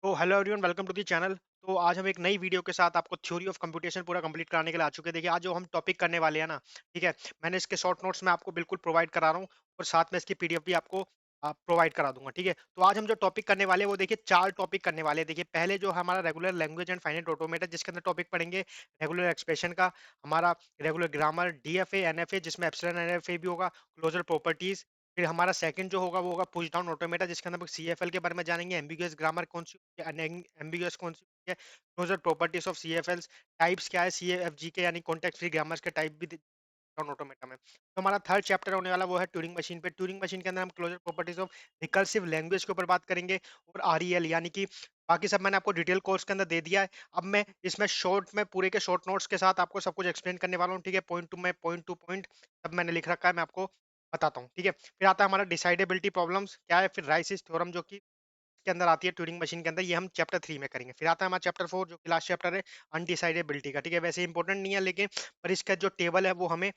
तो hello everyone, welcome to the channel. तो आज हम एक नई वीडियो के साथ आपको थ्योरी ऑफ कंप्यूटेशन पूरा कंप्लीट कराने के लिए आ चुके हैं। देखिए, आज जो हम टॉपिक करने वाले हैं ना, ठीक है, मैंने इसके शॉर्ट नोट्स में आपको बिल्कुल प्रोवाइड करा रहा हूँ और साथ में इसकी पीडीएफ भी आपको प्रोवाइड करा दूंगा। ठीक है, तो आज हम जो टॉपिक करने वाले हैं वो देखिए चार टॉपिक करने वाले हैं। देखिए, पहले जो हमारा regular language and finite automata, जिसके अंदर टॉपिक पढ़ेंगे रेगुलर एक्सप्रेशन का, हमारा रेगुलर ग्रामर, डीएफए, एनएफए, जिसमें एप्सिलॉन एनएफए भी होगा, क्लोजर प्रॉपर्टीज। फिर हमारा सेकंड जो होगा वो होगा पुश डाउन ऑटोमेटा, जिसके अंदर सीएफएल के बारे में जानेंगे, एम्बिगुअस ग्रामर कौन सी होती है, एम्बिगुअस कौन सी होती है, closure properties of CFLs, types क्या है सीएफजी के, यानी कॉन्टेक्स्ट फ्री ग्रामर्स के टाइप भी डाउन ऑटोमेटा में। तो हमारा थर्ड चैप्टर होने वाला वो है ट्यूरिंग मशीन पे। ट्यूरिंग मशीन के अंदर हम closure properties of recursive language के ऊपर बात करेंगे और आरईएल, यानी कि बाकी सब मैंने आपको डिटेल कोर्स के अंदर दे दिया है। अब मैं इसमें शॉर्ट में पूरे के शॉर्ट नोट्स के साथ आपको सब कुछ एक्सप्लेन करने वाला हूँ। ठीक है, पॉइंट टू पॉइंट सब मैंने लिख रखा है, मैं आपको बताता हूँ। ठीक है, फिर आता है हमारा डिसाइडेबिलिटी प्रॉब्लम्स क्या है, फिर राइसिस थ्योरम जो कि के अंदर आती है ट्यूरिंग मशीन के अंदर, ये हम चैप्टर 3 में करेंगे। फिर आता है हमारा चैप्टर 4 जो कि लास्ट चैप्टर है अनडिसाइडेबिलिटी का। ठीक है, वैसे इंपॉर्टेंट नहीं है लेकिन पर इसका जो टेबल है वो हमें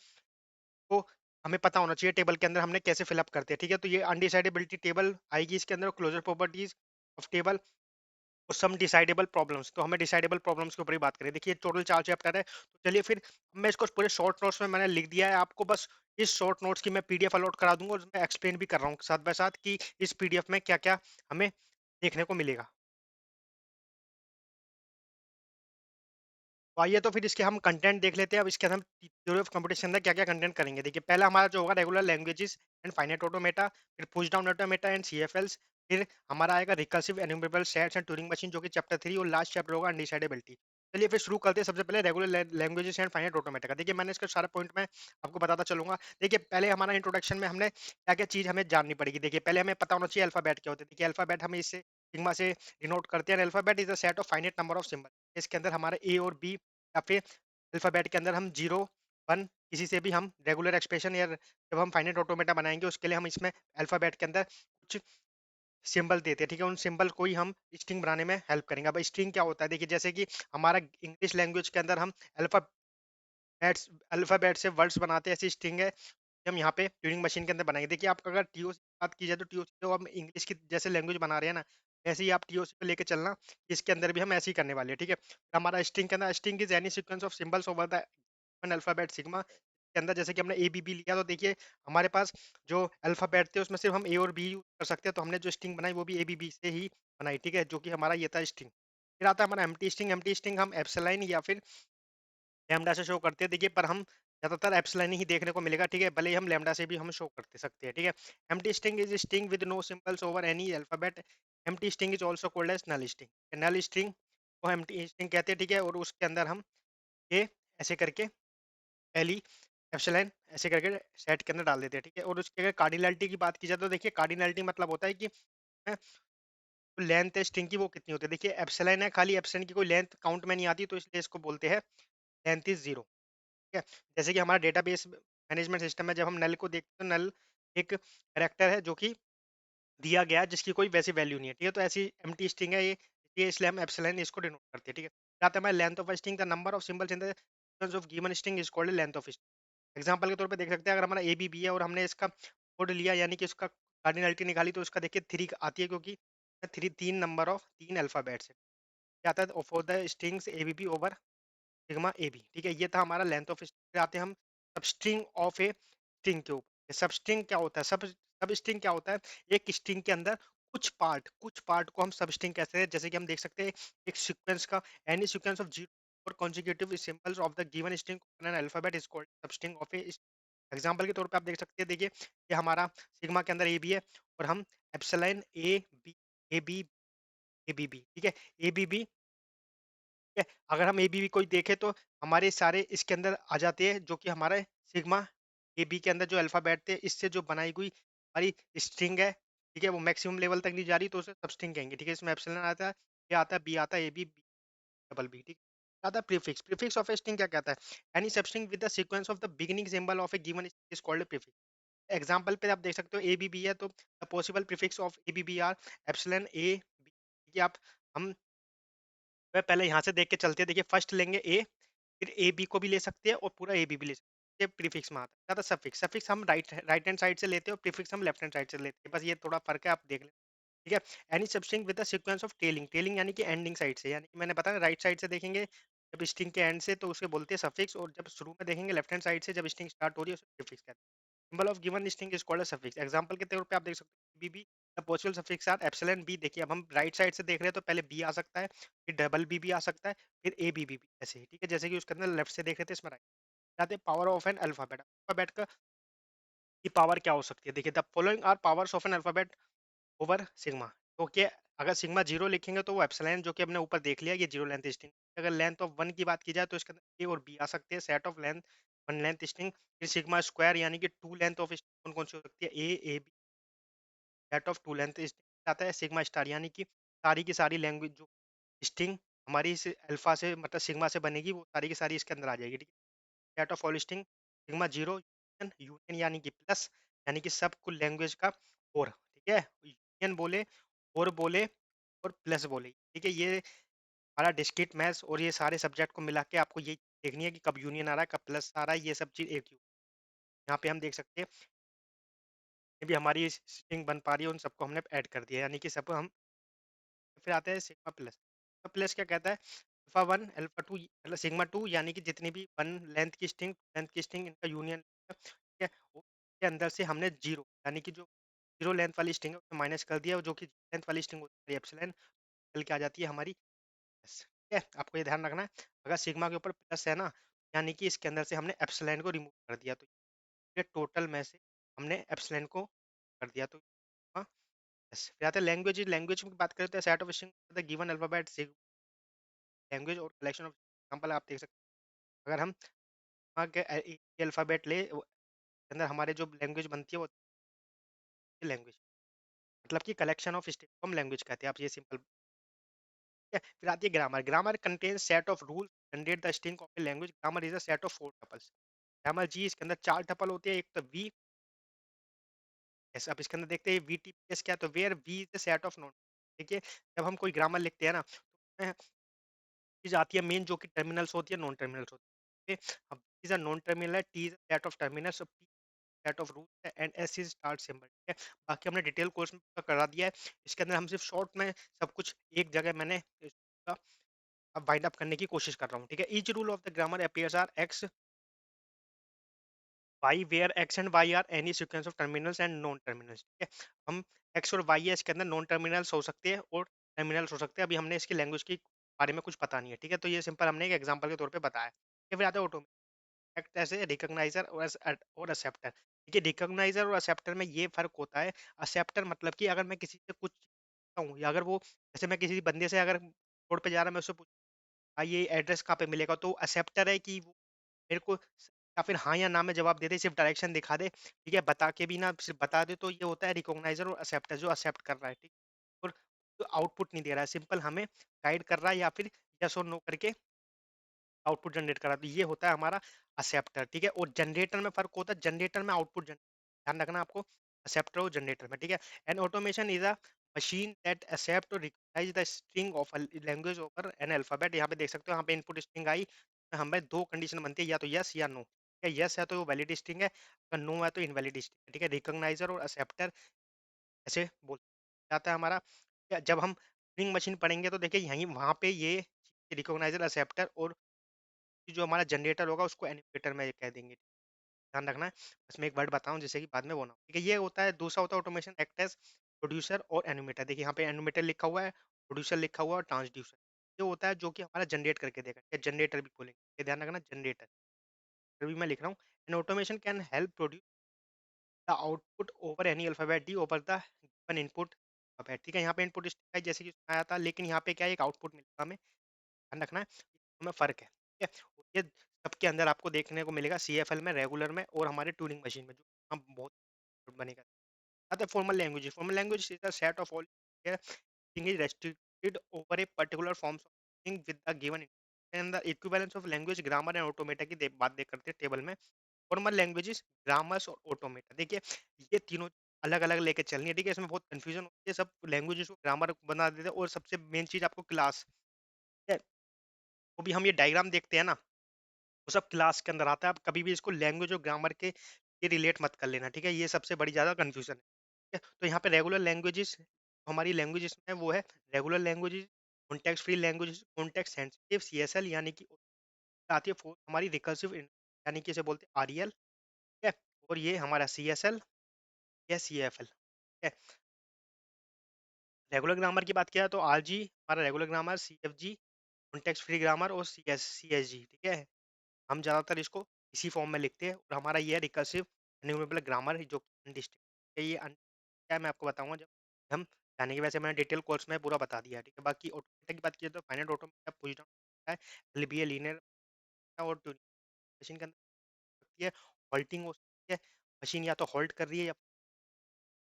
पता होना चाहिए टेबल के अंदर हमने कैसे फिलअप करते हैं। ठीक है, तो ये अनडिसाइडेबिलिटी टेबल आएगी इसके अंदर, क्लोजर प्रॉपर्टीज ऑफ टेबल और सम डिसाइडेबल प्रॉब्लम्स। तो हमें डिसाइडेबल प्रॉब्लम्स के ऊपर ही बात करें। देखिए, टोटल 4 चैप्टर है, तो चलिए फिर मैं इसको पूरे शॉर्ट नोट्स में मैंने लिख दिया है आपको। बस इस शॉर्ट नोट्स की मैं पीडीएफ अपलोड करा दूंगा और उसमें एक्सप्लेन भी कर रहा हूँ साथ बाय साथ कि इस पीडीएफ में क्या क्या हमें देखने को मिलेगा। तो आइए तो फिर इसके हम कंटेंट देख लेते हैं। अब इसके अंदर हम थ्योरी ऑफ कंप्यूटेशन के अंदर क्या क्या कंटेंट करेंगे। देखिए, पहला हमारा जो होगा regular languages and finite automata, फिर push down automata and CFLs, फिर हमारा आएगा recursive enumerable sets and Turing machine जो कि चैप्टर 3, और लास्ट चैप्टर होगा अनडिसाइडेबिलिटी। चलिए फिर शुरू करते हैं सबसे पहले regular languages and finite automata का। देखिए, मैंने इसके सारे पॉइंट में आपको बताता चलूंगा। देखिए, पहले हमारा इंट्रोडक्शन में हमने क्या क्या चीज हमें जाननी पड़ेगी। देखिए, पहले हमें पता होना चाहिए अल्फाबेट क्या होते हैं। देखिए, अल्फाबेट हमें इससे सिग्मा से डिनोट करते हैं। Alphabet is a set of finite number of symbol. इसके अंदर हमारे ए और बी, या फिर अल्फाबेट के अंदर हम 0 1 किसी से भी हम रेगुलर एक्सप्रेशन या जब हम फाइनाइट ऑटोमेटा बनाएंगे उसके लिए हम इसमें अल्फाबेट के अंदर कुछ सिंबल देते हैं। ठीक है, उन सिंबल को ही हम स्ट्रिंग बनाने में हेल्प करेंगे। अब स्ट्रिंग क्या होता है, देखिए जैसे कि हमारा इंग्लिश लैंग्वेज के अंदर हम अल्फाबेट से वर्ड्स बनाते हैं, ऐसी स्ट्रिंग है हम यहाँ पे ट्यूरिंग मशीन के अंदर बनाएंगे। देखिए, आप अगर टीओसी की बात की जाए तो टीओसी तो हम इंग्लिश की जैसे लैंग्वेज बना रहे हैं ना, ऐसे ही आप टीओसी पे लेके चलना, इसके अंदर भी हम ऐसे ही करने वाले हैं। ठीक है, तो हमारा स्ट्रिंग के अंदर string is any sequence of symbols over the alphabet sigma के अंदर। जैसे कि हमने ए बी बी लिया, तो देखिए हमारे पास जो अल्फाबेट थे उसमें सिर्फ हम ए और बी यूज कर सकते हैं, तो हमने जो स्ट्रिंग बनाई वो भी ए बी बी से ही बनाई। ठीक है, जो कि हमारा ये था स्ट्रिंग। फिर आता है हमारा एम्प्टी स्ट्रिंग। एम्प्टी स्ट्रिंग हम एप्सिलॉन या फिर लैम्डा से शो करते हैं। देखिए, पर हम ज्यादातर एप्सिलॉन ही देखने को मिलेगा। ठीक है, भले ही हम लैम्डा से भी हम शो करते सकते हैं। ठीक है, empty string is string with no symbols over any alphabet. Empty string is also called as null string. Null string को एम्प्टी स्ट्रिंग कहते हैं। ठीक है, और उसके अंदर हम ये ऐसे करके पहली एप्सिलॉन ऐसे करके सेट के अंदर डाल देते हैं। ठीक है, और उसकी अगर कार्डिनलिटी की बात की जाए तो देखिए, कार्डिनलिटी मतलब होता है कि लेंथ है स्ट्रिंग की वो कितनी होती है। देखिए, एप्सिलॉन है, खाली एप्सिलॉन की कोई लेंथ काउंट में नहीं आती, तो इसलिए इसको बोलते हैं लेंथ इज 0। ठीक है, जैसे कि हमारा डेटाबेस मैनेजमेंट सिस्टम है, जब हम नल को देखते हैं तो नल एक कैरेक्टर है जो कि दिया गया है, जिसकी कोई वैसी वैल्यू नहीं है। ठीक है, तो ऐसी एम्प्टी स्ट्रिंग है ये इसलिए हम एप्सिलॉन इसको डिनोट करते हैं। ठीक है, जाते हैं हमारे length of string, the number of symbols in the sequence of given string is called length of string. Example के तौर पे देख सकते हैं, अगर हमारा ए बी बी है और हमने इसका कोड लिया, यानी कि उसका कार्डिनलिटी निकाली, तो उसका देखिए 3 आती है, क्योंकि तीन नंबर ऑफ 3 अल्फाबेट्स है। क्या आता है for the strings A B B over sigma A B. ठीक है, ये था हमारा लेंथ ऑफ स्ट्रिंग। आते हैं हम सबस्ट्रिंग ऑफ ए स्ट्रिंग के ऊपर। सबस्ट्रिंग क्या होता है, सब स्ट्रिंग क्या होता है, एक स्ट्रिंग के अंदर कुछ पार्ट को हम सबस्ट्रिंग कहते हैं। जैसे कि हम देख सकते हैं एक सीक्वेंस का एनी सीक्वेंस ऑफ जीरो और consecutive symbols of the given string on an alphabet is called substring of a example के तौर पे आप देख सकते हैं। देखिए, ये हमारा सिग्मा के अंदर ए बी है और हम epsilon A B A B B, ठीक है, ए बी बी। है, अगर हम ए बी कोई देखें तो हमारे सारे इसके अंदर आ जाते हैं, जो कि हमारे सिग्मा ए बी के अंदर जो अल्फाबेट थे इससे जो बनाई हुई हमारी स्ट्रिंग है। ठीक है, वो मैक्सिमम लेवल तक नहीं जा रही तो उसे सब स्ट्रिंग कहेंगे। ठीक है, इसमें एप्सिलॉन आता है, ए आता है, बी आता है, ए बी डबल बी। ठीक है, आता है prefix. Prefix of a string क्या कहता है, any substring with the sequence of the beginning symbol of A given is called prefix. Example पे आप देख सकते हो ए बी बी है, तो the possible prefix of A B B are epsilon A B. ठीक है, आप हम वह पहले यहाँ से देख के चलते हैं। देखिए, फर्स्ट लेंगे ए, फिर ए बी को भी ले सकते हैं और पूरा ए बी भी ले सकते हैं। ये प्रीफिक्स में आता है। क्या था सफिक्स, सफिक्स हम राइट राइट हैंड साइड से लेते हैं और प्रीफिक्स हम लेफ्ट हैंड साइड से लेते हैं। बस ये थोड़ा फर्क है, आप देख लें। ठीक है। Any substring with the sequence of telling, telling यानी कि एंडिंग साइड से, यानी कि मैंने बताया राइट साइड से देखेंगे जब स्ट्रिंग के एंड से तो उसे बोलते हैं सफिक्स, और जब शुरू में देखेंगे लेफ्ट हैंड साइड से जब स्ट्रिंग स्टार्ट हो रही है उसे प्रीफिक्स कहते हैं। Symbol of given string is called a suffix. Example के तौर पे आप देख सकते हो B B, the possible suffix are epsilon B. देखिए अब हम राइट साइड से देख रहे हैं तो पहले बी आ सकता है, फिर डबल बी भी आ सकता है, फिर ए बी बी भी, ऐसे ही, ठीक है। जैसे कि उसके अंदर लेफ्ट से देख रहे थे, इसमें राइट आते power of an alphabet, alphabet का की पावर क्या हो सकती है। देखिए the following are powers of an alphabet over sigma. तो क्या, अगर सिग्मा जीरो लिखेंगे तो वो एप्सिलॉन जो कि हमने ऊपर देख लिया ये जीरो लेंथ स्ट्रिंग। अगर लेंथ ऑफ वन की बात की जाए तो इसके अंदर ए और बी आ सकते हैं, set of length one length string. फिर सिग्मा स्क्वायर यानी कि टू लेंथ ऑफ स्ट्रिंग कौन कौन सी हो सकती है, A B, set of two length string आता है। सिग्मा स्टार यानी कि सारी की सारी लैंग्वेज जो स्ट्रिंग हमारी इस अल्फा से मतलब सिग्मा से बनेगी वो सारी की सारी इसके अंदर आ जाएगी, ठीक है। Set of all string sigma zero union, union यानी कि प्लस, यानी कि सब कुल लैंग्वेज का और, ठीक है। यूनियन बोले और बोले और प्लस बोले, ठीक है। ये हमारा डिस्क्रीट मैथ्स और ये सारे सब्जेक्ट को मिला के आपको ये देखनी है कि कब यूनियन आ रहा है कब प्लस आ रहा है, ये सब चीज एक ही। यहाँ पे हम देख सकते हैं ये भी हमारी स्ट्रिंग बन पा रही है, उन सबको हमने ऐड कर दिया, यानी कि सब हम। फिर आते हैं सिग्मा प्लस। सिग्मा प्लस क्या कहता है, अल्फा वन अल्फा टू मतलब सिग्मा टू, यानी कि जितनी भी वन लेंथ की स्ट्रिंग इनका यूनियन, ठीक है। उसके अंदर से हमने जीरो यानी कि जो जीरो लेंथ वाली स्ट्रिंग है उसमें माइनस कर दिया, जो कि लेंथ वाली स्ट्रिंग होती है एप्सिलॉन, निकल के आ जाती है हमारी प्लस, ठीक है। आपको ये ध्यान रखना है, अगर सिग्मा के ऊपर प्लस है ना, यानी कि इसके अंदर से हमने एप्सिलॉन को रिमूव कर दिया, तो ये टोटल में से हमने एप्सिलॉन को कर दिया, तो हाँ। यस, फिर आता है लैंग्वेज। लैंग्वेज की बात करें तो set of string the given alphabet language और कलेक्शन ऑफ एग्जांपल आप देख सकते हैं। अगर हम वहाँ के अल्फाबेट ले के अंदर हमारे जो लैंग्वेज बनती है वो लैंग्वेज, मतलब कि कलेक्शन ऑफ स्ट्रिंग को हम लैंग्वेज कहते हैं, आप ये सिंपल, ठीक है। फिर आती है grammar. Grammar contains set of rule generate the string of a language. Grammar is a set of four tuples. Grammar जी, इसके अंदर चार टपल होते हैं, एक तो वी, यस। अब इसके अंदर देखते हैं वी टी पी एस क्या है, तो where V is the set of non. देखिए जब हम कोई ग्रामर लिखते हैं ना तो चीज आती है मेन जो कि टर्मिनल्स होती है, नॉन टर्मिनल्स होती है, okay? अब इज अ नॉन टर्मिनल है, T is a set of terminals, P set of root and S is start symbol, ठीक है। बाकी हमने डिटेल कोर्स में पूरा करा दिया है, इसके अंदर हम सिर्फ शॉर्ट में सब कुछ एक जगह मैंने इसका अब वाइंड अप करने की कोशिश कर रहा हूँ, ठीक है। Each rule of the grammar appears are X Y where X and Y are any sequence of terminals and non terminals, ठीक है। हम एक्स और वाई है इसके अंदर नॉन टर्मिनल्स हो सकते हैं और टर्मिनल्स हो सकते हैं, अभी हमने इसकी लैंग्वेज के बारे में कुछ पता नहीं है, ठीक है। तो ये सिंपल हमने एक एग्जांपल के तौर पे बताया, ठीक है। फिर आता है auto act as a recognizer और एक्सेप्टर। देखिए रिकॉग्नाइजर और एक्सेप्टर में ये फर्क होता है। एक्सेप्टर मतलब कि अगर मैं किसी से कुछ पूछता हूँ या अगर वो, जैसे मैं किसी बंदे से अगर रोड पे जा रहा मैं उससे पूछ ये एड्रेस कहाँ पे मिलेगा, तो एक्सेप्टर है कि वो मेरे को या फिर हाँ या ना में जवाब दे दे, सिर्फ डायरेक्शन दिखा दे, ठीक है, बता के भी ना सिर्फ बता दे, तो ये होता है रिकॉग्नाइजर और एक्सेप्टर, जो एक्सेप्ट कर रहा है, ठीक। और जो आउटपुट नहीं दे रहा है, सिंपल हमें गाइड कर रहा है या फिर यस और नो करके आउटपुट जनरेट करा, तो ये होता है हमारा एक्सेप्टर, ठीक है। और जनरेटर में फर्क होता है, जनरेटर में आउटपुट ध्यान रखना आपको, एक्सेप्टर और जनरेटर में, ठीक है। An automation is a machine that accept और recognise the string of a language over an alphabet. यहाँ पे देख सकते हो, यहाँ पे इनपुट स्ट्रिंग आई, हमें दो कंडीशन बनती है, या तो यस या नो, ठीक है। यस है तो वो वैलिड स्ट्रिंग है, अगर नो है तो इनवैलिड स्ट्रिंग है, ठीक है। रिकॉग्नाइजर और एक्सेप्टर ऐसे बोल जाता है हमारा। जब हम स्ट्रिंग मशीन पढ़ेंगे तो देखिए यहीं वहाँ पे ये रिकॉग्नाइजर एक्सेप्टर और जो हमारा जनरेटर होगा उसको एनिमेटर में कह देंगे, ध्यान रखना है। बस मैं एक वर्ड बताऊं जिससे कि बाद में वो ना हो, ठीक है। ये होता है, दूसरा होता है ऑटोमेशन एक्ट एज प्रोड्यूसर और एनिमेटर। देखिए यहाँ पे एनिमेटर लिखा हुआ है, प्रोड्यूसर लिखा हुआ है और ट्रांसड्यूसर, ये होता है जो कि हमारा जनरेट करके देगा, या जनरेटर भी बोलेंगे, ये ध्यान रखना, जनरेटर। भी मैं लिख रहा हूँ, an automation can help produce the output over any alphabet D over the given input alphabet, ठीक है। यहाँ पे इनपुट जैसे कि आया था, लेकिन यहाँ पे क्या है, एक आउटपुट मिलेगा हमें, ध्यान रखना है, में फ़र्क है, ठीक है। और ये सबके अंदर आपको देखने को मिलेगा सीएफएल में, रेगुलर में और हमारे ट्यूनिंग मशीन में, जो हम बहुत बनेगा। आता है formal language. Formal language is the set of all thing is restricted over a particular forms of thing with the given and the equivalence of language grammar and automata की बात देख करते हैं टेबल में। फॉर्मल लैंग्वेजेस, ग्रामर्स और automata, देखिए ये तीनों अलग अलग लेके चलनी है, ठीक है। इसमें बहुत कंफ्यूजन होती है, सब लैंग्वेजेस को ग्रामर बना देते हैं, और सबसे मेन चीज आपको क्लास, वो भी हम ये डायग्राम देखते हैं ना, वो सब क्लास के अंदर आता है। आप कभी भी इसको लैंग्वेज और ग्रामर के ये रिलेट मत कर लेना, ठीक है। ये सबसे बड़ी ज़्यादा कंफ्यूजन है, ठीक है। तो यहाँ पे रेगुलर लैंग्वेजेस हमारी लैंग्वेज इसमें वो है regular language, context free language, context sensitive CSL, यानी कि आती है फोर्थ हमारी रिकर्सिव, यानी कि इसे बोलते हैं आरईएल, ठीक है। और ये हमारा सीएसएल या सीएफएल, ठीक है। रेगुलर ग्रामर की बात किया तो आरजी हमारा regular grammar, CFG context free grammar, और सीएसजी, ठीक है। हम ज़्यादातर इसको इसी फॉर्म में लिखते हैं। और हमारा ये है रिकर्सिव एन्यूमरेबल ग्रामर, जो अनडिस्टिंक्ट, ये क्या है मैं आपको बताऊंगा जब हम जाने की। वैसे मैंने डिटेल कोर्स में पूरा बता दिया है, ठीक है। बाकी ऑटोमेटा की बात की तो फाइनाइट ऑटोमेटा पुश डाउन है, एलबीए लीनियर और ट्यूनिंग मशीन के अंदर सकती है, हॉल्टिंग हो सकती है, मशीन या तो होल्ड कर रही है या,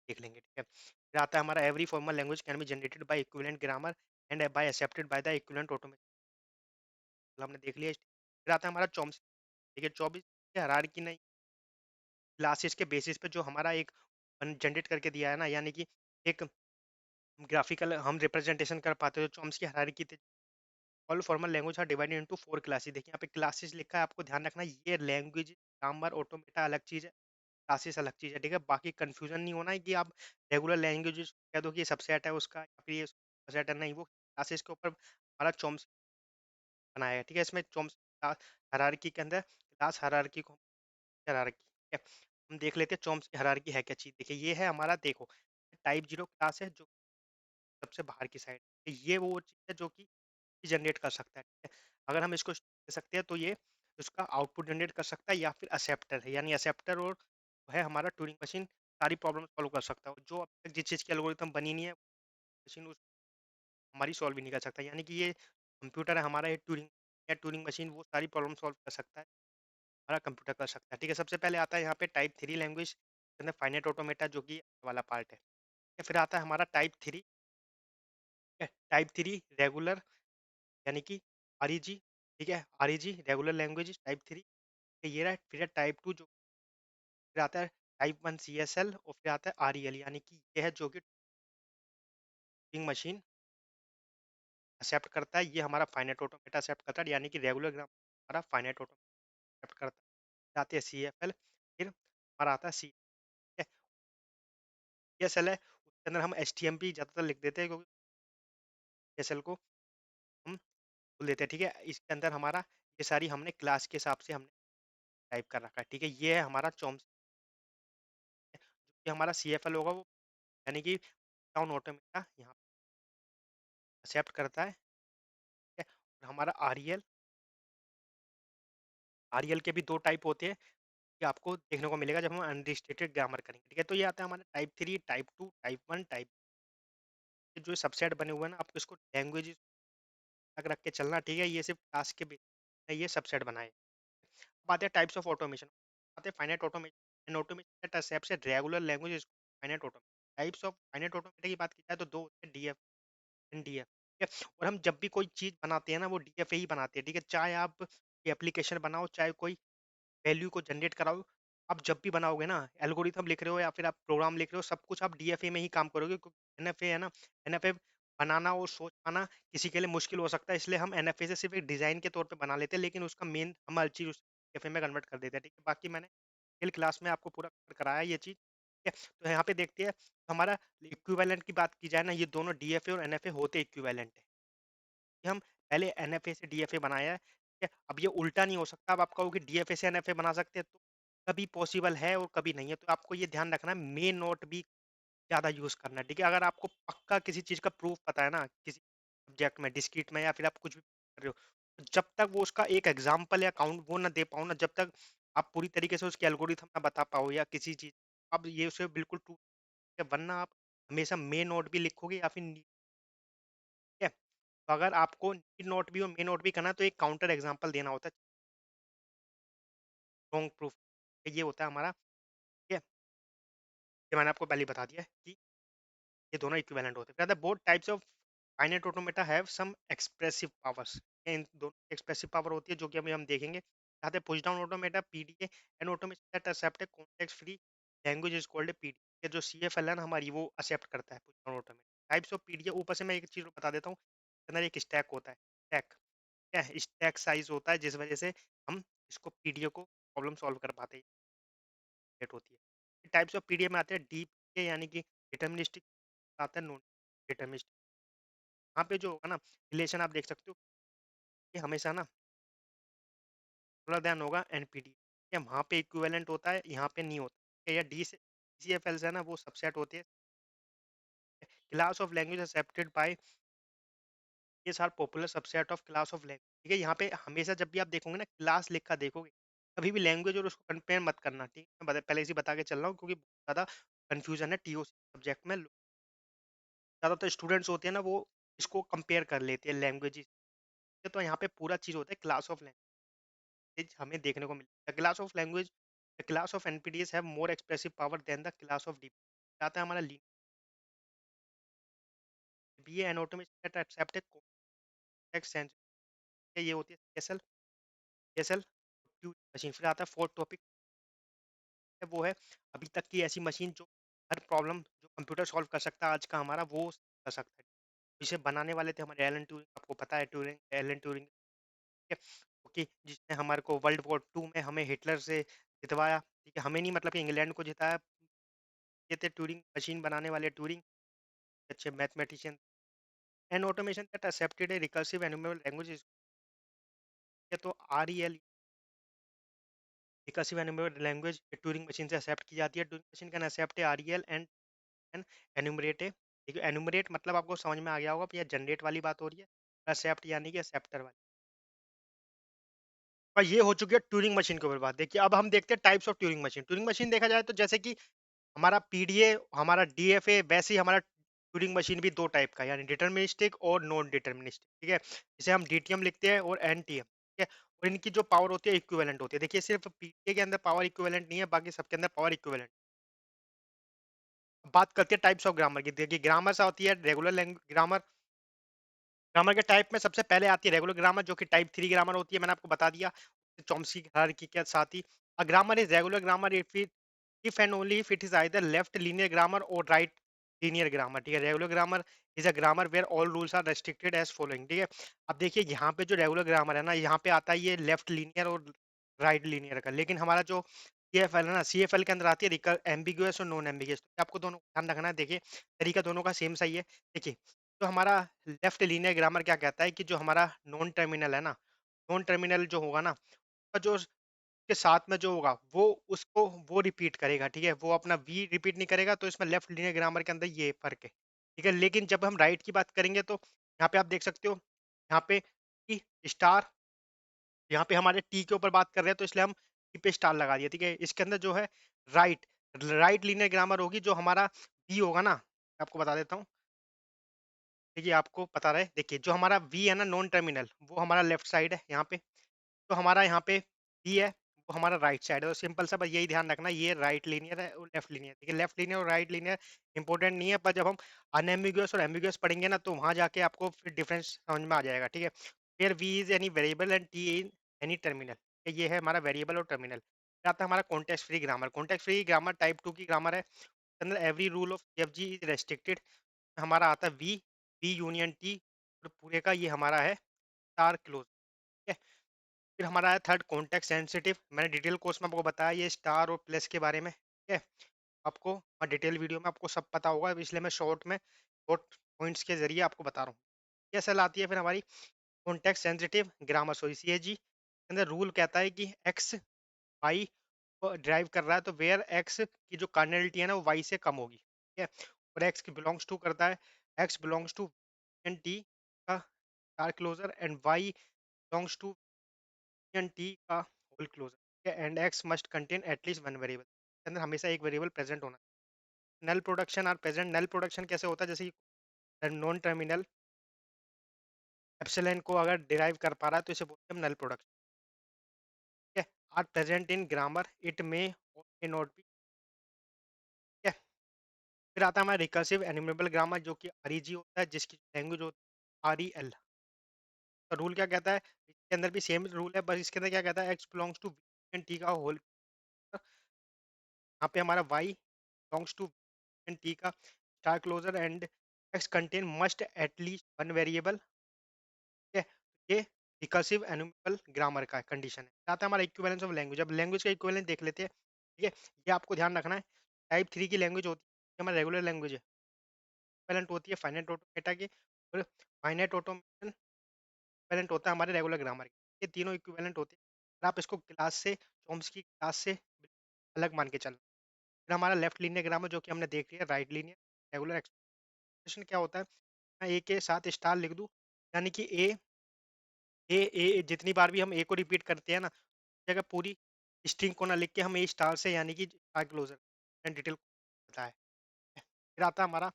देख लेंगे, ठीक है। फिर आता है हमारा every formal language can be generated by equivalent grammar and by accepted by the equivalent automata, हमने देख लिया। फिर आता है हमारा चॉम्स्की, ठीक है। 24 हायरार्की नहीं, क्लासेस के बेसिस पे जो हमारा एक जनरेट करके दिया है ना, यानी कि एक ग्राफिकल हम रिप्रेजेंटेशन कर पाते हो। चॉम्स्की हायरार्की थे, all formal language are divided into 4 classes. देखिए यहाँ पे क्लासेस लिखा है, आपको ध्यान रखना ये लैंग्वेज ग्रामर ऑटोमेटा अलग चीज है, क्लासेस अलग चीज है, ठीक है। बाकी कंफ्यूजन नहीं होना है कि आप रेगुलर लैंग्वेज कह दो कि ये सबसेट है उसका, या फिर ये सबसेट है, नहीं। वो क्लासेस के ऊपर हमारा चॉम्स्की बनाया है, ठीक है। इसमें चॉम्स्की हायरार्की के अंदर क्लास हायरार्की को हायरार्की, ठीक है। हम देख लेते हैं चॉम्स्की हायरार्की है क्या चीज। देखिए ये है हमारा, देखो टाइप 0 क्लास है जो सबसे बाहर की साइड, ये वो चीज है जो कि जनरेट कर सकता है, ठीक है। अगर हम इसको दे सकते हैं तो ये उसका आउटपुट जनरेट कर सकता है, या फिर एक्सेप्टर है, यानी एक्सेप्टर और है हमारा ट्यूरिंग मशीन सारी प्रॉब्लम सॉल्व कर सकता है। जो अब तक जिस चीज़ की एल्गोरिथम बनी नहीं है, मशीन उस हमारी सॉल्व भी नहीं कर सकता, यानी कि ये कंप्यूटर है हमारा, ये ट्यूरिंग या ट्यूरिंग मशीन वो सारी प्रॉब्लम सॉल्व कर सकता है, हमारा कंप्यूटर कर सकता है, ठीक है। सबसे पहले आता है यहाँ पे टाइप 3 लैंग्वेज के अंदर फाइनाइट ऑटोमेटा, जो कि वाला पार्ट है, ठीक है। फिर आता है हमारा टाइप 3, टाइप 3 रेगुलर, यानी कि आरईजी, ठीक है। आरईजी रेगुलर लैंग्वेज टाइप 3, ये रहा। फिर है टाइप 2 जो फिर आता है टाइप 1 सीएसएल, और फिर आता है आरईएल, यानी कि ये है जो कि टीचिंग मशीन एक्सेप्ट करता है, ये हमारा फाइनाइट ऑटोमेटा एक्सेप्ट करता है, यानी कि रेगुलर ग्राम हमारा फाइनाइट ऑटोमेटा एक्सेप्ट करता है। फिर आते हैं सीएफएल, फिर हमारा आता है सी, सीएसएल है उसके अंदर हम एचटीएमपी ज़्यादातर लिख देते हैं, क्योंकि सीएसएल को हम भूल देते हैं, ठीक है। इसके अंदर हमारा ये सारी हमने क्लास के हिसाब से हमने टाइप कर रखा है, ठीक है। ये है हमारा चॉम्स, जो कि हमारा सीएफएल होगा वो, यानी कि डाउन ऑटोमेटा यहाँ एक्सेप्ट करता है, ठीक है। और हमारा आरईएल, आरईएल के भी दो टाइप होते हैं, ये आपको देखने को मिलेगा जब हम अनरिस्ट्रिक्टेड ग्रामर करेंगे, ठीक है। तो ये आता है हमारा टाइप 3, टाइप 2, टाइप 1, टाइप, जो सबसेट बने हुए हैं ना, आपको इसको लैंग्वेज तक रख के चलना, ठीक है। ये सिर्फ क्लास के बेस पे ये सबसेट बनाए। अब आते हैं टाइप्स ऑफ ऑटोमेशन, आते हैं फाइनाइट ऑटोमेशन एंड ऑटोमेशन का सबसे regular language finite automation. Types of finite automation की बात की जाए तो दो होते हैं, डीएफ एंड डीएफ, ठीक है। और हम जब भी कोई चीज बनाते हैं ना, वो डीएफ ही बनाते हैं, ठीक है। चाहे आप एप्लीकेशन बनाओ, चाहे कोई वैल्यू को जनरेट कराओ, आप जब भी बनाओगे ना, एल्गोरिथम लिख रहे हो या फिर आप प्रोग्राम लिख रहे हो, सब कुछ आप डीएफए में ही काम करोगे, क्योंकि एनएफए है ना, एनएफए बनाना और सोच पाना किसी के लिए मुश्किल हो सकता है, इसलिए हम एनएफए से सिर्फ एक डिजाइन के तौर पे बना लेते हैं, लेकिन उसका मेन हम हर चीज उस डीएफए में कन्वर्ट कर देते हैं, ठीक है। बाकी मैंने कल क्लास में आपको पूरा cover कराया ये चीज, ठीक है। तो यहाँ पे देखते हैं हमारा इक्विवेलेंट की बात की जाए ना, ये दोनों डीएफए और एनएफए होते इक्विवेलेंट है, कि हम पहले एनएफए से डीएफए बनाया है, ठीक है। अब ये उल्टा नहीं हो सकता, अब आप कहोगे डीएफए से एनएफए बना सकते हैं, तो कभी पॉसिबल है और कभी नहीं है, तो आपको ये ध्यान रखना है मेन नोट भी ज़्यादा यूज़ करना है, ठीक है। अगर आपको पक्का किसी चीज़ का प्रूफ पता है ना, किसी सब्जेक्ट में डिस्क्रीट में या फिर आप कुछ भी कर रहे हो, तो जब तक वो उसका एक एग्जाम्पल या काउंट वो ना दे पाओ ना, जब तक आप पूरी तरीके से उसकी एल्गोरिथम ना बता पाओ या किसी चीज़, अब ये उसे बिल्कुल ट्रू है, वरना आप हमेशा मेन नोट भी लिखोगे या फिर ठीक है। तो अगर आपको नीड नोट भी और मे नोट भी करना है, तो एक काउंटर एग्जांपल देना होता है, स्ट्रॉन्ग प्रूफ, ये होता है हमारा, ठीक है। ये मैंने आपको पहले ही बता दिया है कि ये दोनों इक्विवेलेंट होते हैं। Both types of finite automata have same expressive powers, इन दोनों एक्सप्रेसिव पावर होती है, जो कि अभी हम देखेंगे। यहाँ पे push down automata PDA and automation that accept a context free language is called a PDA, जो सीएफएल है ना हमारी, वो एक्सेप्ट करता है push down automata. Types of PDA, ऊपर से मैं एक चीज बता देता हूँ, अंदर एक स्टैक होता है, स्टैक, क्या है, स्टैक साइज होता है, जिस वजह से हम इसको पीडीए को प्रॉब्लम सॉल्व कर पाते हैं, होती है। टाइप्स ऑफ पीडीए में आते हैं डीप, यानी कि डिटर्मिनिस्टिक आता है, नॉन डिटर्मिनिस्टिक। यहाँ पे जो होगा ना रिलेशन आप देख सकते हो कि हमेशा ना थोड़ा ध्यान होगा एनपीटी, या वहाँ पे इक्विवेलेंट होता है, यहाँ पे नहीं होता, या डी से सी एफ एल है ना, वो सबसेट होते हैं। Class of language accepted by, ये सार popular subset of class of language. ठीक है, यहाँ पे हमेशा जब भी आप देखोगे ना क्लास लिखा देखोगे, कभी भी लैंग्वेज और उसको कंपेयर मत करना। ठीक है, मैं पहले से बता के चल रहा हूँ क्योंकि बहुत ज़्यादा कंफ्यूजन है टीओसी सब्जेक्ट में। ज़्यादातर स्टूडेंट्स होते हैं ना, वो इसको कंपेयर कर लेते हैं लैंग्वेज। तो यहाँ पे पूरा चीज़ होता है क्लास ऑफ लैंग्वेज, हमें देखने को मिलता है class of language. The class of NPDAs have more expressive power than the class of D. आता है हमारा be an automation that accept context sense, ये होती है एसएल एसएल मशीन। फिर आता है फोर्थ टॉपिक, वो है अभी तक की ऐसी मशीन जो हर प्रॉब्लम जो कंप्यूटर सॉल्व कर सकता है आज का हमारा, वो कर सकता है। इसे बनाने वाले थे हमारे एलन ट्यूरिंग, आपको पता है ट्यूरिंग, एलन ट्यूरिंग। ठीक है, ओके, जिसने हमारे को वर्ल्ड वॉर 2 में हमें हिटलर से जितवाया। ठीक है, हमें नहीं मतलब कि इंग्लैंड को जिताया, ये थे ट्यूरिंग मशीन बनाने वाले ट्यूरिंग, अच्छे mathematician. An automation that accepted a recursive enumerable language, तो R E L recursive enumerable language Turing machine से एक्सेप्ट की जाती है। Turing machine can accept R E L and enumerate है। देखिए एनुमरेट मतलब आपको समझ में आ गया होगा, ये जनरेट वाली बात हो रही है, एक्सेप्ट यानी कि एक्सेप्टर वाली। और ये हो चुकी है ट्यूरिंग मशीन के ऊपर बात। देखिए अब हम देखते हैं types of Turing machine. Turing machine देखा जाए तो जैसे कि हमारा पीडीए, हमारा डीएफए, वैसे ही हमारा ट्यूरिंग मशीन भी दो टाइप का है, यानी डिटर्मिनिस्टिक और नॉन डिटर्मिनिस्टिक। ठीक है, इसे हम डीटीएम लिखते हैं और एनटीएम। ठीक है, और इनकी जो पावर होती है इक्विवेलेंट होती है। देखिए सिर्फ पीडीए के अंदर पावर इक्विवेलेंट नहीं है, बाकी सबके अंदर पावर इक्विवेलेंट। बात करते हैं टाइप्स ऑफ ग्रामर की। देखिए ग्रामर सा होती है रेगुलर ग्रामर। ग्रामर के टाइप में सबसे पहले आती है रेगुलर ग्रामर, जो कि टाइप 3 ग्रामर होती है, मैंने आपको बता दिया चॉम्स्की हायरार्की के साथ ही। A grammar is regular grammar if and only if it is either left linear grammar or right linear grammar। ठीक है, regular grammar is a grammar where all rules are restricted as following. ठीक है, अब देखिए यहाँ पे जो regular grammar है ना, यहाँ पे आता है ये लेफ्ट लीनियर और राइट लीनियर का, लेकिन हमारा जो सीएफएल है ना, सीएफएल के अंदर आती है एम्बिगुअस और नॉन एम्बिगुअस। तो आपको दोनों को ध्यान रखना है। देखिए तरीका दोनों का सेम सही है। देखिए तो हमारा लेफ्ट लीनियर ग्रामर क्या कहता है कि जो हमारा नॉन टर्मिनल है ना, नॉन टर्मिनल जो होगा ना, उसका जो के साथ में जो होगा वो उसको वो रिपीट करेगा। ठीक है, वो अपना वी रिपीट नहीं करेगा। तो इसमें लेफ्ट लीनियर ग्रामर के अंदर ये फर्क है। ठीक है, लेकिन जब हम राइट की बात करेंगे तो यहाँ पे आप देख सकते हो, यहाँ पे टी स्टार, यहाँ पे हमारे टी के ऊपर बात कर रहे हैं तो इसलिए हम टी पे स्टार लगा दिया। ठीक है, इसके अंदर जो है राइट राइट लीनियर ग्रामर होगी, जो हमारा वी होगा ना, मैं आपको बता देता हूँ। देखिए आपको पता रहे, देखिए जो हमारा वी है ना नॉन टर्मिनल, वो हमारा लेफ्ट साइड है यहाँ पे। तो हमारा यहाँ पे बी है, वो हमारा राइट साइड है। तो सिंपल सा बस यही ध्यान रखना, ये राइट लीनियर है और लेफ्ट लीनियर। ठीक है, लेफ्ट लीनियर और राइट लीनियर इंपॉर्टेंट नहीं है, पर जब हम अनएम्बिगुअस और एम्बिगुअस पढ़ेंगे ना, तो वहां जाके आपको फिर डिफरेंस समझ में आ जाएगा। ठीक है, फिर V is any variable and T in any terminal. ये है हमारा वेरिएबल और टर्मिनल। फिर आता है हमारा context free grammar. Context free grammar type 2 की ग्रामर है। इसके अंदर every rule of F G is restricted. हमारा आता है वी, वी यूनियन टी, और पूरे का ये हमारा है स्टार क्लोज। ठीक है, फिर हमारा है थर्ड कॉन्टेक्स्ट सेंसिटिव। मैंने डिटेल कोर्स में आपको बताया ये स्टार और प्लस के बारे में। ठीक है, आपको डिटेल वीडियो में आपको सब पता होगा, इसलिए मैं शॉर्ट में शॉर्ट पॉइंट्स के जरिए आपको बता रहा हूँ। ये असल आती है फिर हमारी कॉन्टेक्स्ट सेंसिटिव ग्रामर। सो सीएजी के अंदर रूल कहता है कि एक्स वाई को ड्राइव कर रहा है, तो वेयर एक्स की जो कार्डिनलिटी है ना, वो वाई से कम होगी। ठीक है, और एक्स की बिलोंग्स टू करता है, X belongs to N T का star closure, and Y belongs to N T का whole closure. And X must contain at least one variable, के अंदर हमेशा एक वेरिएबल प्रेजेंट होना। Null production are present. Null production कैसे होता है, जैसे नॉन टर्मिनल एप्सिलॉन को अगर डिराइव कर पा रहा है तो इसे बोलते हैं नल प्रोडक्शन। ठीक है, are present in grammar, it may or may not be. ठीक है, फिर आता है हमारा रिकर्सिव एनिमेबल ग्रामर, जो कि आरईजी होता है, जिसकी लैंग्वेज होती है आरईएल। तो रूल क्या कहता है, इसके अंदर भी सेम रूल है, बस इसके अंदर क्या कहता है, X belongs to and T का होल। यहाँ पे हमारा Y belongs to and T का star closure, and X contain must at least one variable. ठीक है, ये रिकर्सिव एनिमल ग्रामर का कंडीशन है। आता है हमारा इक्विवेलेंस ऑफ लैंग्वेज। अब लैंग्वेज का इक्विवेलेंस देख लेते हैं। ठीक है, ये आपको ध्यान रखना है। टाइप 3 की लैंग्वेज होती है, ये हमारा रेगुलर लैंग्वेज है। इक्विवेलेंट होती है फाइनाइट ऑटोमेटा की, और फाइनाइट ऑटोमेटन इक्विवेलेंट होता है हमारे रेगुलर ग्रामर के। ये तीनों इक्विवेलेंट होते हैं, और आप इसको क्लास से, चॉम्स्की क्लास से अलग मान के चलना। फिर हमारा लेफ्ट लीनियर ग्रामर जो कि हमने देख लिया, राइट लीनियर रेगुलर एक्सप्रेशन क्या होता है, मैं ए के साथ स्टार लिख दूं, यानी कि ए जितनी बार भी हम ए को रिपीट करते हैं ना, जगह पूरी स्ट्रिंग को ना लिख के हम ए स्टार से, यानी कि स्टार क्लोजर एंड डिटेल होता है। फिर आता है हमारा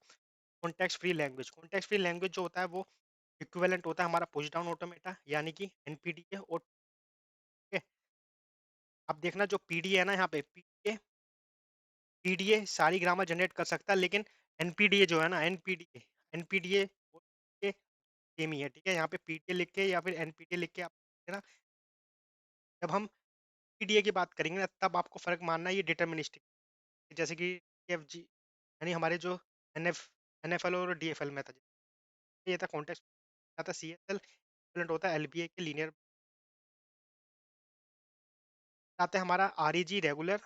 context free language. Context free language जो होता है वो इक्विवेलेंट होता है हमारा पुश डाउन ऑटोमेटा, यानी कि एनपीडीए। और ठीक है, अब देखना जो पीडीए है ना, यहाँ पे पीडीए सारी ग्रामर जनरेट कर सकता है, लेकिन एनपीडीए जो है ना, एनपीडीए सेम ही है। ठीक है, यहाँ पे पीडीए लिख के या फिर एनपीडीए लिख के आप है ना, जब हम पीडीए की बात करेंगे ना, तब आपको फर्क मानना है ये डिटर्मिनिस्टिक, जैसे कि एफ जी, यानी हमारे जो एनएफएल और डीएफएल में था, ये था कॉन्टेक्स्ट, था सी एस एल होता है एलबीए के लीनियर। आता है हमारा आरईजी रेगुलर,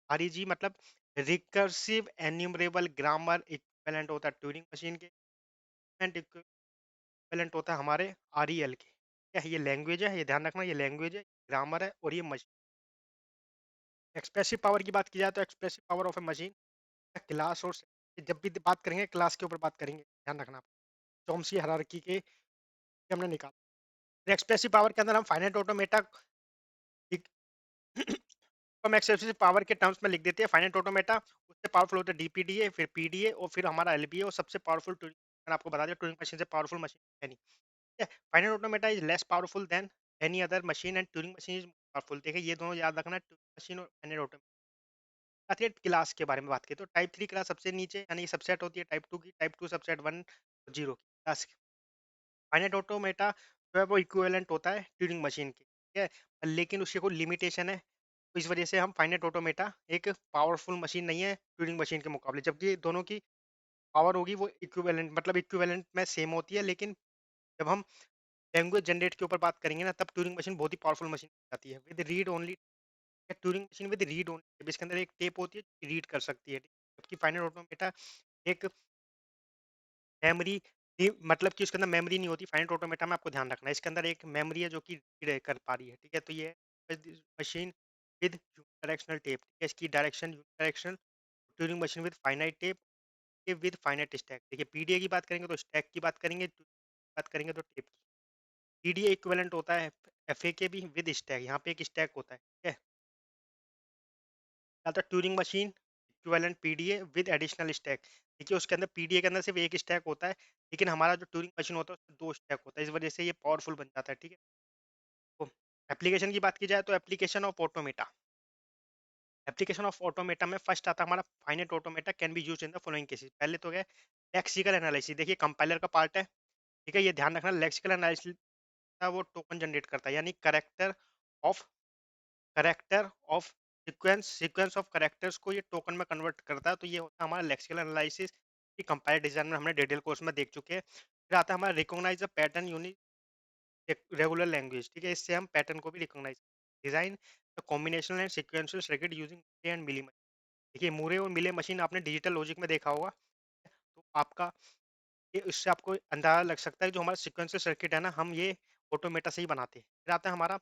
आरईजी मतलब रिकर्सिव एन्यूमरेबल ग्रामर इक्विवेलेंट होता है ट्यूरिंग मशीन के, एंड इक्विवेलेंट होता है हमारे आरईएल के। क्या है, ये लैंग्वेज है, ये ध्यान रखना, ये लैंग्वेज है, ग्रामर है, और ये मशीन। एक्सप्रेसिव पावर की बात की जाए तो expressive power of A machine class, और जब भी बात करेंगे क्लास के ऊपर बात करेंगे, ध्यान रखना। चॉम्स्की हायरार्की के हमने निकाला। एक्सप्रेसिव पावर के अंदर हम फाइनाइट ऑटोमेटा हम एक्सप्रेसिव पावर के टर्म्स में लिख देते हैं फाइनाइट ऑटोमेटा, उससे पावरफुल होता है डीपीडीए, फिर पीडीए, और फिर हमारा एलबीए, और सबसे पावरफुल टूरिंग, मैंने आपको बता दिया टूरिंग मशीन से पावरफुल मशीन है नहीं। ठीक है, finite automata is less powerful than any other machine and touring machine is powerful. देखिए ये दोनों याद रखना, टूरिंग मशीन और फाइनाइट ऑटोमेटा। बात करें क्लास के बारे में, बात करें तो टाइप 3 क्लास सबसे नीचे, यानी सबसेट होती है टाइप 2 की, टाइप 2 सबसेट 1 0 की क्लास। फाइनाइट ऑटोमेटा जो है वो इक्विवेलेंट होता है ट्यूरिंग मशीन के, ठीक है, लेकिन उसके कोई लिमिटेशन है, तो इस वजह से हम फाइनाइट ऑटोमेटा एक पावरफुल मशीन नहीं है ट्यूरिंग मशीन के मुकाबले, जबकि दोनों की पावर होगी वो इक्विवेलेंट, मतलब इक्विवेलेंट में सेम होती है। लेकिन जब हम लैंग्वेज जनरेट के ऊपर बात करेंगे ना, तब ट्यूरिंग मशीन बहुत ही पावरफुल मशीन आती है with read only. Turing machine with read only, इसके अंदर एक टेप होती है रीड कर सकती है, जबकि फाइनाइट ऑटोमेटा एक मेमोरी, मतलब कि उसके अंदर मेमोरी नहीं होती। फाइनाइट ऑटोमेटा में आपको ध्यान रखना है, इसके अंदर एक मेमोरी है जो कि रीड कर पा रही है। ठीक है, तो ये मशीन विद डायरेक्शनल टेप, ठीक है, इसकी direction directional Turing machine with finite tape, with finite stack. देखिए पीडीए की बात करेंगे तो स्टैक की बात करेंगे, बात करेंगे तो टेप की। पीडीए इक्विवेलेंट होता है एफए के भी विद स्टैक, यहाँ पे एक स्टैक होता है। ठीक है, या तो Turing machine equivalent PDA with additional stack. देखिए उसके अंदर पीडीए के अंदर सिर्फ एक स्टैक होता है, लेकिन हमारा जो ट्यूरिंग मशीन होता है उसमें दो स्टैक होता है, इस वजह से ये पावरफुल बन जाता है। ठीक है, तो एप्लीकेशन की बात की जाए तो application of automata, application of automata में फर्स्ट आता है हमारा finite automata can be used in the following cases. पहले तो है लेक्सिकल एनालिसिस, देखिए कंपाइलर का पार्ट है। ठीक है, ये ध्यान रखना, लेक्सिकल एनालिसिस वो टोकन जनरेट करता है, यानी of character of sequence of characters को ये टोकन में कन्वर्ट करता है। तो ये होता है हमारा लेक्सिकल एनालिसिस की कंपाइलर डिजाइन में हमने डिटेल कोर्स में देख चुके हैं। फिर आता है हमारा recognise the pattern unit regular language. ठीक है, इससे हम पैटर्न को भी recognise, design the combinational and sequential circuit using and Mealy machine. देखिए मूरे और मिले मशीन आपने डिजिटल लॉजिक में देखा होगा, तो आपका ये इससे आपको अंदाजा लग सकता है जो हमारा सीक्वेंशियल सर्किट है ना, हम ये ऑटोमेटा से ही बनाते हैं। फिर आता है हमारा,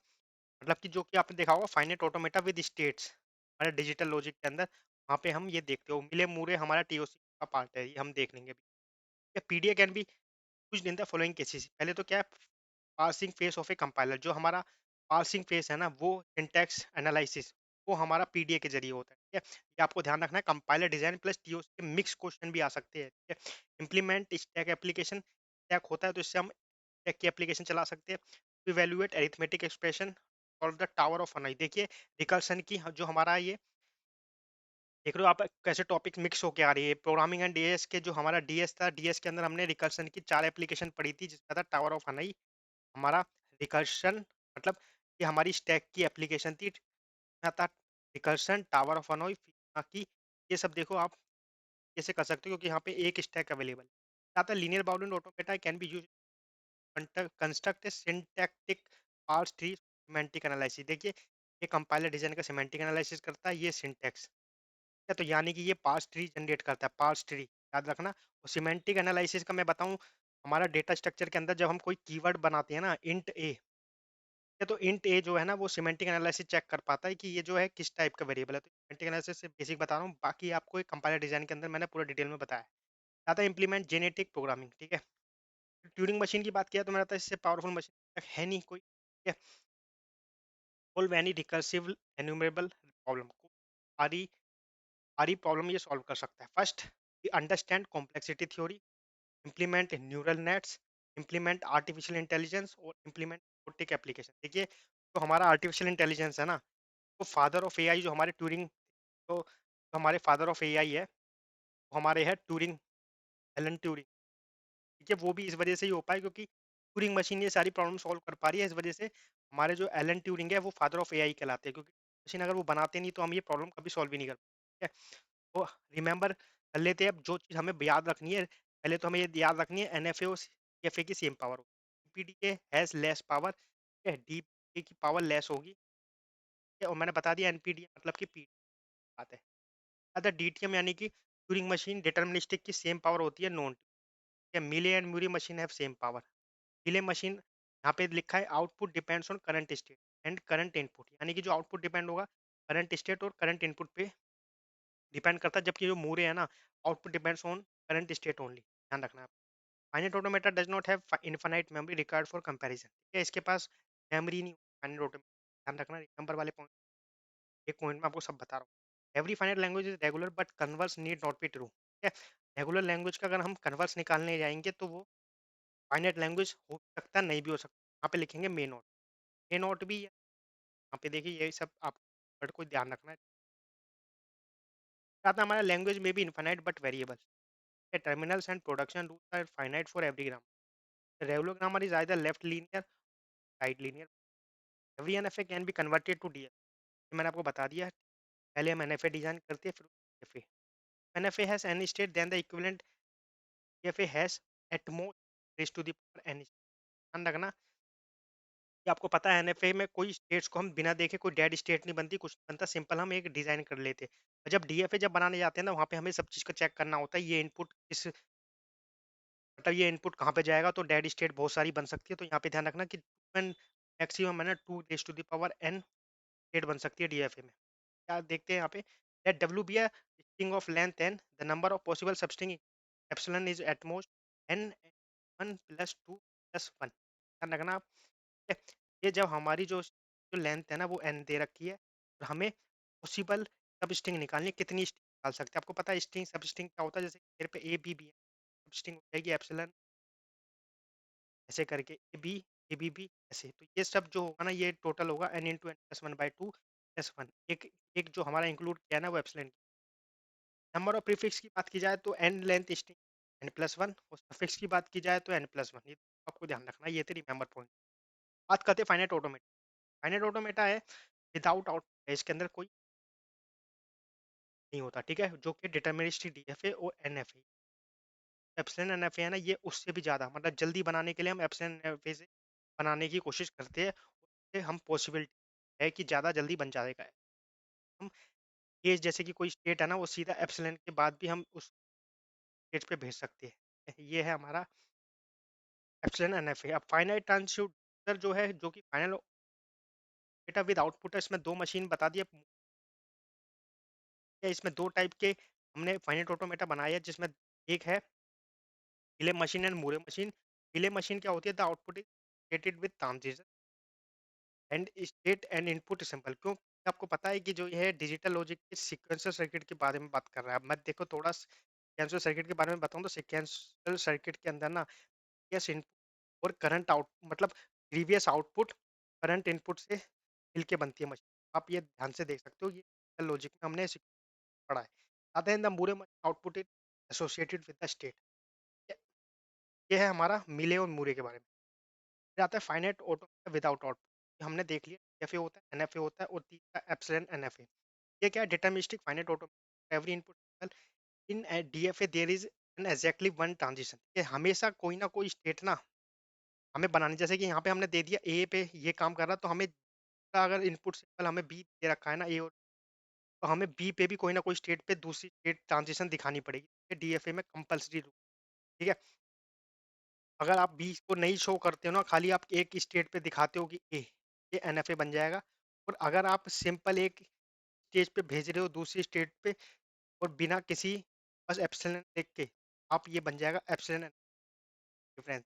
मतलब कि जो कि आपने देखा होगा फाइनाइट ऑटोमेटा विद स्टेट्स, हमारे डिजिटल लॉजिक के अंदर वहाँ पे हम ये देखते हो मिले मूरे हमारा टीओसी का पार्ट है, ये हम देख लेंगे अभी। PDA can be used in the following cases. पहले तो क्या है, parsing face of A compiler, जो हमारा पार्सिंग फेस है ना, वो सिंटैक्स एनालिसिस वो हमारा पीडीए के जरिए होता है। ठीक है, ये आपको ध्यान रखना है, कंपाइलर डिजाइन प्लस टीओसी के मिक्स क्वेश्चन भी आ सकते हैं। ठीक है, इंप्लीमेंट स्टैक एप्लीकेशन, स्टैक होता है तो इससे हम स्टैक की एप्लीकेशन चला सकते हैं। Evaluate arithmetic expression, solve the tower of Hanoi. देखिए रिकर्सन की जो हमारा ये देख रहे हो आप कैसे टॉपिक मिक्स होके आ रही है। प्रोग्रामिंग एंड डीएस के जो हमारा डीएस था, डीएस के अंदर हमने रिकर्सन की 4 एप्लीकेशन पढ़ी थी, जिसका था टावर ऑफ अनाई हमारा रिकर्शन, मतलब ये हमारी स्टैक की एप्लीकेशन थी। था रिकर्सन, टावर ऑफ अनोई की, ये सब देखो आप कैसे कर सकते हो, क्योंकि यहाँ पे एक स्टैक अवेलेबल है। आता है linear bounded automata can be use construct syntactic parse tree semantic analysis. देखिए ये कंपाइलर डिजाइन का सिमेंटिक एनालिसिस करता है, ये सिंटैक्स है, तो यानी कि ये पार्स ट्री जनरेट करता है, पार्स ट्री। याद रखना। और सिमेंटिक एनालिसिस का मैं बताऊं, हमारा डेटा स्ट्रक्चर के अंदर जब हम कोई कीवर्ड बनाते हैं ना, इंट ए, तो इंट ए जो है ना वो सिमेंटिक एनालिसिस चेक कर पाता है कि ये जो है किस टाइप का वेरिएबल है। तो सिमेंटिक एनालिसिस से बेसिक बता रहा हूँ, बाकी आपको एक कंपाइलर डिजाइन के अंदर मैंने पूरा डिटेल में बताया। आता है इम्प्लीमेंट जेनेटिक प्रोग्रामिंग, ठीक है। ट्यूरिंग मशीन की बात किया तो मेरा था इससे पावरफुल मशीन है नहीं कोई, ठीक है। सॉल्व एनी रिकर्सिव एन्यूमरेबल प्रॉब्लम को, सारी सारी प्रॉब्लम ये सॉल्व कर सकता है। First, understand complexity theory, implement neural nets, implement artificial intelligence और इम्प्लीमेंट रोबोटिक एप्लीकेशन। देखिए, तो हमारा आर्टिफिशियल इंटेलिजेंस है ना, तो फादर ऑफ एआई जो हमारे ट्यूरिंग, तो हमारे फादर ऑफ एआई है, वो हमारे है ट्यूरिंग, एलन ट्यूरिंग, ठीक है। वो भी इस वजह से ही हो पाए क्योंकि ट्यूरिंग मशीन ये सारी प्रॉब्लम सॉल्व कर पा रही है, इस वजह से हमारे जो एलन ट्यूरिंग है वो फादर ऑफ एआई कहलाते हैं, क्योंकि मशीन अगर वो बनाते नहीं तो हम ये प्रॉब्लम कभी सॉल्व ही नहीं कर पाते, ठीक है। तो रिमेंबर कर लेते हैं। अब जो चीज़ हमें याद रखनी है, पहले तो हमें ये याद रखनी है एनएफए और सीएफए की सेम पावर होगी। पीडीए हैज लेस पावर, ठीक है, डी की पावर लेस होगी, ठीक है? और मैंने बता दिया एनपीडीए मतलब कि पी बात है। अदर डीटीएम यानी कि ट्यूरिंग मशीन डिटर्मिनिस्टिक की सेम पावर होती है नॉन, या Mealy and Moore machine have same power. Mealy machine यहाँ पे लिखा है output depends on current state and current input, यानी कि जो आउटपुट डिपेंड होगा करंट स्टेट और करंट इनपुट पे डिपेंड करता है, जबकि जो मूरे है ना, output depends on current state only, ध्यान रखना है। Finite automata does not have infinite memory required for comparison, ठीक है, इसके पास मेमोरी नहीं, फाइनाइट ऑटोमेटा, ध्यान रखना नंबर वाले पॉइंट, एक पॉइंट में आपको सब बता रहा हूँ। Every finite language is regular but converse need not be true, ठीक है। रेगुलर लैंग्वेज का अगर हम कन्वर्स निकालने जाएंगे तो वो फाइनाइट लैंग्वेज हो सकता है, नहीं भी हो सकता। यहाँ पे लिखेंगे मे नॉट, मे नॉट भी है। यहाँ पे देखिए यही सब आप वर्ड को ध्यान रखना है। साथ में हमारा लैंग्वेज में भी infinite but variable, terminals and production rules are finite for every grammar. Regular grammar is either left linear, right linear. Every NFA can be converted to DFA, मैंने आपको बता दिया है। पहले हम एनएफए डिजाइन करते हैं फिर DFA. NFA has any state then the equivalent DFA has at most raise to the power n. ध्यान रखना कि आपको पता है एनएफए में कोई स्टेट्स को हम बिना देखे कोई डेड स्टेट नहीं बनती, कुछ नहीं बनता, सिंपल हम एक डिजाइन कर लेते हैं। और जब डीएफए जब बनाने जाते हैं ना, वहाँ पे हमें सब चीज़ को चेक करना होता है, ये इनपुट किस मतलब ये इनपुट कहाँ पे जाएगा, तो डेड स्टेट बहुत सारी बन सकती है। तो यहाँ पे ध्यान रखना कि मैक्सिमम है ना 2 raise to the power n state बन सकती है डीएफए में। क्या देखते हैं यहाँ पे, let w be a string of length n, the number of possible substring epsilon is at most n 1 plus 2 plus 1, ध्यान रखना आप, ठीक है? ये जब हमारी जो जो लेंथ है ना वो n दे रखी है, और हमें पॉसिबल सब स्ट्रिंग निकालनी है, कितनी स्ट्रिंग निकाल सकते हैं। आपको पता है स्ट्रिंग सब स्ट्रिंग क्या होता है, जैसे मेरे पे ए बी बी है, सब स्ट्रिंग हो जाएगी एप्सिलॉन ऐसे करके ए बी बी ऐसे। तो ये सब जो होगा ना ये टोटल होगा n into n plus one by two plus one. एक एक जो हमारा इंक्लूड किया ना वो एप्सिलॉन। नंबर ऑफ प्रीफिक्स की बात की जाए तो n length string n plus one, और सफिक्स की बात की जाए तो n प्लस वन। ये आपको ध्यान रखना है, ये थे रिमेंबर पॉइंट। बात करते हैं फाइनाइट ऑटोमेटा। फाइनाइट ऑटोमेटा है विदाउट आउट, इसके अंदर कोई नहीं होता, ठीक है, जो कि डिटर्मिनिस्टिक डीएफए और एनएफए। एप्सिलॉन एनएफए है ना, ये उससे भी ज्यादा, मतलब जल्दी बनाने के लिए हम एप्सिलॉन एनएफए से बनाने की कोशिश करते हैं, उससे हम पॉसिबिलिटी है कि ज्यादा जल्दी बन जाएगा। हम ये जैसे कि कोई स्टेट है ना, वो सीधा एप्सिलॉन के बाद भी हम उस स्टेट पे भेज सकते हैं। ये है हमारा एप्सिलॉन एनएफए। अब फाइनाइट ट्रांसड्यूसर जो है, जो कि फाइनल डेटा विद आउटपुट है, इसमें दो मशीन बता दिए। इसमें दो टाइप के हमने फाइनाइट ऑटोमेटा बनाया है, जिसमें एक है delay machine and Moore machine. Delay machine क्या होती है, the output is stated with transition and state and input symbol. क्यों, आपको पता है कि जो ये है डिजिटल लॉजिक के सीक्वेंशियल सर्किट के बारे में बात कर रहा है। मैं देखो थोड़ा सीक्वेंशियल सर्किट के बारे में बताऊं, तो सीक्वेंशियल सर्किट के अंदर ना प्रीवियस इनपुट और करंट आउट मतलब प्रीवियस आउटपुट करंट इनपुट से मिलके बनती है मशीन। आप ये ध्यान से देख सकते हो, ये लॉजिक में हमने पढ़ा है। आते हैं the Moore output is associated with the state. ये है हमारा मिले और मूरे के बारे में। फिर आता है फाइनाइट ऑटो विदाउट आउटपुट, हमने देख लिया एफए होता है एनएफए होता है, और तीसरा एप्सिलॉन एनएफए। ये क्या है, deterministic finite auto, every input in DFA there is an exactly one transition. ये हमेशा कोई ना कोई स्टेट ना हमें बनानी, जैसे कि यहाँ पे हमने दे दिया ए पे ये काम कर रहा, तो हमें अगर इनपुट सिंबल हमें बी दे रखा है ना, ए और तो हमें बी पे भी कोई ना कोई स्टेट पे दूसरी स्टेट ट्रांजिशन दिखानी पड़ेगी, डीएफए में कंपलसरी। ठीक है, अगर आप बी को नहीं शो करते हो ना, खाली आप एक स्टेट पे दिखाते हो कि ए, ये एनएफए बन जाएगा। और अगर आप सिंपल एक स्टेज पे भेज रहे हो दूसरी स्टेट पे, और बिना किसी बस एप्सिलॉन लिख के, आप ये बन जाएगा epsilon difference.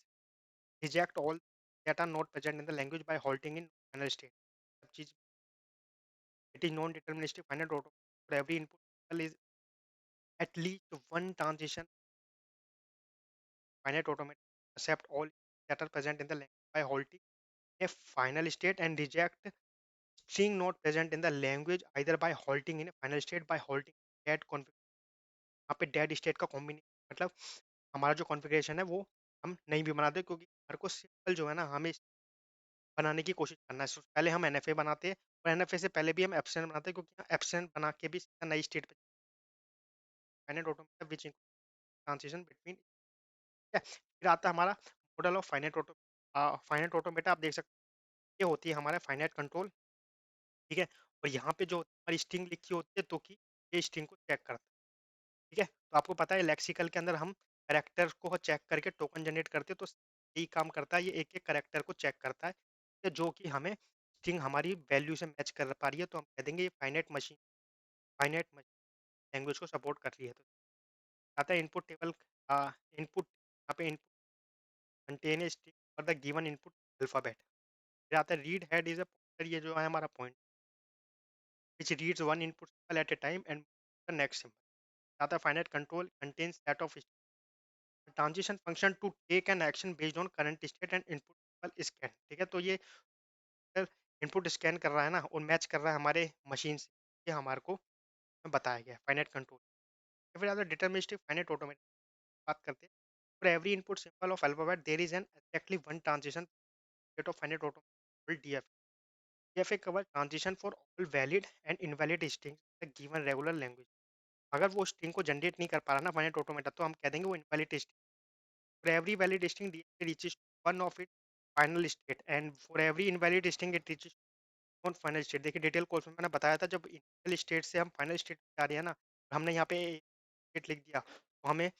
Reject all that are not present in the language by halting in final state. सब चीज it is non deterministic final auto for every input is at least one transition finite automatic accept all that are present in the language by halting a final state and reject string not present in the language either by halting in a final state by halting that configuration। यहाँ पे dead state का combination मतलब हमारा जो configuration है वो हम नहीं भी बनाते, क्योंकि हमारे को सिंपल जो है ना हमें बनाने की कोशिश करना है। पहले हम एनएफए बनाते हैं, और एनएफए से पहले भी हम एप्सिलॉन बनाते हैं, क्योंकि एप्सिलॉन बना के भी सीधा नई स्टेट पे फाइनाइट ऑटोमेटा विच ट्रांजिशन बिटवीन। फिर आता है हमारा model of finite auto. Finite automata आप देख सकते हैं, ये होती है हमारा फाइनाइट कंट्रोल। ठीक है, और यहाँ पे जो हमारी स्ट्रिंग लिखी होती है तो कि ये स्ट्रिंग को चेक करता है। ठीक है, तो आपको पता है लेक्सिकल के अंदर हम करेक्टर को चेक करके टोकन जनरेट करते हैं, तो यही काम करता है, ये एक एक करेक्टर को चेक करता है, जो कि हमें स्ट्रिंग हमारी वैल्यू से मैच कर पा रही है, तो हम कह देंगे ये फाइनाइट मशीन लैंग्वेज को सपोर्ट कर रही है। तो आता है इनपुट टेबल। इनपुट यहाँ पे इनपुट कंटेन स्ट्रिंग और द गिवन इनपुट अल्फाबेट। फिर आता है read head is a pointer, ये जो है हमारा point which reads one input symbol at a time and the next symbol। आता है finite control contains set of transition function to take an action based on current state and input symbol scan। ठीक है, तो ये input scan कर रहा है ना, और मैच कर रहा है हमारे मशीन से, ये हमारे को बताया गया फाइनाइट कंट्रोल। फिर आता है डिटर्मिनिस्टिक फाइनाइट ऑटोमेटिक। बात करते हैं, for every input symbol of alphabet there is an exactly one transition state of finite automatic DF। DFA cover transition for all valid and invalid strings in the given regular language। अगर वो string को generate नहीं कर पा रहा ना finite automata, तो हम कह देंगे वो invalid string. For every valid string DFA reaches one of its final state and for every invalid string it reaches one final state। देखिए डिटेल कोर्स में मैंने बताया था, जब इनिशियल स्टेट से हम फाइनल स्टेट जा रहे हैं ना, हमने यहाँ पे स्टेट लिख दिया, तो हमें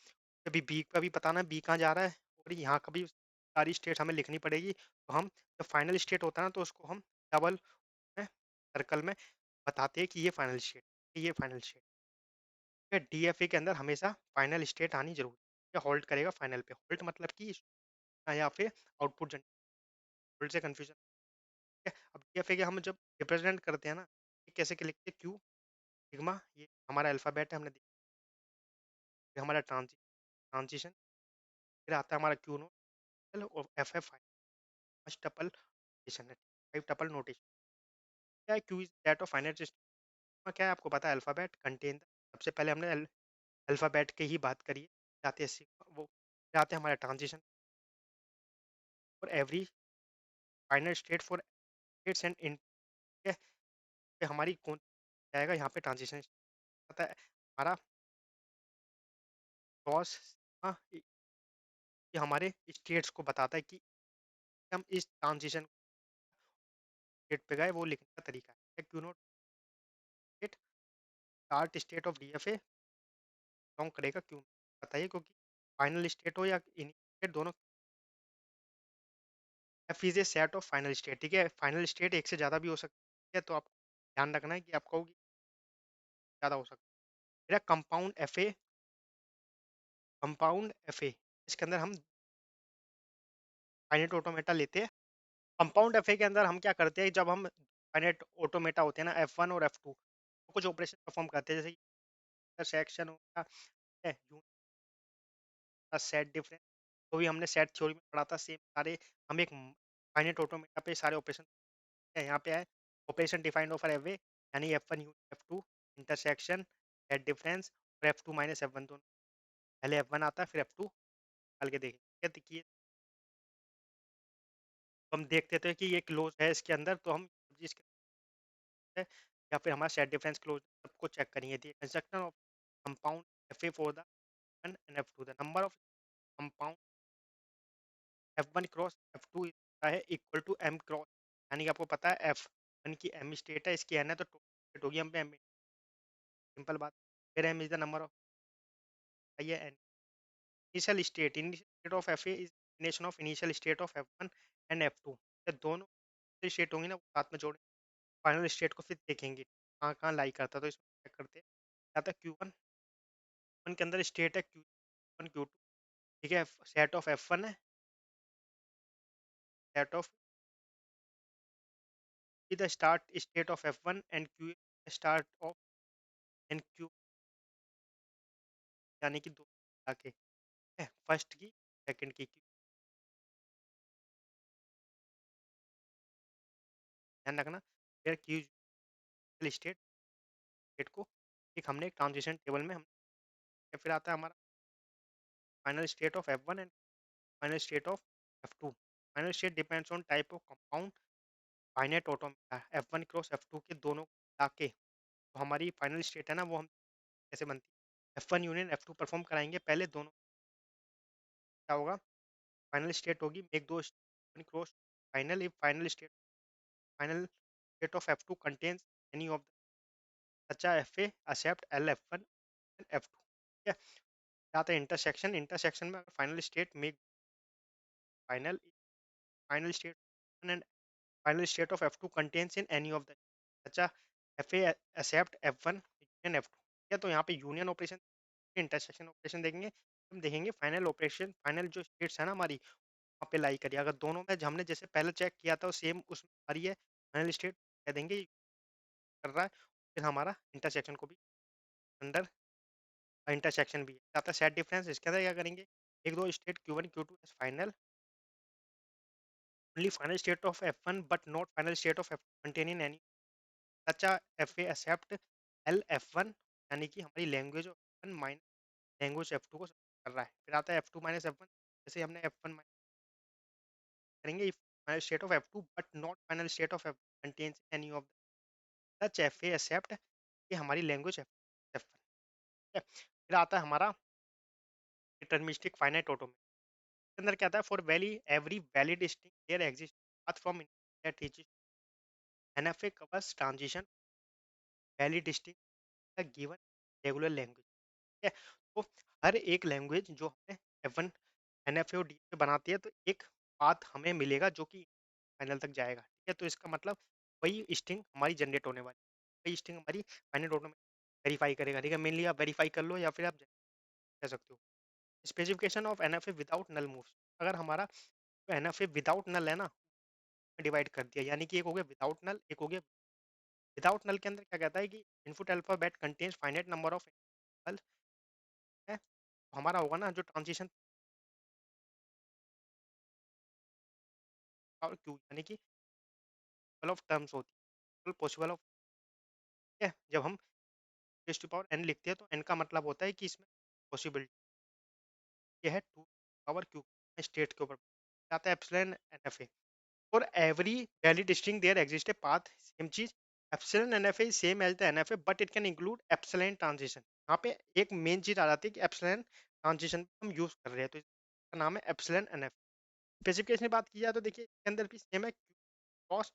अभी बी का भी बताना है बी कहाँ जा रहा है, और यहाँ का भी सारी स्टेट हमें लिखनी पड़ेगी। तो हम जब फाइनल स्टेट होता है ना, तो उसको हम डबल सर्कल में बताते हैं कि ये फाइनल स्टेट, ये फाइनल स्टेट। डीएफए के अंदर हमेशा फाइनल स्टेट आनी जरूरी है, होल्ड करेगा फाइनल पे। होल्ड मतलब कि या फिर आउटपुट जनरेट। होल्ड से कंफ्यूजन है। अब डीएफए के हम जब रिप्रेजेंट करते हैं ना, ये कैसे के लिखते हैं, क्यू सिग्मा, ये हमारा अल्फाबेट है, हमने देखा। ये हमारा ट्रांजिशन। फिर आता है हमारा क्यू नोट और F F five tuple notation है, फाइव टपल नोटेशन। क्या है Q is that of final system, क्या है आपको पता है, अल्फाबेट कंटेन। सबसे पहले हमने अल्फाबेट की ही बात करी है, जाते हैं वो जाते हैं हमारे transition for every final state for states and in. हमारी कौन जाएगा यहाँ पे ट्रांजिशन आता है हमारा क्रॉस। ये हमारे स्टेट्स को बताता है कि हम इस ट्रांजिशन स्टेट पे गए, वो लिखने का तरीका है। Q note state start state of DFA long करेगा क्यों, बताइए, क्योंकि फाइनल स्टेट हो या इनिशियल दोनों। F is a set of final state. ठीक है, फाइनल स्टेट एक से ज़्यादा भी हो सकती है, तो आप ध्यान रखना है कि आपका होगी ज़्यादा हो सकता है। मेरा कंपाउंड एफ ए, इसके अंदर हम फाइनाइट ऑटोमेटा लेते हैं। कंपाउंड एफ ए के अंदर हम क्या करते हैं, जब हम फाइनाइट ऑटोमेटा होते हैं ना F1 और F2, तो कुछ ऑपरेशन परफॉर्म करते हैं, जैसे इंटरसेक्शन हो गया, सेट डिफरेंस, तो भी हमने सेट थ्योरी में पढ़ा था। सेम सारे हम एक फाइनाइट ऑटोमेटा पे सारे ऑपरेशन है। यहाँ पे है ऑपरेशन डिफाइंड ओवर एवे, यानी F1 unit F2 intersection set difference और F2 माइनस F1 दोनों। पहले F1 आता है फिर F2 डाल के देखेंगे। देखिए तो हम देखते थे कि ये क्लोज है इसके अंदर, तो हम इसके है, या फिर हमारा सेट डिफरेंस क्लोज, सबको चेक करेंगे। दी construction of compound Fa for the F1 and F2, the number of compound F1 cross F2 है इक्वल टू M क्रॉस, यानी कि आपको पता है F1 की M स्टेट है, इसकी N है, तो टोटल स्टेट होगी हम पे M। सिंपल बात। फिर m is the number of, आइए initial state of F A is combination of initial state of F1 and F2। ये दोनों स्टेट होंगी ना, वो साथ में जोड़े फाइनल स्टेट को फिर देखेंगे कहाँ कहाँ लाई करता है। तो इसमें चेक करते हैं। क्या था Q1, वन के अंदर स्टेट है Q1 Q2, ठीक है। सेट ऑफ F1 है, set of the start state of F1 and Q start of and Q, यानी कि दो आके फर्स्ट की सेकंड की ध्यान रखना। फिर Q स्टेट स्टेट को एक हमने एक ट्रांजिशन टेबल में हम, फिर आता है हमारा final state of F1 and final state of F2। Final state depends on type of compound, finite automata F1 cross F2 के दोनों को मिला के तो हमारी फाइनल स्टेट है ना, वो हम कैसे बनती है, F1 यूनियन F2 परफॉर्म कराएंगे पहले दोनों। क्या होगा, फाइनल स्टेट होगी मेक दो cross final, if final state of F2 contains any of such a FA accept LF1 and F2, ठीक है। क्या आता है इंटरसेक्शन, इंटरसेक्शन में अगर final state make final final state and final state of F2 contains in any of the, अच्छा FA accept F1 and F2, ठीक है। तो यहाँ पे यूनियन ऑपरेशन, इंटरसेक्शन ऑपरेशन देखेंगे, हम देखेंगे फाइनल ऑपरेशन, फाइनल जो स्टेट्स है ना हमारी वहाँ पे लाई करिए। अगर दोनों में हमने जैसे पहले चेक किया था सेम उसमें आ रही है फाइनल स्टेट, कह देंगे कर रहा है। फिर हमारा इंटरसेक्शन को भी अंडर इंटरसेक्शन भी है। क्या था सेट डिफरेंस, इसके अंदर क्या करेंगे, एक दो state Q1 Q2 as final, only final state of F1 but not final state of F2 containing any, अच्छा FA एक्सेप्ट LF1, यानी कि हमारी language of F1 minus language F2 को कर रहा है। फिर आता है F2 माइनस F1, जैसे हमने F1 माइनस करेंगे final state of F2 but not final state of F1 contains any of such FA accept, ये हमारी लैंग्वेज F1, ठीक है। फिर आता है हमारा डिटर्मिनिस्टिक फाइनाइट ऑटोमेटा, इसके अंदर क्या था, for valley every valid string there exist path from that is NFA covers transition valid string given regular language, ठीक है। तो हर एक लैंग्वेज जो हमें F1 NFA और DFA बनाती है तो एक पाथ हमें मिलेगा जो कि फाइनल तक जाएगा, ठीक है। तो इसका मतलब वही स्ट्रिंग हमारी जनरेट होने वाली, वही स्ट्रिंग हमारी फाइनल ऑटोमेटिक वेरीफाई करेगा, ठीक है। मेनली आप वेरीफाई कर लो या फिर आप कह सकते हो। Specification of NFA without null moves, अगर हमारा जो NFA विदाउट नल है ना, डिवाइड कर दिया, यानी कि एक हो गया विदाउट नल, एक हो गया विदाउट नल। के अंदर क्या कहता है कि input alphabet contains finite number of null है, तो हमारा होगा ना जो ट्रांजिशन और क्यू, यानी कि ऑफ टर्म्स होती है पॉसिबल ऑफ, है जब हम टेस्ट टू पावर n लिखते हैं तो n का मतलब होता है कि इसमें पॉसिबिलिटी, ये है टू पावर क्यू स्टेट के ऊपर आता है epsilon NFA। For every valid string there exist a path, same चीज epsilon NFA is same as the NFA but it can include epsilon transition. यहाँ पे एक मेन चीज आ जाती है कि एप्सिलॉन ट्रांजिशन हम यूज कर रहे हैं, तो इसका नाम है एप्सिलॉन NFA। स्पेसिफिकेशन की बात की जाए तो देखिए इसके अंदर भी सेम है, क्रॉस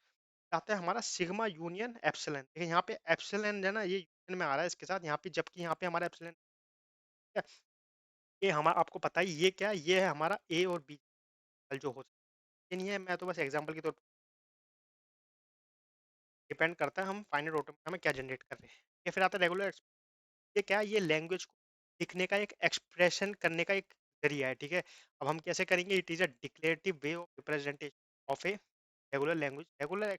आता है हमारा सिग्मा यूनियन एप्सिलॉन, देखिए यहाँ पे एप्सिलॉन है ना ये यूनियन में आ रहा है इसके साथ, यहाँ पे जबकि यहाँ पे हमारा एप्सिलॉन, ये हमारा आपको पता है ये क्या है, ये है हमारा ए और बी जो हो सकता है, नहीं है, मैं तो बस एग्जांपल के तौर पर, डिपेंड करता है हम फाइनल ऑटोमेटा में क्या जनरेट कर रहे हैं। ये फिर आता है रेगुलर, ये क्या है, ये लैंग्वेज को लिखने का एक एक्सप्रेशन करने का एक जरिया है, ठीक है। अब हम कैसे करेंगे, it is a declarative way of representation of a regular language, regular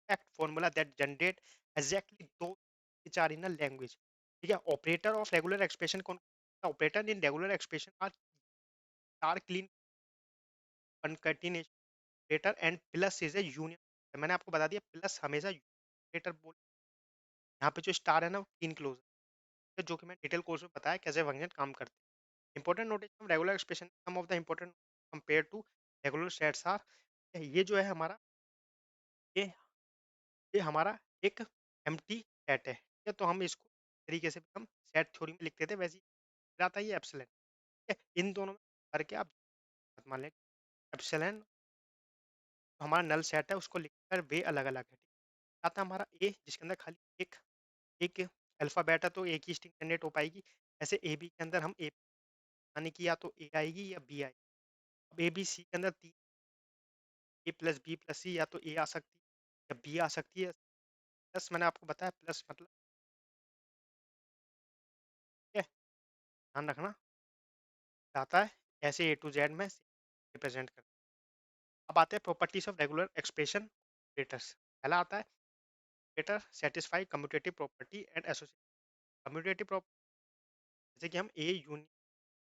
act formula that generate exactly दो which are in a language, ठीक है। ऑपरेटर ऑफ रेगुलर एक्सप्रेशन कौन, operator in regular expression are Kleene concatenation operator and plus is a union, मैंने आपको बता दिया plus हमेशा operator बोल, यहाँ पे जो स्टार है ना वो तीन क्लोज है, जो कि मैं डिटेल कोर्स में बताया कैसे फंक्शन काम करते हैं। Important notation regular expression, some of the important compare to regular sets are, ये जो है हमारा ये ये हमारा एक एम्प्टी सेट है, ठीक है। तो हम इसको तरीके से हम सेट थ्योरी में लिखते थे वैसे ही आता है ये एप्सिलॉन, ठीक है। इन दोनों में करके आप मान लें एप्सिलॉन हमारा नल सेट है उसको लिखकर वे अलग अलग है, ठीक है। आता है हमारा ए जिसके अंदर खाली एक एक अल्फाबेटा तो एक ही स्ट्रिंग जनरेट हो पाएगी। ऐसे ए बी के अंदर हम ए यानी कि या तो ए आएगी या बी आएगी। अब ए बी सी के अंदर तीन, ए प्लस बी प्लस सी, या तो ए आ सकती है या बी आ सकती है। प्लस मैंने आपको बताया, प्लस मतलब ठीक है, ध्यान रखना आता है ऐसे ए टू जेड में रिप्रेजेंट करते हैं। अब आते हैं properties of regular expression operators. पहला आता है operator satisfy commutative property and associative. Commutative property जैसे कि हम ए यूनियन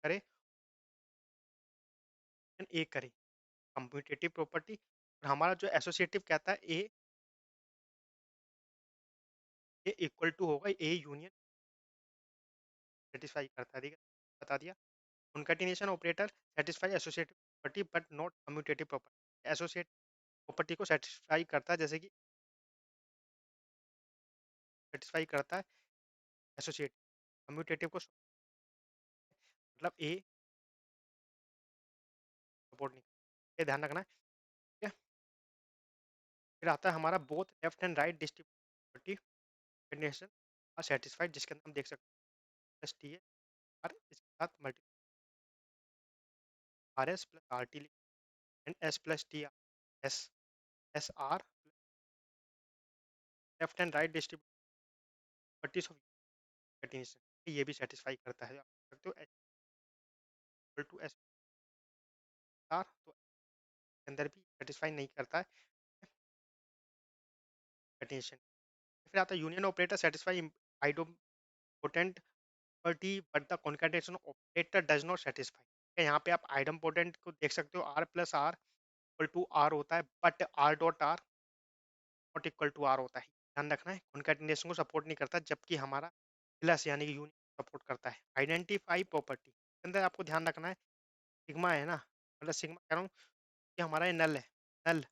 करें, ए करें, कम्यूटेटिव प्रॉपर्टी। और हमारा जो एसोसिएटिव कहता है ए इक्वल टू होगा ए यूनियन, सेटिस्फाई करता है, ठीक है, बता दिया। Concatenation operator satisfy associative property but not commutative property. Associative property को सेटिस्फाई करता है, जैसे कि सेटिस्फाई करता है एसोसिएटिव, कम्यूटेटिव को मतलब ए सपोर्ट नहीं करता। ये ध्यान रखना है, ठीक है। फिर आता है हमारा both left and right distributive concatenation और सेटिस्फाइड, जिसके अंदर हम देख सकते हैं प्लस टी है और इसके साथ multi R S plus R T and S plus T S S R left and right distributive of concatenation, ये भी सेटिस्फाई करता है। आप देख सकते हो H equal to S R, तो इसके अंदर भी सेटिस्फाई नहीं करता है कॉन्कैटिनेशन। फिर आता है union operator satisfy idempotent property but the concatenation operator does not satisfy. यहाँ पे आप आइडोपोटेंट को देख सकते हो, R plus R equal to R होता है, but R dot R not equal to R होता है। ध्यान रखना है, कॉन्कैटिनेशन को सपोर्ट नहीं करता, जबकि हमारा प्लस यानी कि यूनियन सपोर्ट करता है। आइडेंटिफाई प्रॉपर्टी के अंदर आपको ध्यान रखना है, सिग्मा है ना, मतलब सिग्मा कह रहा हूँ कि हमारा ये नल है, नल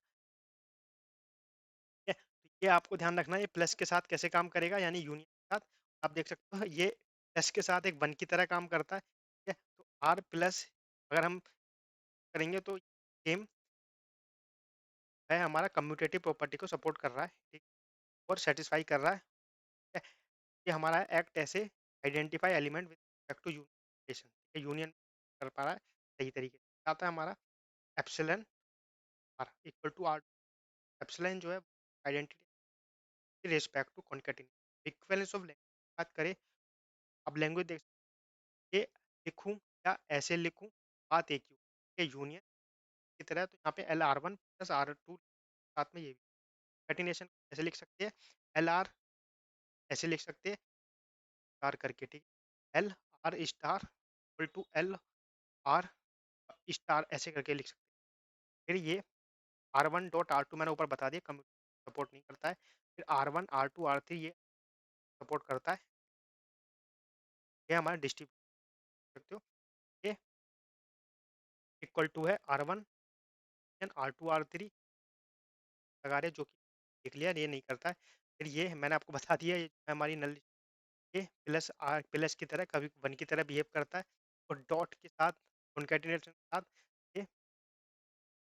है। तो ये आपको ध्यान रखना है, ये प्लस के साथ कैसे काम करेगा, यानी यूनियन के साथ। आप देख सकते हो ये प्लस के साथ एक वन की तरह काम करता है, ठीक है। तो आर प्लस अगर हम करेंगे तो सेम है, हमारा कम्यूटेटिव प्रॉपर्टी को सपोर्ट कर रहा है, ठीक, और सेटिस्फाई कर रहा है, ठीक है। ये हमारा एक्ट ऐसे identify element with respect to union, union कर पा रहा है सही तरीके से। आता है हमारा epsilon R equal to R. Epsilon जो है identity respect to concatenation. Equivalence of language बात करें, अब लैंग्वेज देख, ये लिखूं या ऐसे लिखूं, बात एक ही है, यूनियन की तरह। तो यहाँ पे L R one plus R two, साथ में ये भी कॉन्केटिनेशन ऐसे लिख सकते हैं, एल आर ऐसे लिख सकते हैं स्टार करके, ठीक है, L R star equal to L R star ऐसे करके लिख सकते हैं। फिर ये R one dot R two मैंने ऊपर बता दिया, कंप्यूटर सपोर्ट नहीं करता है। फिर R one R two R three ये सपोर्ट करता है, ये हमारा डिस्ट्रीब्यूट सकते हो। ये इक्वल टू है R one R two R three लगा रहे, जो कि देख लिया ये नहीं करता है। फिर ये मैंने आपको बता दिया, ये हमारी नल, ये प्लस आर प्लस की तरह कभी वन की तरह बिहेव करता है, और डॉट के साथ कॉन्कैटिनेशन के साथ ये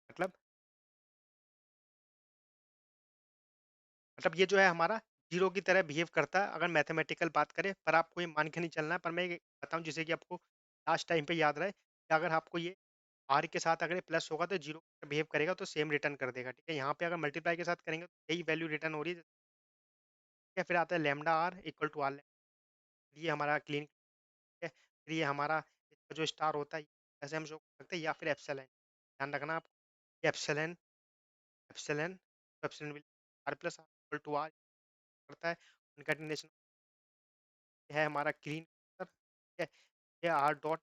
मतलब ये जो है हमारा जीरो की तरह बिहेव करता है अगर मैथमेटिकल बात करें। पर आपको ये मान के नहीं चलना है, पर मैं ये बताऊं जिससे कि आपको लास्ट टाइम पे याद रहे कि अगर आपको ये आर के साथ अगर प्लस होगा तो जीरो बिहेव करेगा, तो सेम रिटर्न कर देगा, ठीक है। यहाँ पे अगर मल्टीप्लाई के साथ करेंगे तो यही वैल्यू रिटर्न हो रही है, ठीक है। फिर आता है lambda R equal to R, ये हमारा क्लीन है। फिर ये हमारा इसका जो स्टार होता है ऐसे हम शो कर सकते हैं, या फिर एप्सिलॉन, ध्यान रखना आप, epsilon epsilon epsilon R plus R equal to R करता है कॉन्कैटिनेशन, है हमारा क्लीन, ठीक है। ये आर डॉट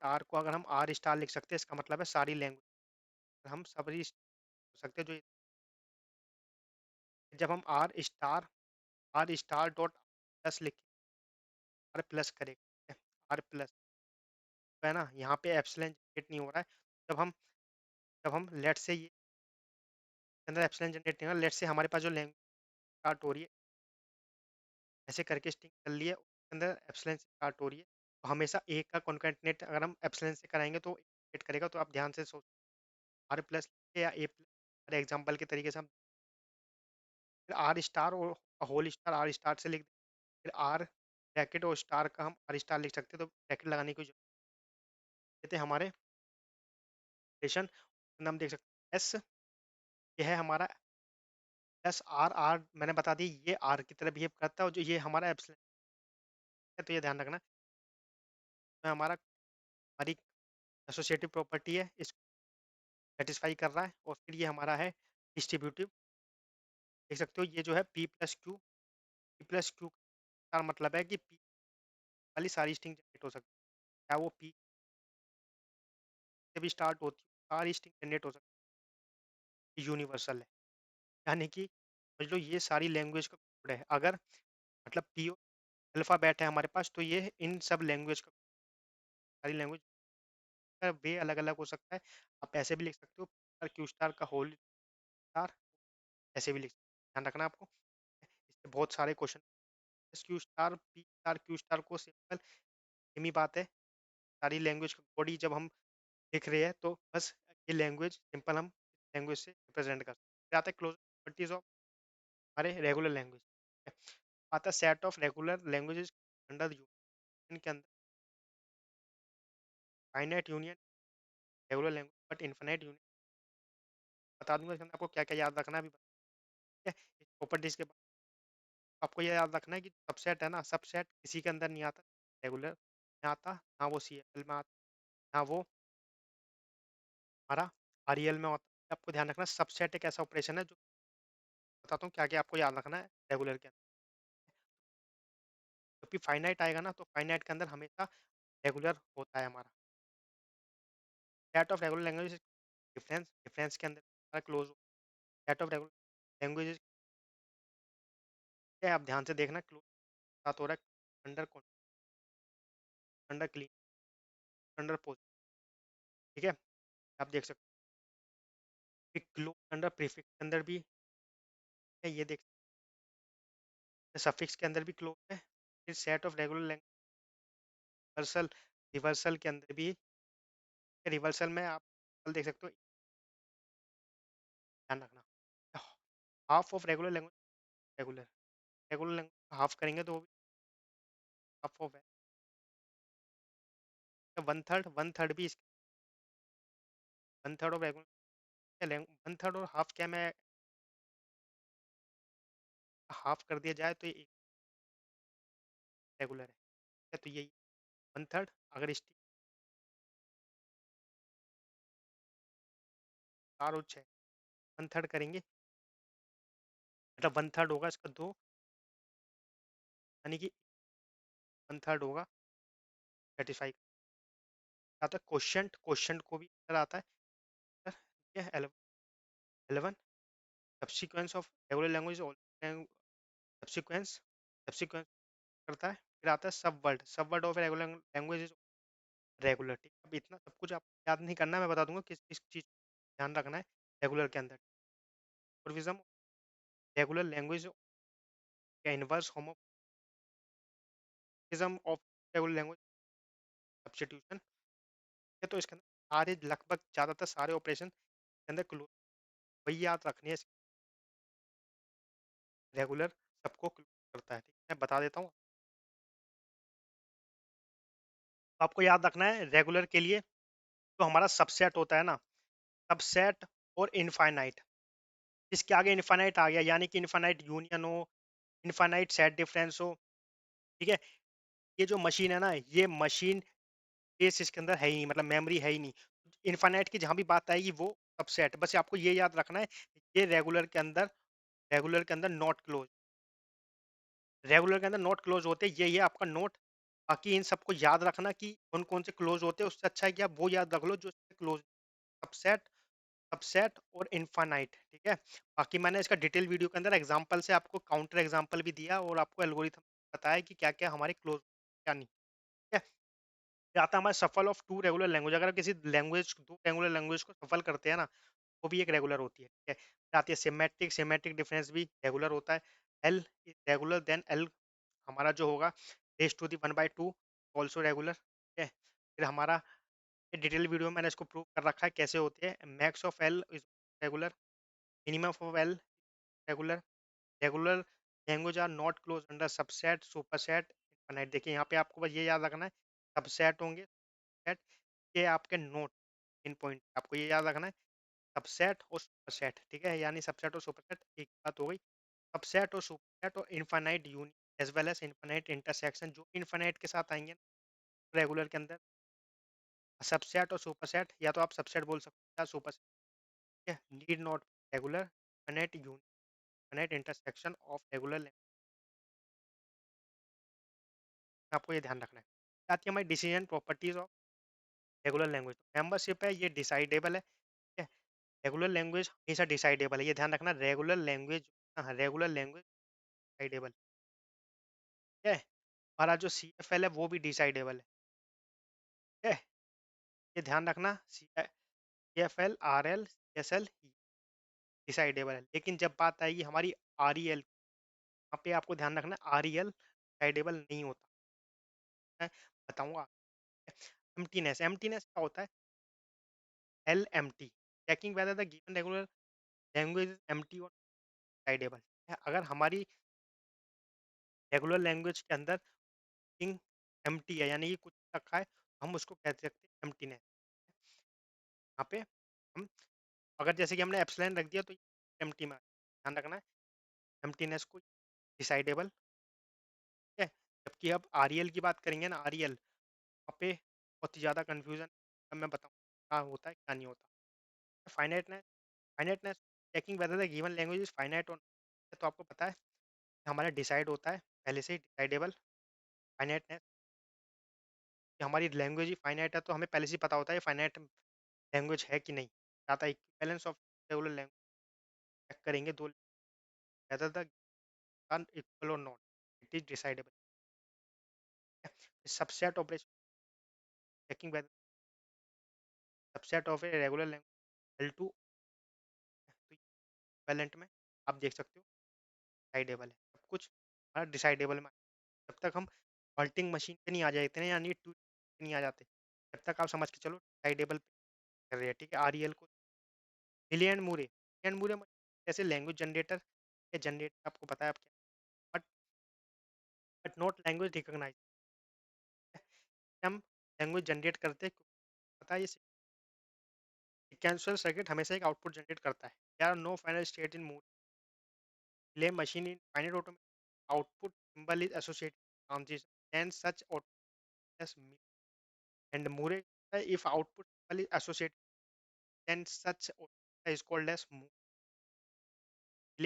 आर को अगर हम आर स्टार लिख सकते हैं, इसका मतलब है सारी लैंग्वेज हम सभी हो सकते हैं। जो जब हम आर स्टार डॉट प्लस लिख आर प्लस करेंगे, आर प्लस है ना, यहाँ पे एप्सिलॉन जनरेट नहीं हो रहा है। जब हम लेट से ये अंदर एप्सिलॉन जनरेट नहीं हो रहा, लेट से हमारे पास जो लैंग्वेज स्टार्ट हो रही है ऐसे करके स्ट्रिंग चल रही है, उसके अंदर एप्सिलॉन से स्टार्ट हो रही है, तो हमेशा ए का कॉन्कैटिनेट अगर हम एप्सिलॉन से कराएंगे तो जनरेट करेगा। तो आप ध्यान से सोच, आर प्लस या ए प्लस, एग्जाम्पल के तरीके से हम R star whole star R star से लिख दें, फिर आर ब्रैकेट और स्टार का हम आर स्टार लिख सकते हैं, तो ब्रैकेट लगाने की जरूरत देते हैं हमारे स्टेशन। नाम देख सकते हैं एस, ये है हमारा एस आर, आर मैंने बता दी ये आर की तरह बिहेव करता है, और जो ये हमारा एप्सिलॉन है, तो ये ध्यान रखना, तो हमारा हमारी एसोसिएटिव प्रॉपर्टी है, इसको सेटिस्फाई कर रहा है। और फिर ये हमारा है डिस्ट्रीब्यूटिव, देख सकते हो ये जो है P plus Q, P plus Q का मतलब है कि पी वाली सारी स्ट्रिंग जनरेट हो सकती है, क्या वो पी से भी स्टार्ट होती है, सारी स्ट्रिंग जनरेट हो सकती है, यूनिवर्सल है। यानी कि समझ लो ये सारी लैंग्वेज का कोड है, अगर मतलब पी अल्फाबेट है हमारे पास, तो ये इन सब लैंग्वेज का, सारी लैंग्वेज का वे अलग अलग हो सकता है। आप ऐसे भी लिख सकते हो क्यू स्टार का होल स्टार, ऐसे भी लिख सकते हो, ध्यान रखना आपको, इससे बहुत सारे question. Q star P star Q star को सिंपल सेम ही बात है, सारी लैंग्वेज का बॉडी जब हम लिख रहे हैं तो बस ये लैंग्वेज सिंपल हम लैंग्वेज से रिप्रेजेंट कर सकते हैं। फिर आता है क्लोज प्रॉपर्टीज ऑफ हमारे रेगुलर लैंग्वेज, आता है set of regular languages under union के अंदर, finite union regular language but infinite union, बता दूंगा इसके अंदर आपको क्या क्या याद रखना है अभी, ठीक है। इस प्रॉपर्टीज के बाद आपको ये याद रखना है कि सबसेट है ना, सबसेट किसी के अंदर नहीं आता, रेगुलर में आता, ना वो सी एल में आता, ना वो हमारा आर ई एल में होता है। आपको ध्यान रखना सबसेट एक ऐसा ऑपरेशन है जो, बताता हूँ क्या क्या आपको याद रखना है रेगुलर के अंदर। जब भी फाइनाइट आएगा ना, तो फाइनाइट के अंदर हमेशा रेगुलर होता है हमारा, set of regular language difference, difference के अंदर close, set of regular language है, आप ध्यान से देखना क्लोज साथ हो रहा है under under clean under pose, ठीक है, आप देख सकते हो क्लोज अंडर प्रीफिक्स के अंदर भी है, ये देख सकते हैं सफिक्स के अंदर भी क्लोज है। फिर set of regular language reversal, reversal के अंदर भी, रिवर्सल में आप देख सकते हो, ध्यान रखना half of regular language, regular regular language half करेंगे तो हाफ ऑफ है वन थर्ड, वन थर्ड भी one third of regular, one third और हाफ क्या मैं हाफ कर दिया जाए तो ये रेगुलर है, ठीक है, तो यही वन थर्ड, अगर इस चार और छः वन थर्ड करेंगे, मतलब वन थर्ड होगा इसका दो, यानी कि वन थर्ड होगा सेटिस्फाई आता है। क्वेश्चन क्वेश्चन को भी अंदर आता है, ठीक है, 11 subsequence of regular language, subsequence subsequence करता है। फिर आता है सब word of regular language is regular, ठीक है। अब इतना सब कुछ आपको याद नहीं करना, मैं बता दूंगा किस किस चीज़ ध्यान रखना है रेगुलर के अंदर। प्रोविजन रेगुलर लैंग्वेज का inverse homomorphism of regular language substitution है, तो इसके अंदर सारे लगभग ज़्यादातर सारे ऑपरेशन के अंदर क्लोज वही याद रखनी है, रेगुलर सबको क्लोज करता है, ठीक है। मैं बता देता हूँ, तो आपको याद रखना है रेगुलर के लिए तो हमारा सबसेट होता है ना, सबसेट और इनफाइनाइट, इसके आगे इनफाइनाइट आ गया, यानी कि इनफाइनाइट यूनियन हो, इनफाइनाइट सेट डिफरेंस हो, ठीक है। ये जो मशीन है ना, ये मशीन स्पेस इसके अंदर है ही नहीं, मतलब मेमोरी है ही नहीं, इनफाइनाइट की जहां भी बात आएगी वो सबसेट, बस आपको ये याद रखना है ये रेगुलर के अंदर नॉट क्लोज, रेगुलर के अंदर नॉट क्लोज होते ये आपका नोट। बाकी इन सबको याद रखना कि कौन कौन से क्लोज होते हैं, उससे अच्छा है कि आप वो याद रख लो जो क्लोज, सबसेट, सबसेट और इनफाइनाइट, ठीक है। बाकी मैंने इसका डिटेल वीडियो के अंदर एग्जांपल से आपको काउंटर एग्जांपल भी दिया और आपको एल्गोरिथम बताया कि क्या क्या हमारे क्लोज क्या नहीं, ठीक है। फिर आता है हमारा सफल ऑफ टू रेगुलर लैंग्वेज, अगर किसी लैंग्वेज दो रेगुलर लैंग्वेज को सफल करते हैं ना, वो भी एक रेगुलर होती है, ठीक है। फिर आती है सिमेट्रिक, सिमेट्रिक डिफरेंस भी रेगुलर होता है, एल रेगुलर देन एल हमारा जो होगा raise to the one by two also regular, ठीक है। फिर हमारा डिटेल वीडियो में मैंने इसको प्रूव कर रखा है कैसे होती है, max of L is regular, minimum of L regular, regular language are not close under subset superset infinite. देखिए यहाँ पे आपको बस ये याद रखना है, सबसेट होंगे, सेट, ये आपके नोट इन पॉइंट आपको ये याद रखना है, सबसेट और सुपरसेट, ठीक है, यानी सबसेट और सुपरसेट एक बात हो गई। सबसेट और सुपरसेट और infinite union as well as infinite intersection, जो इनफाइनाइट के साथ आएंगे रेगुलर के अंदर, सबसेट और सुपरसेट, या तो आप सबसेट बोल सकते हो या सुपरसेट, ठीक है, need not regular infinite union infinite intersection of regular. आपको ये ध्यान रखना है। आती है हमारी decision properties of regular language. Membership है ये डिसाइडेबल है, ठीक है, रेगुलर लैंग्वेज हमेशा डिसाइडेबल है, ये ध्यान रखना, रेगुलर लैंग्वेज, हाँ रेगुलर लैंग्वेज डिसाइडेबल, ठीक है। हमारा जो सी एफ एल है वो भी डिसाइडेबल है, ठीक है, ये ध्यान रखना, C F L R L C S L decidable है। लेकिन जब बात आएगी हमारी आर ई एल, यहाँ पे आपको ध्यान रखना आर ई एल डिसाइडेबल नहीं होता है, बताऊंगा। एम्प्टीनेस, एम्प्टीनेस क्या होता है, L M T, checking whether the given regular language is empty और डिसाइडेबल। अगर हमारी रेगुलर लैंग्वेज के अंदर थिंग एम्प्टी है, यानी कि कुछ रखा है, तो हम उसको कह सकते हैं एम्प्टीनेस। यहाँ पे हम अगर जैसे कि हमने एप्सिलॉन रख दिया तो एम्प्टी में ध्यान रखना है, एम्प्टीनेस को डिसाइडेबल, ठीक है। जबकि अब आरईएल की बात करेंगे ना, आरईएल वहाँ पे बहुत ही ज़्यादा कन्फ्यूजन, अब मैं बताऊँ क्या होता है क्या नहीं होता। Finiteness, finiteness checking whether the given language is finite और, तो आपको पता है हमारा डिसाइड होता है पहले से ही डिसाइडेबल। फाइनाइटनेस कि हमारी लैंग्वेज ही फाइनाइट है, तो हमें पहले से ही पता होता है फाइनाइट लैंग्वेज है कि नहीं, आता है balance of regular language check करेंगे दो, वेदर द इक्वल और not, it is decidable. Subset operation checking whether subset of a regular language L two, तो इक्विवेलेंट में आप देख सकते हो डिसाइडेबल है, सब कुछ हमारा डिसाइडेबल में। जब तक हम मल्टिंग मशीन पे नहीं आ जाते हैं, यानी टू नहीं आ जाते, जब तक आप समझ के चलो डिसाइडेबल कर रहे हैं, ठीक है। आर ई एल को मिलियन मूरे, मिलियन मूरे जैसे लैंग्वेज जनरेटर या जनरेटर आपको पता है आप क्या, बट नॉट लैंग्वेज रिकॉग्नाइज, हम लैंग्वेज जनरेट करते हैं, पता है ये सीक्वेंशियल सर्किट हमेशा एक आउटपुट जनरेट करता है। There are no final state in Mealy machine in final automatic output symbol is associated transition and such and Moore, if output symbol is associated then such is called as Moore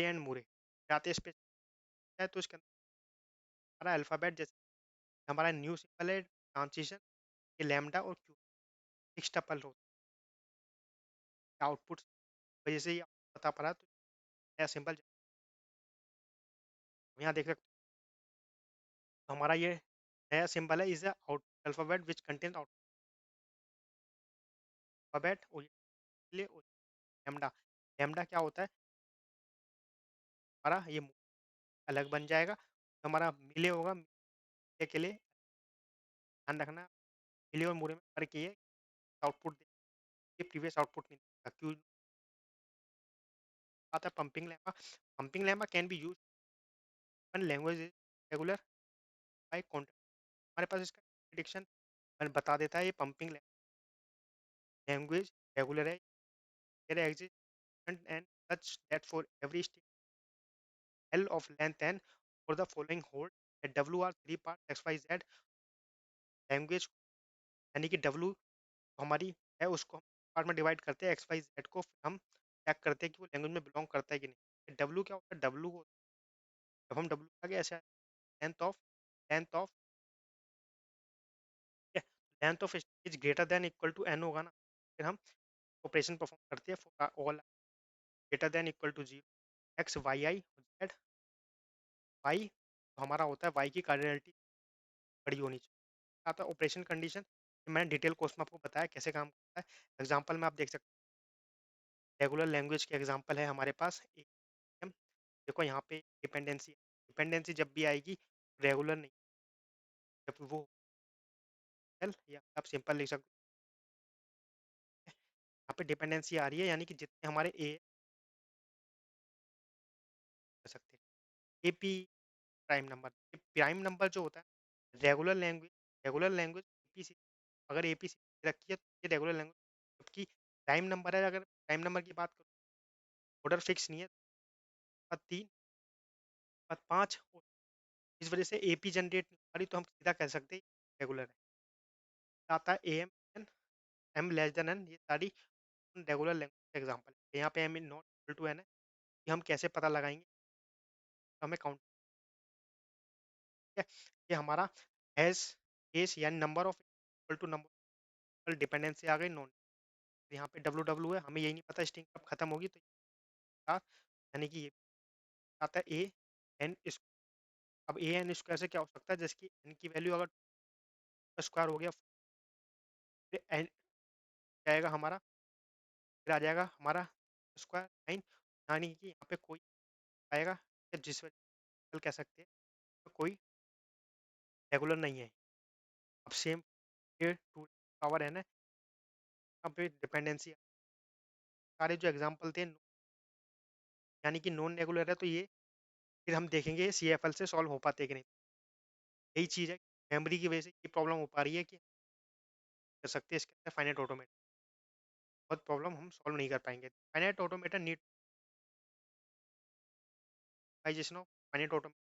and Moore। जाते space है तो इसके अंदर हमारा alphabet जैसे हमारा new symbol है transition, ये लैम्डा और क्यू फिक्स टपल होता है आउटपुट वजह से ये बता पा रहा, तो नया सिंबल यहाँ देख सकते हो, तो हमारा ये नया सिंबल है, is out alphabet which contain alphabet और ये लैम्डा। लैम्डा क्या होता है, हमारा ये अलग बन जाएगा, तो हमारा मिले होगा, मिले के लिए ध्यान रखना, मिले और मूरे में फर्क ये आउटपुट, ये प्रीवियस आउटपुट नहीं देगा, क्यों आता है pumping lemma. Pumping lemma can be use one language is regular by contact, हमारे पास इसका प्रिडिक्शन बता देता है, ये पंपिंग लैंग्वेज रेगुलर है, there exists and such that for every state L of length n for the following hold that W are three parts x y z language, यानी कि W हमारी है उसको हम पार्ट में डिवाइड करते हैं, एक्स वाई जेड को, फिर हम चेक करते हैं कि वो लैंग्वेज में बिलोंग करता है कि नहीं। डब्ल्यू क्या होता है, डब्ल्यू को जब हम डब्ल्यू आगे ऐसे length of length of is greater than equal to N होगा ना, फिर हम ऑपरेशन परफॉर्म करते हैं for all greater than equal to zero X Y I Z Y, तो हमारा होता है वाई की कार्डिनलिटी बड़ी होनी चाहिए। आता है ऑपरेशन कंडीशन, मैंने डिटेल कोर्स में आपको बताया कैसे काम करता है, एग्जाम्पल में आप देख सकते हैं। रेगुलर लैंग्वेज के एग्जाम्पल है हमारे पास देखो यहाँ पे डिपेंडेंसी, डिपेंडेंसी जब भी आएगी रेगुलर नहीं, जब वो या आप सिंपल लिख सकते हैं, यहाँ पे डिपेंडेंसी आ रही है, यानी कि जितने हमारे ए कर सकते हैं, AP prime number, prime number जो होता है रेगुलर लैंग्वेज एपी से, अगर एपी से रखी है तो ये रेगुलर लैंग्वेज, जबकि प्राइम नंबर है, अगर प्राइम नंबर की बात करूँ ऑर्डर फिक्स नहीं है, बात तीन, बात पाँच, इस वजह से एपी जनरेट नहीं हो रही, तो हम सीधा कह सकते हैं रेगुलर है। आता है M N, M less than N, ये सारी रेगुलर लैंग्वेज एग्जाम्पल है। यहाँ पे M in not equal to N है, कि हम कैसे पता लगाएंगे, तो हमें काउंट है ये हमारा एस एस यानी number of equal to number dependency आ गई नॉन। यहाँ पे डब्ल्यू डब्ल्यू है, हमें यही नहीं पता स्ट्रिंग कब खत्म होगी, तो ये यानी कि ये आता है ए एन स्क्वायर। अब ए एन स्क्वायर से क्या हो सकता है, जिसकी एन की वैल्यू अगर स्क्वायर हो गया, फिर एन जाएगा हमारा, फिर आ जाएगा हमारा स्क्वायर नाइन, यानी कि यहाँ पे कोई आएगा जिस वजह कह सकते हैं तो कोई रेगुलर नहीं है। अब सेम ये टू पावर है ना, यहाँ पे डिपेंडेंसी, सारे जो एग्जांपल थे यानी कि नॉन रेगुलर है, तो ये फिर हम देखेंगे सी एफ एल से सॉल्व हो पाते कि नहीं। यही चीज़ है, मेमोरी की वजह से ये प्रॉब्लम हो पा रही है कि कर सकते हैं इसके अंदर फाइनाइट ऑटोमेटा, बहुत प्रॉब्लम हम सॉल्व नहीं कर पाएंगे। Finite automata need of finite automata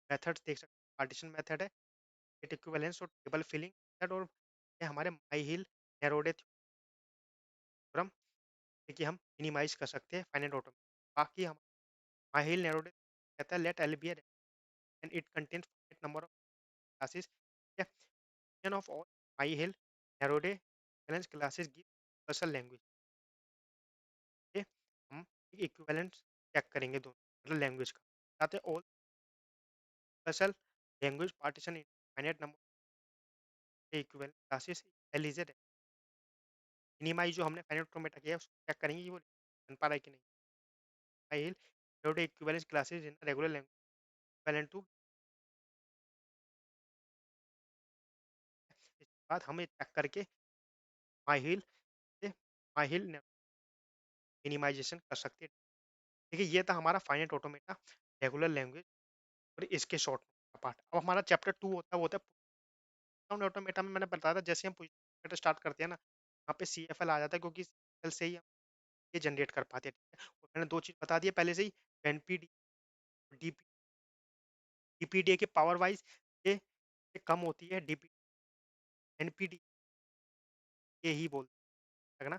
methods देख सकते हैं, पार्टीशन मेथड है, गेट इक्विवेलेंस और टेबल फिलिंग मेथड, और ये हमारे माई हिल नेरोडे थ्योरम कि हम मिनिमाइज कर सकते हैं फाइनाइट ऑटोमेटा। बाकी हम माई हिल नेरोडे कहता है let L be and it contains finite number of classes, of all high hill narrow day balance classes give universal language। ये हम इक्विवेलेंट चेक करेंगे दोनों, मतलब लैंग्वेज का, साथ है all universal language partition in finite number equivalent classes alleged. Minimise जो हमने फाइनाइट ऑटोमेटा किया है उसको चेक करेंगे कि वो बन पा रहा है कि नहीं। High heel narrow day equivalence classes in regular language equivalent to, इसके बाद हमें चेक करके माई हिल से माई हिल मिनिमाइजेशन कर सकते हैं। देखिए ये था हमारा फाइनाइट ऑटोमेटा रेगुलर लैंग्वेज और इसके शॉर्ट पार्ट। अब हमारा चैप्टर 2 होता है, वो होता है साउंड ऑटोमेटा में मैंने बताया था, जैसे हम पोजीशन स्टार्ट करते हैं ना, यहाँ पे सी एफ एल आ जाता है, क्योंकि CFL से ही हम ये जनरेट कर पाते हैं, ठीक है। और मैंने दो चीज़ बता दी है पहले से ही, एनपीडी डीपीडीए के पावर वाइज ये कम होती है, डीपी एनपीडी ये ही बोलते हैं ना।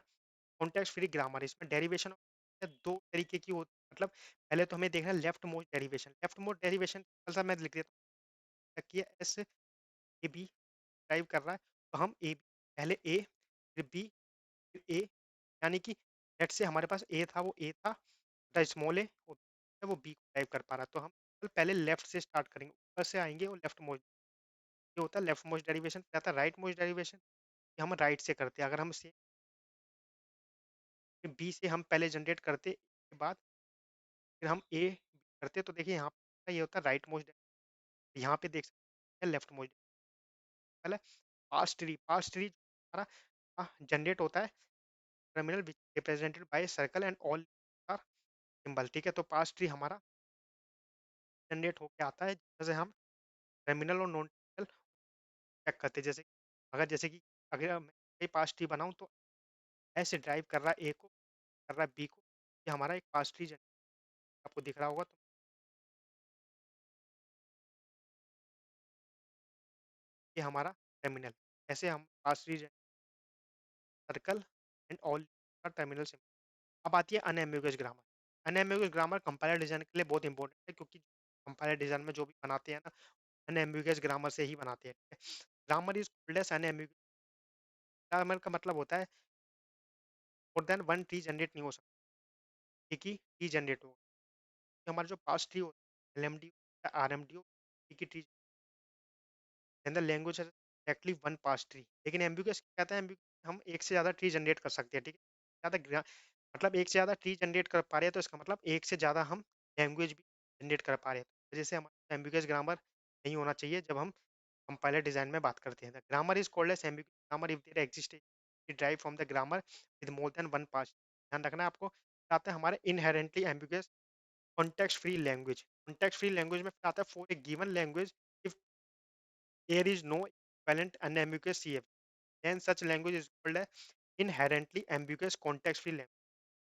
कॉन्टेक्स्ट फ्री ग्रामर, इसमें डेरिवेशन दो तरीके की होती है, मतलब पहले तो हमें देखना है left most derivation. Left most derivation सा मैं लिख देता हूँ कि एस ए बी ड्राइव कर रहा है, तो हम ए पहले ए फिर बी फिर ए, यानी कि लेट से हमारे पास ए था, वो ए था द स्मॉल ए, वो बी को ड्राइव कर पा रहा है, तो हम पहले लेफ्ट से स्टार्ट करेंगे, ऊपर से आएंगे और लेफ्ट मोस्ट, ये होता है लेफ्ट मोस्ट डेरिवेशन। क्या था राइट मोस्ट डेरिवेशन, हम राइट से करते हैं, अगर हम से बी से हम पहले जनरेट करते के बाद फिर हम ए करते, तो देखिए यहाँ पे ये होता है राइट मोस्ट, यहाँ पे देख सकते हैं लेफ्ट मोस्ट। पहले पास्ट ट्री हमारा जनरेट होता है terminal which represented by circle and all are symbol, ठीक है। तो पास्ट ट्री हमारा जनरेट होके आता है जैसे हम टर्मिनल और नॉन टर्मिनल चेक करते हैं, जैसे अगर जैसे कि अगर मैं पास्ट ट्री बनाऊं तो ऐसे ड्राइव कर रहा है ए को, कर रहा है बी को, ये हमारा एक पास्ट ट्री आपको दिख रहा होगा, तो ये हमारा टर्मिनल, ऐसे हम past tree circle and all terminal से। अब आती है unambiguous grammar. Unambiguous grammar compiler design के लिए बहुत इंपॉर्टेंट है, क्योंकि कंपाइलर डिजाइन में जो भी बनाते हैं ना, अनएम्बिगुअस ग्रामर से ही बनाते हैं। Grammar is called as unambiguous grammar का मतलब होता है more than one tree generate नहीं हो सकता, एक ही ट्री जनरेट होगा। हमारा जो पास्ट ट्री होता है L M D R M D एक ही tree, the language actually one pass tree. लेकिन एम्बिगुअस क्या कहता है, ambiguous हम एक से ज़्यादा ट्री जनरेट कर सकते हैं, ठीक है। ज़्यादा मतलब एक से ज़्यादा ट्री जनरेट कर पा रहे हैं, तो इसका मतलब एक से ज़्यादा हम लैंग्वेज भी जनरेट कर पा रहे हैं, तो जैसे हमारा एम्बिगुअस ग्रामर नहीं होना चाहिए जब हम कंपाइलर डिजाइन में बात करते हैं। Grammar is called as ambiguous grammar if there exist drive from the grammar with more than one pass. ध्यान रखना है आपको, आते हैं हमारे inherently ambiguous context free language. Context free language में फिर आता है for a given language if there is no equivalent unambiguous CF, then such language is called inherently ambiguous context free language.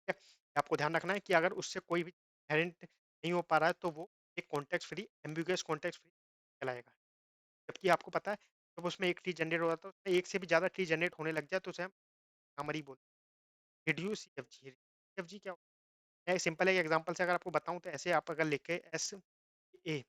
है। आपको ध्यान रखना है कि अगर उससे कोई भी इनहेरेंट नहीं हो पा रहा है तो वो एक context free ambiguous context free कहलाएगा। जबकि आपको पता है जब उसमें एक ट्री जनरेट हो रहा था उसमें एक से भी ज्यादा ट्री जनरेट होने लग जाए तो उसे हम ग्रामर ही बोलते हैं। रिड्यूस सीएफजी, सीएफजी क्या होता है? मैं सिंपल एक एग्जांपल से अगर आपको बताऊं तो ऐसे आप अगर लिखे एस ए,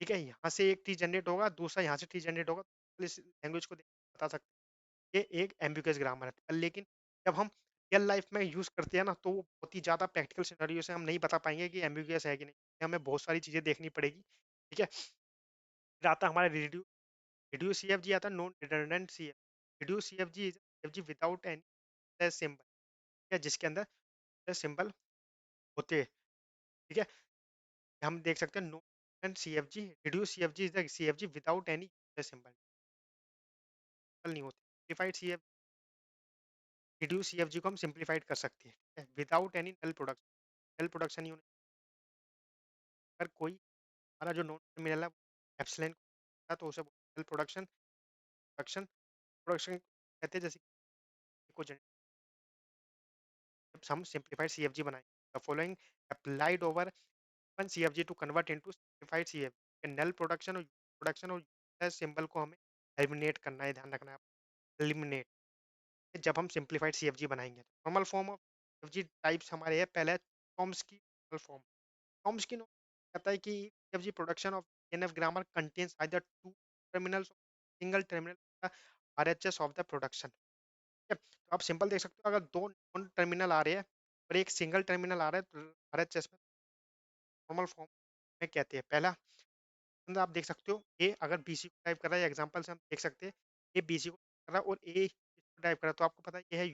ठीक है, यहाँ से एक ट्री जनरेट होगा, दूसरा यहाँ से ट्री जनरेट होगा, तो इस लैंग्वेज को देख के बता सकते हैं ये एक एम्बिगुअस ग्रामर है। लेकिन जब हम रियल लाइफ में यूज करते हैं ना तो वो बहुत ही ज्यादा प्रैक्टिकल सिनेरियो से हम नहीं बता पाएंगे कि एम्बिगुअस है कि नहीं, हमें बहुत सारी चीजें देखनी पड़ेगी। ठीक है, फिर आता है हमारा रिड्यूस सीएफजी, आता है non redundant CF. Reduce CFG is CFG without any symbol, ठीक है, जिसके अंदर सिंबल होते हैं। ठीक है, हम देख सकते हैं non CFG, reduce CFG is the CFG without any symbol नहीं होते। सिंप्लीफाइड सीएफ, रिड्यूस सीएफजी को हम सिंप्लीफाइड कर सकते हैं विदाउट एनी नल प्रोडक्शन, नल प्रोडक्शन नहीं होने। अगर कोई हमारा जो नॉन टर्मिनल है एप्सिलॉन का तो उसे नल प्रोडक्शन प्रोडक्शन प्रोडक्शन कहते हैं। जैसे को हम सिंप्लीफाइड सीएफजी बनाएंगे, the following applied over one CFG to convert into simplified CFG. Null production और सिंबल को हमें एलिमिनेट करना है, ध्यान रखना है, एलिमिनेट। जब हम सिंप्लीफाइड सीएफजी बनाएंगे normal form of CFG types हमारे है, पहले Chomsky normal form. Chomsky normal कहता है कि CFG production of NF grammar contains either two terminals, single terminal RHS of the production. ठीक है, तो आप सिंपल देख सकते हो अगर दो नॉन टर्मिनल आ रहे हैं और एक सिंगल टर्मिनल आ रहा है तो आरएचएस में नॉर्मल फॉर्म में कहते हैं। पहला मतलब आप देख सकते हो ए अगर बीसी को टाइप कर रहा है, एग्जांपल से हम देख सकते हैं ए बीसी को कर रहा है और ए इसको टाइप कर रहा है, तो आपको पता है ये है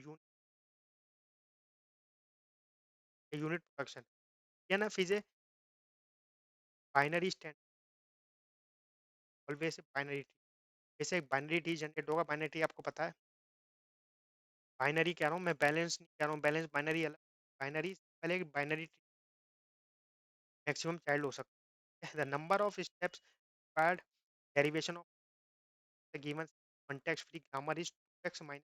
यूनिट प्रोडक्शन। या ना फिर binary stand, always binary tree. जैसे एक बाइनरी ट्री जनरेट होगा, बाइनरी ट्री आपको पता है, बाइनरी कह रहा हूँ मैं, बैलेंस नहीं कह रहा हूँ, बैलेंस बाइनरी अलग। बाइनरी पहले बाइनरी ट्री मैक्सिमम चाइल्ड हो सकता है। The number of steps required derivation of the given context free grammar is 2x minus.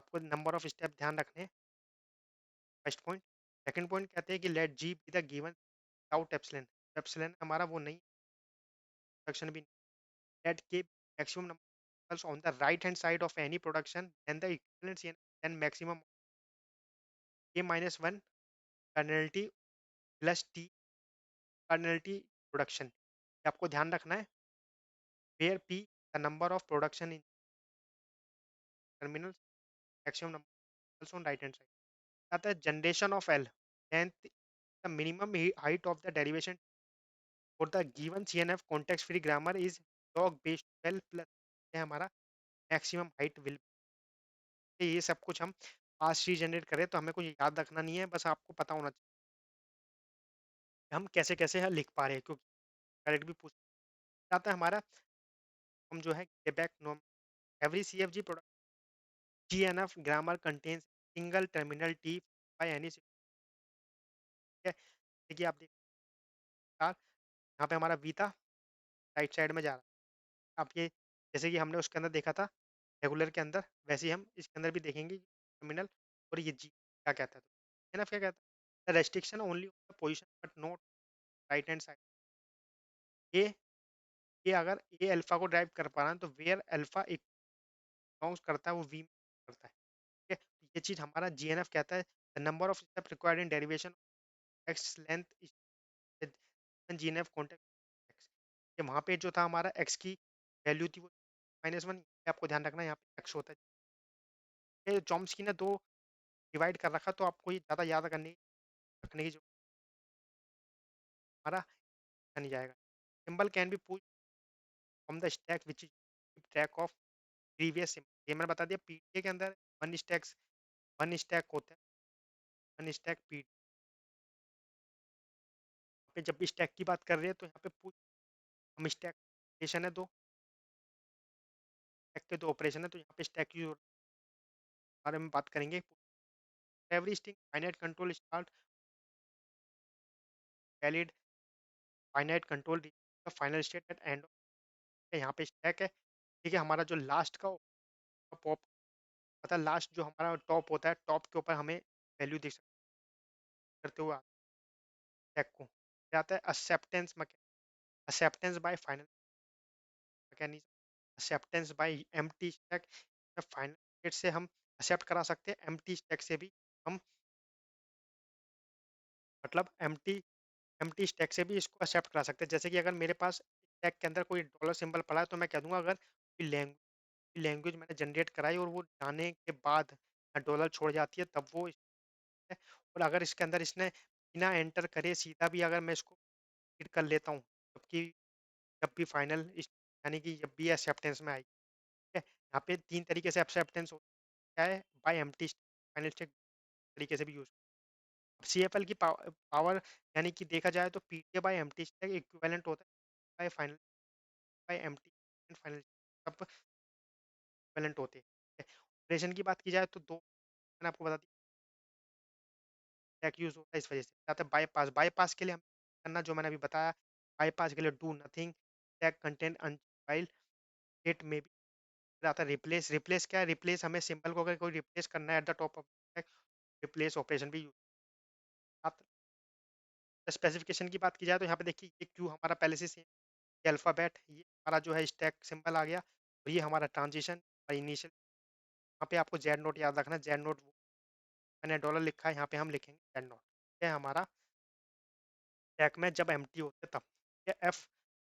आपको नंबर ऑफ स्टेप ध्यान रखने हैं, फर्स्ट पॉइंट। सेकंड पॉइंट कहते हैं कि let G be the given without epsilon, epsilon हमारा वो नहीं, प्रोडक्शन भी नहीं। Let K maximum number on the right hand side of any production then the equivalent then maximum K minus one cardinality plus T cardinality production. आपको ध्यान रखना है where P the number of production in terminal, maximum number on right hand side. आता है generation of L, length the minimum height of the derivation for the given CNF context free grammar is log based 12 plus है हमारा maximum height will. ये सब कुछ हम पास ही generate करें तो हमें कुछ याद रखना नहीं है, बस आपको पता होना चाहिए हम कैसे कैसे लिख पा रहे हैं, क्योंकि करेक्ट भी पूछ जाता है हमारा। हम जो है back norm every CFG product GNF grammar contains single terminal T by any, है। देखिए आप देखिए यहाँ पे हमारा वी था, राइट साइड में जा रहा है। आप ये जैसे कि हमने उसके अंदर देखा था रेगुलर के अंदर, वैसे ही हम इसके अंदर भी देखेंगे टर्मिनल। और ये जी क्या कहता है, तो एनएफ क्या कहता है, restriction only on the position but not right hand side. ये ये अगर ए अल्फा को ड्राइव कर पा रहा है तो वेयर अल्फा एक बिलोंग्स करता है वो वी में करता है। ठीक है, तो ये चीज हमारा जीएनएफ कहता है the number of step required in derivation X length GNF context X. ये वहाँ पे जो था हमारा एक्स की वैल्यू थी वो -1, आपको ध्यान रखना है यहाँ पे एक्स होता है। ये चॉम्स्की ने दो डिवाइड कर रखा तो आपको ये ज़्यादा याद करने रखने की जो हमारा नहीं जाएगा। Symbol can be push from the stack which is track of previous symbol. ये मैंने बता दिया पीडीए के अंदर वन स्टैक होता है, वन स्टैक पी पे जब भी स्टैक की बात कर रहे हैं तो यहाँ पे पुश हम स्टैक ऑपरेशन है, दो स्टैक के दो ऑपरेशन है तो यहाँ पे स्टैक की बारे में बात करेंगे। Every sting finite control start valid finite control final state at end, यहाँ पे स्टैक है, ठीक है। हमारा जो लास्ट का पॉप, मतलब लास्ट जो हमारा टॉप होता है, टॉप के ऊपर हमें वैल्यू देख सकते करते हुए स्टैक को क्या आता है, acceptance acceptance bye final mechanism, acceptance bye empty stack. Final state से हम एक्सेप्ट करा सकते हैं, एम्प्टी स्टैक से भी हम, मतलब एम्प्टी स्टैक से भी इसको एक्सेप्ट करा सकते हैं। जैसे कि अगर मेरे पास स्टैक के अंदर कोई डॉलर सिंबल पड़ा है तो मैं कह दूंगा अगर कोई लैंग्वेज मैंने जनरेट कराई और वो जाने के बाद डॉलर छोड़ जाती है तब वो है। और अगर इसके अंदर इसने बिना एंटर करे सीधा भी अगर मैं इसको रीड कर लेता हूँ, जबकि जब भी फाइनल, यानी कि जब भी एक्सेप्टेंस में आई, ठीक है। यहाँ पे तीन तरीके से एक्सेप्टेंस होता है, बाय एम्प्टी फाइनल स्टेट तरीके से भी यूज। CFL की पावर, यानी कि देखा जाए तो PTA by empty stack equivalent होता है by final by empty and final, सब इक्विवेलेंट होते हैं। ऑपरेशन की बात की जाए तो दो मैंने आपको बता दिया स्टैक यूज होता है इस वजह से। जाता है बाईपास, बाईपास के लिए हम करना जो मैंने अभी बताया, बाईपास के लिए do nothing stack content until it में भी आता है। रिप्लेस, रिप्लेस क्या है, रिप्लेस हमें सिंबल को अगर कोई रिप्लेस करना है at the top off replace operation भी यूज। स्पेसिफिकेशन की बात की जाए तो यहाँ पे देखिए ये क्यू हमारा पहले से सेम, ये अल्फ़ाबेट, ये हमारा जो है स्टैक सिंबल आ गया, और ये हमारा ट्रांजिशन और इनिशियल। यहाँ पे आपको जेड नोट याद रखना, जेड नोट मैंने डॉलर लिखा है, यहाँ पे हम लिखेंगे जेड नोट। ये हमारा स्टैक में जब एम्प्टी होते हैं तब। ये एफ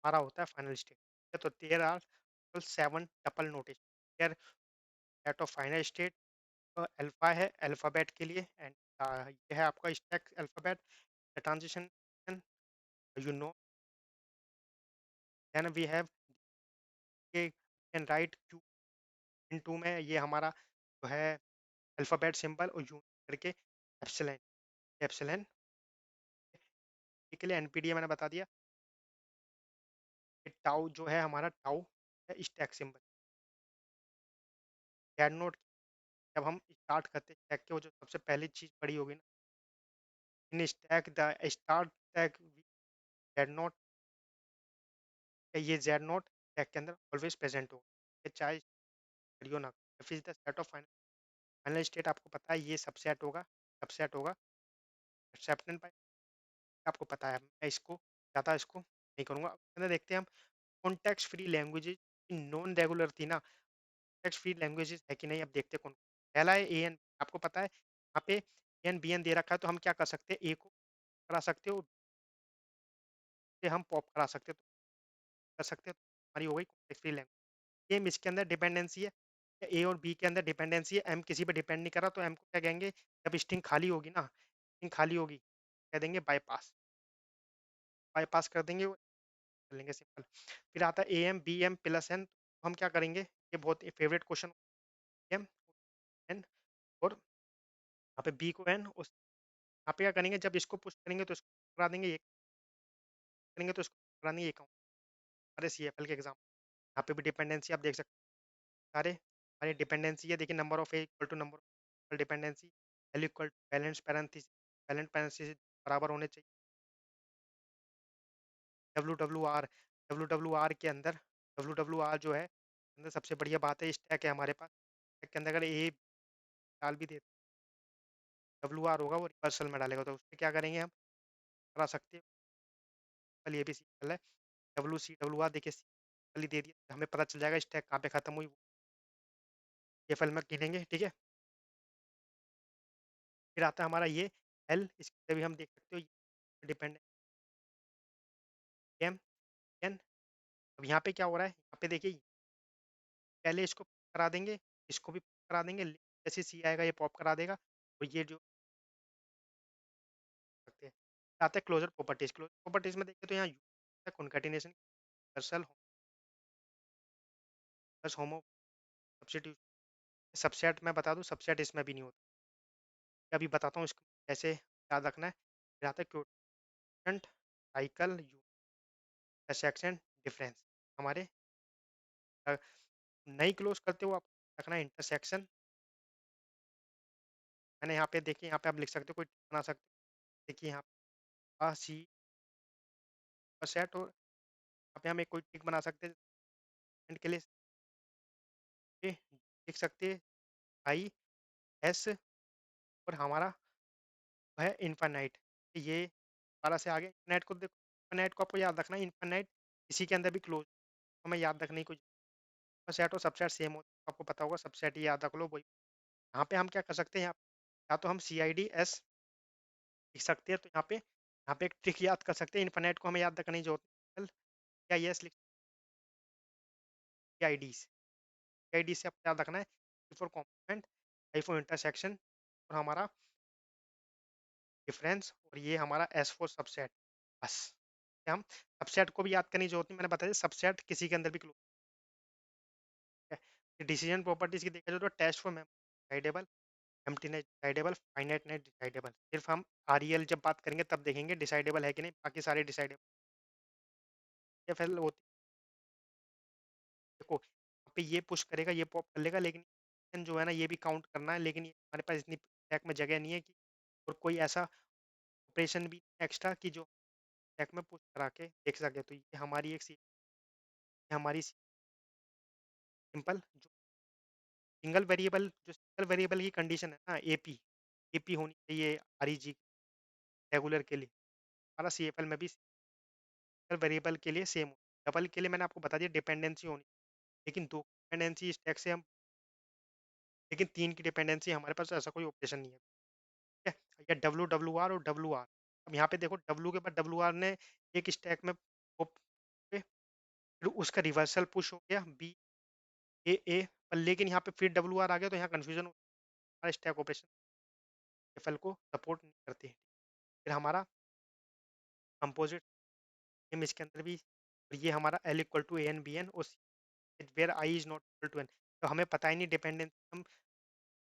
हमारा होता है फाइनल स्टेट। तो there are 7 tuple notation there at of final state. Alpha है अल्फ़ाबेट के लिए, एंड ये है आपका stack alphabet transition, you know. Then we have can write Q in to में, ये हमारा जो है अल्फ़ाबेट सिंबल और यूनिट करके एप्सिलॉन, एप्सिलॉन के लिए एनपीडीए मैंने बता दिया। टाउ जो है हमारा टाउ है स्टैक सिंबल। कैड नोट जब हम स्टार्ट करते हैं स्टैक के, वो जो सबसे पहली चीज़ पड़ी होगी ना, in stack the start stack Z naught, ये जेड नोट स्टैक के अंदर ऑलवेज प्रेजेंट होगा, ये चाहे करियो ना। फिर the set of final, final state आपको पता है ये सबसेट होगा, सबसेट होगा एक्सेप्टेंस बाय, आपको पता है। मैं इसको ज़्यादा इसको नहीं करूँगा। अंदर देखते हैं हम context free languages non regular थी ना, कॉन्टेक्स्ट फ्री लैंग्वेजेज है कि नहीं, अब देखते हैं कौन। पहला है AN, आपको पता है यहाँ पे AN BN दे रखा है, तो हम क्या कर सकते हैं, A को करा सकते हो, से हम पॉप करा सकते हो, तो कर सकते हो, हमारी हो गई कॉन्टेक्स्ट फ्री लैंग्वेज। सेम इसके अंदर डिपेंडेंसी है, A और B के अंदर डिपेंडेंसी है, M किसी पे डिपेंड नहीं कर रहा, तो M को क्या कहेंगे, जब स्ट्रिंग खाली होगी ना, स्ट्रिंग खाली होगी कह देंगे बाईपास, बाईपास कर देंगे, कर लेंगे सिंपल। फिर आता है AM BM प्लस N, हम क्या करेंगे, ये बहुत फेवरेट क्वेश्चन, M N और यहाँ पे B को N, उस यहाँ पे क्या करेंगे, जब इसको पुश करेंगे तो इसको करा देंगे, ये करेंगे तो इसको करा देंगे, ये कहूँ हमारे CFL के एग्जाम। यहाँ पे भी डिपेंडेंसी आप देख सकते हैं, सारे हमारे डिपेंडेंसी है, देखिए number of A equal to number of dependency, value equal to balance parenthesis, balance parenthesis बराबर होने चाहिए। डब्ल्यू के अंदर, डब्ल्यू जो है अंदर सबसे बढ़िया बात है, स्टैक है हमारे पास, स्टैक के अंदर अगर ए डाल भी देते, होगा वो रिवर्सल में डालेगा, तो उससे क्या करेंगे हम, करा सकते हैं। कल ये भी सिंपल है, डब्ल्यू देखिए सिंपल ही दे दिया, हमें पता चल जाएगा स्टैक कहाँ पे खत्म हुई, ये फल में गिनेंगे, ठीक है। फिर आता है हमारा ये एल, इससे भी हम देख सकते हो डिपेंडेंट एम एन। अब यहाँ पे क्या हो रहा है, यहाँ पे देखिए पहले इसको करा देंगे, इसको भी करा देंगे, जैसे सी आएगा ये पॉप करा देगा, और ये जो सकते हैं। आते हैं क्लोजर प्रॉपर्टीज, क्लोजर प्रॉपर्टीज में देखिए तो यहाँ कॉन्कैटिनेशन यूनिवर्सल प्लस होमो सब्स्टिट्यूशन, सबसेट मैं बता दूं, सबसेट इसमें भी नहीं होता, अभी बताता हूँ इसको कैसे याद रखना है। फिर आता है क्वोटिएंट साइकिल इंटरसेक्शन डिफरेंस, हमारे नहीं क्लोज करते हो आप रखना है इंटरसेक्शन। मैंने यहाँ पे देखिए, यहाँ पे आप लिख सकते हो, कोई बना सकते हो, देखिए यहाँ सी सेट, और यहाँ पे हम एक कोई टिक बना सकते हैं एंड के लिए, लिख सकते हैं आई एस, और हमारा है इनफाइनाइट। ये दोबारा से आगे इनफाइनाइट को देखो, इनफाइनाइट को आपको याद रखना है, इनफाइनाइट इसी के अंदर भी क्लोज, हमें याद रखने की कुछ सेट और सबसेट सेम होता है, आपको पता होगा सबसेट ही याद रख लो वही। यहाँ पे हम क्या कर सकते हैं, यहाँ या तो हम सी आई डी एस लिख सकते हैं, तो यहाँ पे एक ट्रिक याद कर सकते हैं, इनफाइनाइट को हमें याद रखने की जरूरत है, क्या यस लिख आई डी से, आई डी से आपको याद रखना है for complement, I for intersection, और हमारा डिफरेंस, और ये हमारा एस फॉर सबसेट, बस। हम सबसेट को भी याद करने की जरूरत नहीं, मैंने बताया सबसेट किसी के अंदर भी क्लोज है। डिसीजन प्रॉपर्टीज की देखा जाए तो test for decidable, emptiness decidable, finiteness decidable, सिर्फ हम आरईएल जब बात करेंगे तब देखेंगे डिसाइडेबल है कि नहीं, बाकी सारे डिसाइडेबल या फिर होती। देखो यहाँ पे ये पुश करेगा, ये पॉप कर लेगा, लेकिन जो है ना ये भी काउंट करना है, लेकिन ये हमारे पास इतनी स्टैक में जगह नहीं है कि, और कोई ऐसा ऑपरेशन भी एक्स्ट्रा कि जो स्टैक में पुश करा के देख सके, तो ये हमारी एक हमारी सिंपल जो सिंगल वेरिएबल की कंडीशन है ना, एपी एपी होनी चाहिए आरईजी रेगुलर के लिए, हमारा सीएफएल में भी सिंगल वेरिएबल के लिए सेम हो। डबल के लिए मैंने आपको बता दिया डिपेंडेंसी होनी, लेकिन दो डिपेंडेंसी स्टैक से हम, लेकिन तीन की डिपेंडेंसी हमारे पास ऐसा कोई ऑपरेशन नहीं है, ठीक है, या डब्ल्यू डब्ल्यू आर और डब्ल्यू आर। अब यहाँ पे देखो डब्ल्यू के बाद डब्ल्यू आर ने एक स्टैक में पे, फिर उसका रिवर्सल पुश हो गया बी ए पर, लेकिन यहाँ पे फिर डब्ल्यू आर आ गया, तो यहाँ कन्फ्यूजन, हमारा स्टैक ऑपरेशन एफएल को सपोर्ट नहीं करती है। फिर हमारा कंपोजिट सेम इसके अंदर भी, और ये हमारा L equal to A N B N, और where I is not equal to N, तो हमें पता ही नहीं डिपेंडेंस, हम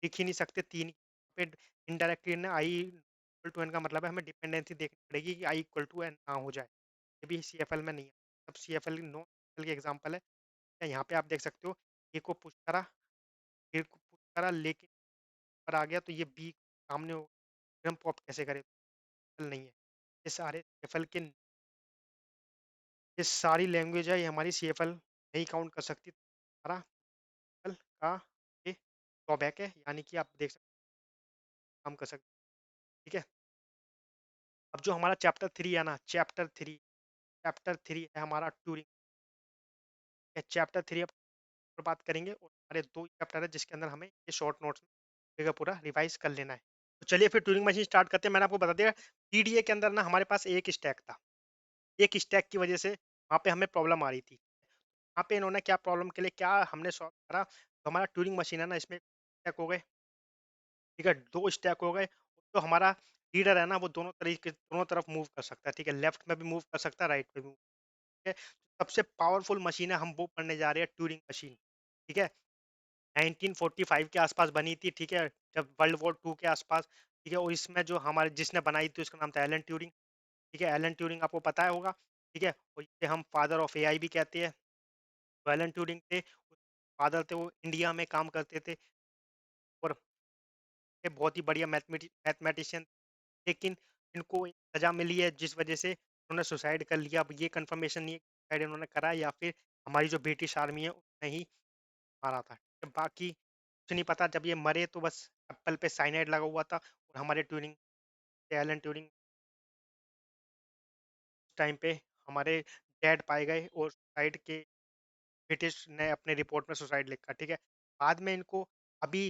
लिख ही नहीं सकते तीन पे, इनडायरेक्टली ना आई इक्वल टू एन का मतलब है हमें डिपेंडेंसी देखनी पड़ेगी कि आई इक्वल टू एन ना हो जाए, ये भी सी एफ एल में नहीं है। अब सी एफ एल नो के एग्जाम्पल है, यहाँ पे आप देख सकते हो, ए को पुश करा, फिर को पुश करा, लेकिन पर आ गया तो ये बी सामने हो, फिर हम पॉप कैसे करें, नहीं है। ये सारे सी एफ एल के, ये सारी लैंग्वेज है, ये हमारी सी एफ एल नहीं काउंट कर सकती, हमारा CFL का ये ड्रॉबैक है, यानी कि आप देख सकते हैं, काम कर सकते हैं, ठीक है। अब जो हमारा चैप्टर 3 है ना, चैप्टर 3 है हमारा ट्यूरिंग, चैप्टर 3 अब पर बात करेंगे, और हमारे दो चैप्टर है जिसके अंदर हमें ये शॉर्ट नोट्स में पूरा रिवाइज कर लेना है। तो चलिए फिर ट्यूरिंग मशीन स्टार्ट करते हैं। मैंने आपको बता दिया पीडीए के अंदर ना हमारे पास एक स्टैक था, एक स्टैक की वजह से वहाँ पे हमें प्रॉब्लम आ रही थी। वहाँ पे इन्होंने क्या प्रॉब्लम के लिए क्या हमने सॉल्व करा, तो हमारा ट्यूरिंग मशीन है ना, इसमें स्टैक हो गए, ठीक है, दो स्टैक हो गए। तो हमारा लीडर है ना वो दोनों तरफ मूव कर सकता है, ठीक है, लेफ्ट में भी मूव कर सकता है, राइट में भी, ठीक है। सबसे पावरफुल मशीन है, हम वो पढ़ने जा रहे हैं ट्यूरिंग मशीन, ठीक है। 1945 के आसपास बनी थी, ठीक है, जब वर्ल्ड वॉर 2 के आसपास, ठीक है, और इसमें जो हमारे जिसने बनाई थी उसका नाम था एलन ट्यूरिंग, ठीक है, एलन ट्यूरिंग आपको पता है होगा, ठीक है, और इसे हम फादर ऑफ एआई भी कहते हैं। तो एलन ट्यूरिंग थे, फादर थे, वो इंडिया में काम करते थे, और ये बहुत ही बढ़िया मैथमेटिशियन, लेकिन इनको एक सजा मिली है जिस वजह से उन्होंने सुसाइड कर लिया। अब ये कंफर्मेशन नहीं है सुसाइड उन्होंने करा या फिर हमारी जो ब्रिटिश आर्मी है उसने ही मारा था, बाकी कुछ नहीं पता। जब ये मरे तो बस एप्पल पे साइनाइड लगा हुआ था, और हमारे ट्यूरिंग एलन ट्यूरिंग टाइम पे हमारे डैड पाए गए, और सुसाइड के ब्रिटिश ने अपने रिपोर्ट में सुसाइड लिखा, ठीक है। बाद में इनको अभी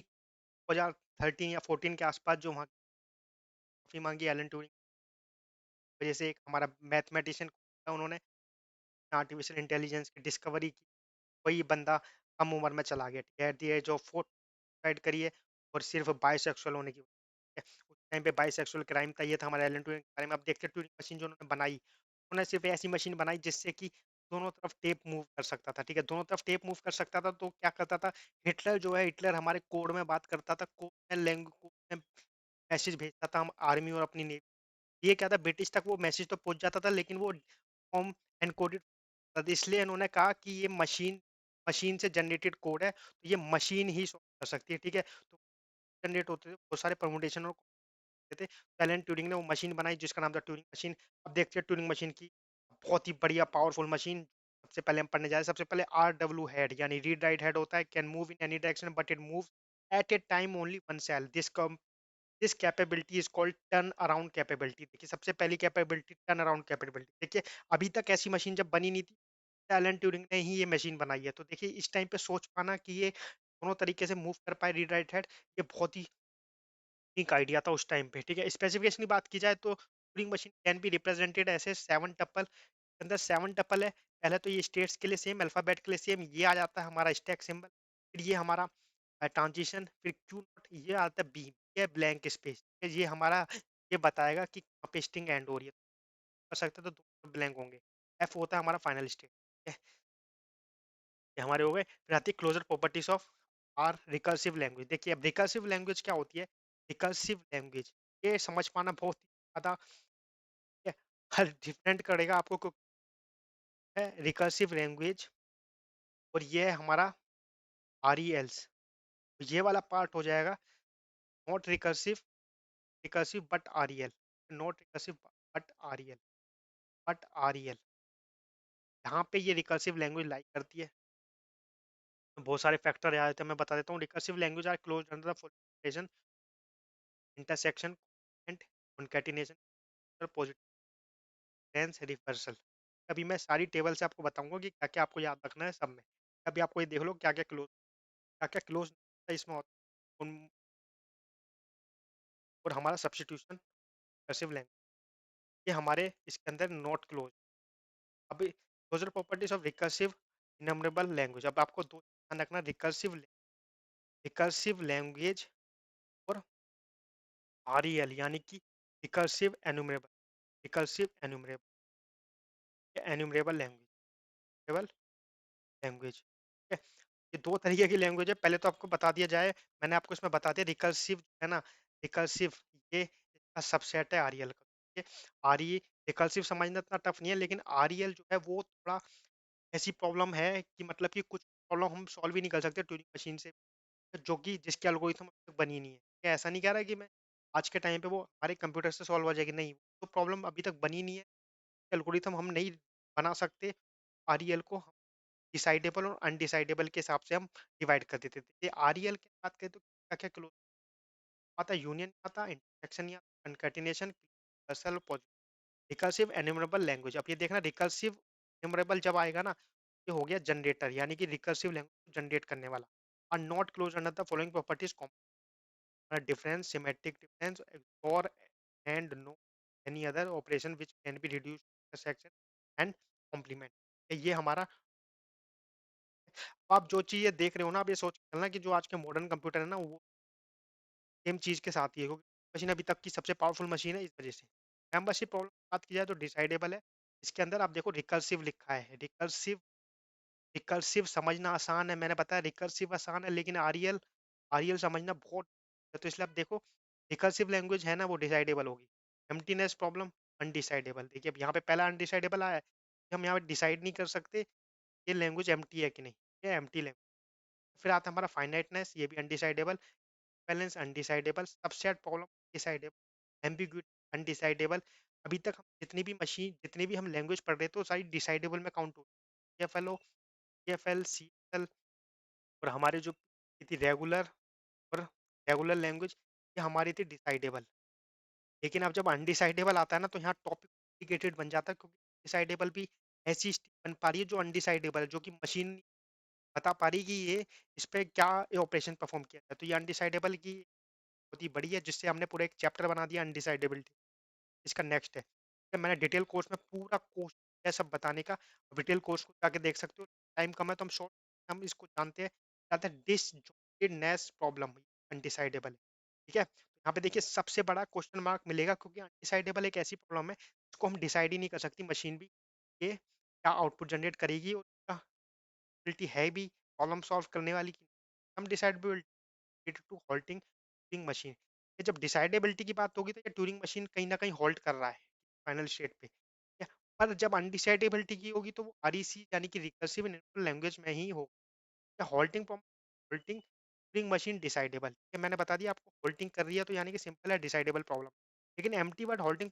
2013 या 14 के आसपास जो वहाँ माफी मांगी एलन ट्यूरिंग वजह से, एक हमारा मैथमेटिशियन उन्होंने आर्टिफिशियल इंटेलिजेंस की डिस्कवरी की, वही बंदा कम उम्र में चला गया, ठीक है, at the age of 4 suicide करी है, और सिर्फ बाइसेक्सुअल होने की वजह से। उस टाइम पे बाइसेक्सुअल क्राइम था, ये था हमारे एलन ट्यूरिंग के बारे में। अब देखते हैं ट्यूरिंग मशीन जो उन्होंने बनाई, उन्होंने सिर्फ ऐसी मशीन बनाई जिससे कि दोनों तरफ टेप मूव कर सकता था, ठीक है, दोनों तरफ टेप मूव कर सकता था। तो क्या करता था हिटलर जो है, हिटलर हमारे कोड में बात करता था, कोड में लैंग्वेज में मैसेज भेजता था हम आर्मी और अपनी नेवी, ये क्या था ब्रिटिश तक वो मैसेज तो पहुंच जाता था, लेकिन वो फॉर्म एनकोडेड, इसलिए इन्होंने कहा कि ये मशीन मशीन से जनरेटेड कोड है, तो ये मशीन ही solve कर सकती है, ठीक है। तो जनरेट होते थे बहुत सारे परमुटेशन होते थे, एलन ट्यूरिंग ने वो मशीन बनाई जिसका नाम था ट्यूरिंग मशीन। अब देखते हैं ट्यूरिंग मशीन की बहुत ही बढ़िया पावरफुल मशीन। सबसे पहले हम पढ़ने जा रहे हैं। सबसे पहले RW हेड यानी रीड राइट हेड होता है, can move in any direction but it move at a time only one cell. This capability is called turn around capability. देखिए सबसे पहली कैपेबिलिटी टर्न अराउंड कैपेबिलिटी। देखिए अभी तक ऐसी मशीन जब बनी नहीं थी, एलन ट्यूरिंग ने ही ये मशीन बनाई है। तो देखिए इस टाइम पे सोच पाना कि ये दोनों तरीके से मूव कर पाए रीड राइट हेड, ये बहुत ही यूनिक आइडिया था उस टाइम पे। ठीक है, स्पेसिफिकेशन की बात की जाए तो Turing machine can be represented ऐसे 7 टपल के अंदर 7 टपल है। पहले तो ये स्टेट्स के लिए सेम, अल्फाबेट के लिए सेम, ये आ जाता है हमारा स्टैक सिंबल। फिर ये हमारा ट्रांजिशन, फिर क्यू नॉट, ये आता है बीम, ये ब्लैंक स्पेस। ये हमारा ये बताएगा कि कहाँ पे स्ट्रिंग एंड हो रही है। कर सकते तो दो ब्लैंक होंगे। एफ होता है हमारा फाइनल स्टेट। ये हमारे हो गए। फिर आती है closure properties of R recursive language. देखिए अब रिकर्सिव लैंग्वेज क्या होती है। रिकर्सिव लैंग्वेज ये समझ पाना बहुत ही ज्यादा हर डिफरेंट करेगा आपको है रिकर्सिव लैंग्वेज। और ये है हमारा आर ई एल्स। ये वाला पार्ट हो जाएगा not recursive, recursive but are E L, not recursive but are E L, but are E L. यहाँ पे ये रिकर्सिव लैंग्वेज लाइक करती है। बहुत सारे फैक्टर याद थे, मैं बता देता हूँ। Recursive language are closed under the full intersection and concatenation positive reversal. अभी मैं सारी टेबल से आपको बताऊंगा कि क्या क्या आपको याद रखना है सब में। अभी आपको ये देख लो क्या क्या क्लोज इसमें होता है और हमारा सब्सटीट्यूशन रिकर्सिव लैंग्वेज ये हमारे इसके अंदर नॉट क्लोज। अभी closure properties of recursive enumerable language. अब आपको दो ध्यान रखना, रिकर्सिव लैंग्वेज और आरईएल यानी कि रिकर्सिव एनुमरेबल, रिकर्सिव एनुमरेबल लैंग्वेज, लैंग्वेज। ठीक है, ये दो तरीके की लैंग्वेज है। पहले तो आपको बता दिया जाए, मैंने आपको इसमें बता दिया रिकर्सिव है ना, रिकर्सिव ये इसका सबसेट है आरईएल का। ठीक है, आरई रिकर्सिव समझना इतना टफ नहीं है, लेकिन आरईएल जो है वो थोड़ा ऐसी प्रॉब्लम है कि मतलब कि कुछ प्रॉब्लम हम सॉल्व ही नहीं कर सकते ट्यूरिंग मशीन से, जो कि जिसकी एल्गोरिथम अभी तक बनी नहीं है। क्या ऐसा नहीं कह रहा है कि मैं आज के टाइम पे वो हमारे कंप्यूटर से सॉल्व हो जाएगी, नहीं, तो प्रॉब्लम अभी तक बनी नहीं है। एल्गोरिथम हम नहीं बना सकते। आरईएल को डिसाइडेबल और अनडिसाइडेबल के हिसाब से हम डिवाइड कर देते थे। आरईएल की बात करें तो क्या क्या क्लोज आता, यूनियन आता, इंटरसेक्शन नहीं आता, कंकैटिनेशन, रिकर्सल, रिकर्सिव एन्यूमरेबल लैंग्वेज। अब ये देखना रिकर्सिव एन्यूमरेबल जब आएगा ना, ये हो गया जनरेटर यानी कि रिकर्सिव लैंग्वेज जनरेट करने वाला। और not close under the following properties difference, symmetric difference, or and no any other operation which can be reduced to intersection and complement। ये हमारा, आप जो चीज़ ये देख रहे हो ना, आप ये सोच के चलना कि जो आज के मॉडर्न कंप्यूटर है ना वो सेम चीज़ के साथ ही है, क्योंकि मशीन अभी तक की सबसे पावरफुल मशीन है इस वजह से। मेंबरशिप प्रॉब्लम की बात की जाए तो डिसाइडेबल है। इसके अंदर आप देखो रिकर्सिव लिखा है। रिकर्सिव, रिकर्सिव समझना आसान है, मैंने बताया रिकर्सिव आसान है, लेकिन आरईएल, आरईएल समझना बहुत है। तो इसलिए आप देखो रिकर्सिव लैंग्वेज है ना वो डिसाइडेबल होगी। Emptiness problem undecidable. देखिए अब यहाँ पे पहला अनडिसाइडेबल आया है, हम यहाँ पे डिसाइड नहीं कर सकते ये लैंग्वेज एम्प्टी है कि नहीं, ये एम्प्टी लैंग्वेज। फिर आता है हमारा फाइनाइटनेस, ये भी undecidable. Balance undecidable. Subset problem decidable. Ambiguity undecidable. अभी तक हम जितनी भी मशीन, जितनी भी हम लैंग्वेज पढ़ रहे थे वो सारी डिसाइडेबल में काउंट होती है। एफ एल सी एल और हमारे जो थी रेगुलर और रेगुलर लैंग्वेज, ये हमारी थी डिसाइडेबल। लेकिन अब जब अनडिसाइडेबल आता है ना तो यहाँ टॉपिक कॉम्प्लिकेटेड बन जाता है, क्योंकि डिसाइडेबल भी ऐसी बन पा रही है जो अनडिसाइडेबल है, जो कि मशीन बता पा रही है कि ये इस पे क्या ऑपरेशन परफॉर्म किया है। तो ये अनडिसाइडेबल की बहुत ही बड़ी है, जिससे हमने पूरा एक चैप्टर बना दिया अनडिसाइडेबिलिटी। इसका नेक्स्ट है, तो मैंने डिटेल कोर्स में पूरा कोर्स है सब बताने का। डिटेल कोर्स को जाके देख सकते हो। टाइम कम है तो हम शॉर्ट, हम इसको जानते हैं, जानते हैं डिसजॉइंटेडनेस प्रॉब्लम अनडिसाइडेबल है। ठीक है, तो यहाँ पे देखिए सबसे बड़ा क्वेश्चन मार्क मिलेगा, क्योंकि अनडिसाइडेबल एक ऐसी प्रॉब्लम है जिसको हम डिसाइड ही नहीं कर सकती मशीन भी, ये क्या आउटपुट जनरेट करेगी और क्या ability है भी प्रॉब्लम सॉल्व करने वाली की। हम डिसाइडेबिलिटी टू हॉल्टिंग मशीन। ये जब डिसाइडेबिलिटी की बात होगी तो ये ट्यूरिंग मशीन कहीं ना कहीं होल्ड कर रहा है फाइनल स्टेट पे, ठीक है? पर जब अनडिसाइडेबिलिटी की होगी तो वो आरईसी यानी कि रिकर्सिव लैंग्वेज में ही होगा। Halting halting Turing machine decidable, ये मैंने बता दिया आपको। होल्टिंग कर रही है तो यानी कि सिंपल है, डिसाइडेबल प्रॉब्लम। लेकिन empty word halting,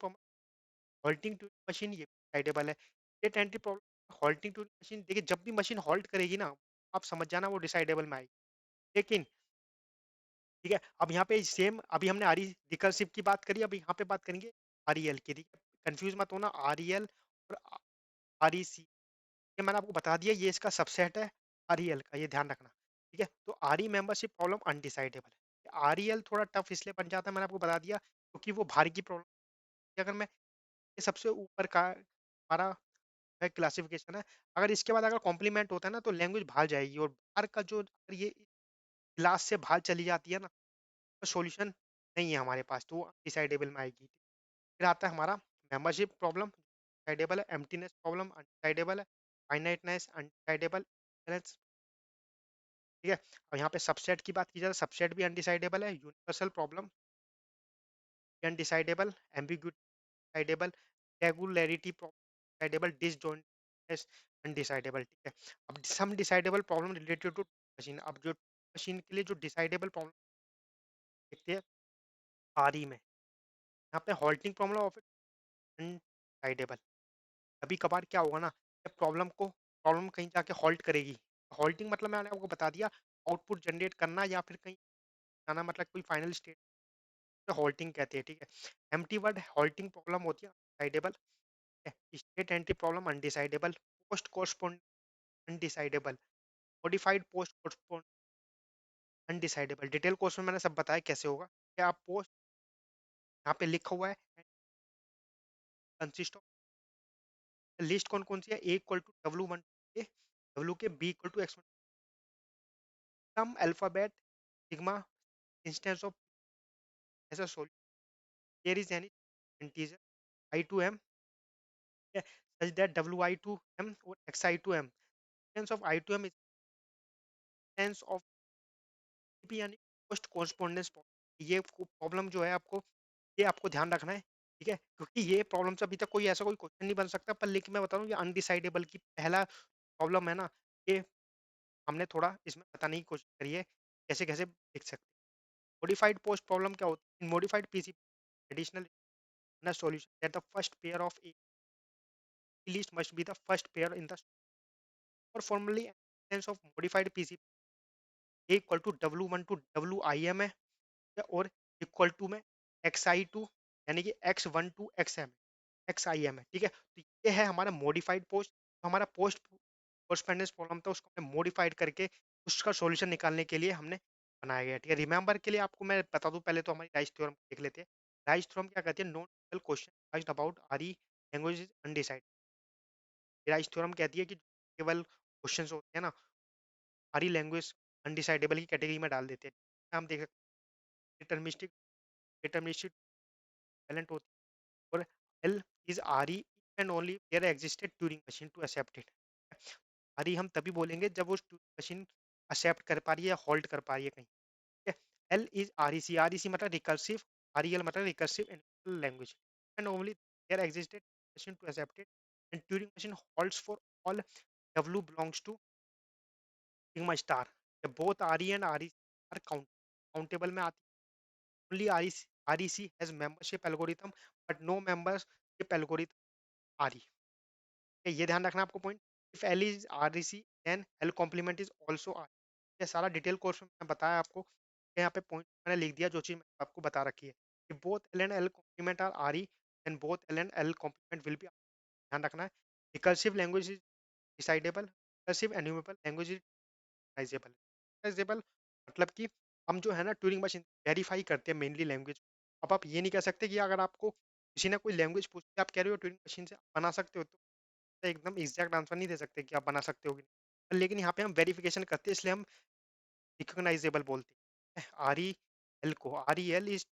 halting Turing machine ये डिसाइडेबल है। State entry problem halting to machine, देखिए जब भी मशीन हॉल्ट करेगी ना, आप समझ जाना वो डिसाइडेबल में आएगी। लेकिन ठीक है, अब यहाँ पे सेम, अभी हमने आरी रिकर्सिव की बात करी, अब यहाँ पे बात करेंगे आरईएल की, ठीक है। कंफ्यूज मत होना, आरईएल और आरईसी, ये मैंने आपको बता दिया, ये इसका सबसेट है आरईएल का, ये ध्यान रखना, ठीक है। तो आरई मेंबरशिप प्रॉब्लम अनडिसाइडेबल है, आरईएल थोड़ा टफ इसलिए बन जाता है, मैंने आपको बता दिया, क्योंकि वो भार की प्रॉब्लम। अगर मैं ये सबसे ऊपर का हमारा क्लासिफिकेशन है, अगर इसके बाद अगर कॉम्प्लीमेंट होता है ना, तो लैंग्वेज भाग जाएगी, और भार का जो, अगर ये क्लास से भाग चली जाती है ना, तो सॉल्यूशन नहीं है हमारे पास, तो वो अनडिसाइडेबल में आएगी। फिर आता है हमारा मेंबरशिप प्रॉब्लम, अनडिसाइडेबल है। एम्प्टीनेस प्रॉब्लम अनडिसाइडेबल है। फाइनाइटनेस अनडिसाइडेबल, ठीक है। और यहाँ पे सबसेट की बात की जाए, सबसेट भी अनडिसाइडेबल है। Universal problem undecidable, ambiguity undecidable, regularity problem undecidable, disjointness undecidable, ठीक है। अब some decidable problem related to machine, अब जो मशीन के लिए जो डिसाइडेबल प्रॉब्लम देखते हैं आरई में, यहाँ पे हॉल्टिंग प्रॉब्लम ऑफ अनडिसाइडेबल। कभी कभार क्या होगा ना, प्रॉब्लम कहीं जाके हॉल्ट करेगी। हॉल्टिंग मतलब मैंने आपको बता दिया, आउटपुट जनरेट करना या फिर कहीं जाना, मतलब कोई फाइनल स्टेट हॉल्टिंग कहते हैं, ठीक है। एम्प्टी वर्ड हॉल्टिंग प्रॉब्लम होती है undecidable, state entry problem undecidable, Post correspond undecidable, modified Post correspond undecidable. Detail course में मैंने सब बताया कैसे होगा। क्या आप पोस्ट, यहाँ पे लिखा हुआ है कंसिस्ट ऑफ, लिस्ट कौन कौन सी है, ए इक्वल टू W1 के, W के, B equal to X1 some alphabet sigma instance of ऐसा solution, there is any integer I to M such that WI to M और XI to M, instance of I to M is instance of TP यानी post correspondence problem. ये problem जो है आपको, ये आपको ध्यान रखना है, ठीक है, क्योंकि ये प्रॉब्लम से अभी तक कोई ऐसा कोई क्वेश्चन नहीं बन सकता, पर लेकिन मैं बता रहा हूँ ये अनडिसाइडेबल की पहला प्रॉब्लम है ना, ये हमने थोड़ा इसमें बताने की कोशिश करी है कैसे कैसे लिख सकते हैं। मॉडिफाइड पोस्ट प्रॉब्लम क्या होती है, in modified PC additional solution that the first pair of A list must be the first pair in the, or formally sense of modified PCP equal to W1 to WIM है, और equal to में XI to यानी कि X1 to XM XIM है, ठीक है। तो ये है हमारा मॉडिफाइड पोस्ट, तो हमारा पोस्ट कोर्सपेंडेंस प्रॉब्लम था, उसको हमने मॉडिफाइड करके उसका सॉल्यूशन निकालने के लिए हमने बनाया गया, ठीक है। रिमेंबर के लिए आपको मैं बता दूं, पहले तो हमारी राइस थ्योरम देख लेते हैं। राइस थ्योरम क्या कहती है, non question asked about RE language is undecided. Rice theorem कहती है कि केवल क्वेश्चंस होते हैं ना, आरई लैंग्वेज अनडिसाइडेबल की कैटेगरी में डाल देते हैं। हम देख सकते हैं डिटर्मिनिस्टिक, डिटर्मिनिस्टिक टैलेंट होती है, और L is RE and only there existed Turing machine to accept it. RE हम तभी बोलेंगे जब वो मशीन एक्सेप्ट कर पा रही है, हॉल्ट कर पा रही है कहीं, ठीक है। एल इज आरईसी, आरईसी मतलब रिकर्सिव, आरईएल मतलब recursive language, and only there existed machine to accept it, and Turing machine halts for all W belongs to sigma star, both RE and REC are countable में आती है। only REC has membership algorithm but no membership algorithm RE, ये ध्यान रखना आपको point. If L is REC then L complement is also RE। ये सारा detail course में मैंने बताया आपको, यहाँ पे पॉइंट मैंने लिख दिया जो चीज मैंने आपको बता रखी है कि both L and L complement are RE and both L and L complement will be, ध्यान रखना है। Recursive language is decidable, recursive enumerable language is generalisable, मतलब कि हम जो है ना ट्यूरिंग मशीन वेरीफाई करते हैं मेनली लैंग्वेज। अब आप ये नहीं कह सकते कि अगर आपको किसी ने कोई लैंग्वेज पूछ के आप कह रहे हो ट्यूरिंग मशीन से बना सकते हो, तो एकदम एग्जैक्ट आंसर नहीं दे सकते कि आप बना सकते हो कि नहीं। लेकिन यहाँ पे हम वेरिफिकेशन करते हैं, इसलिए हम रिकोगनाइजेबल बोलते हैं। आर ई एल को, are E L is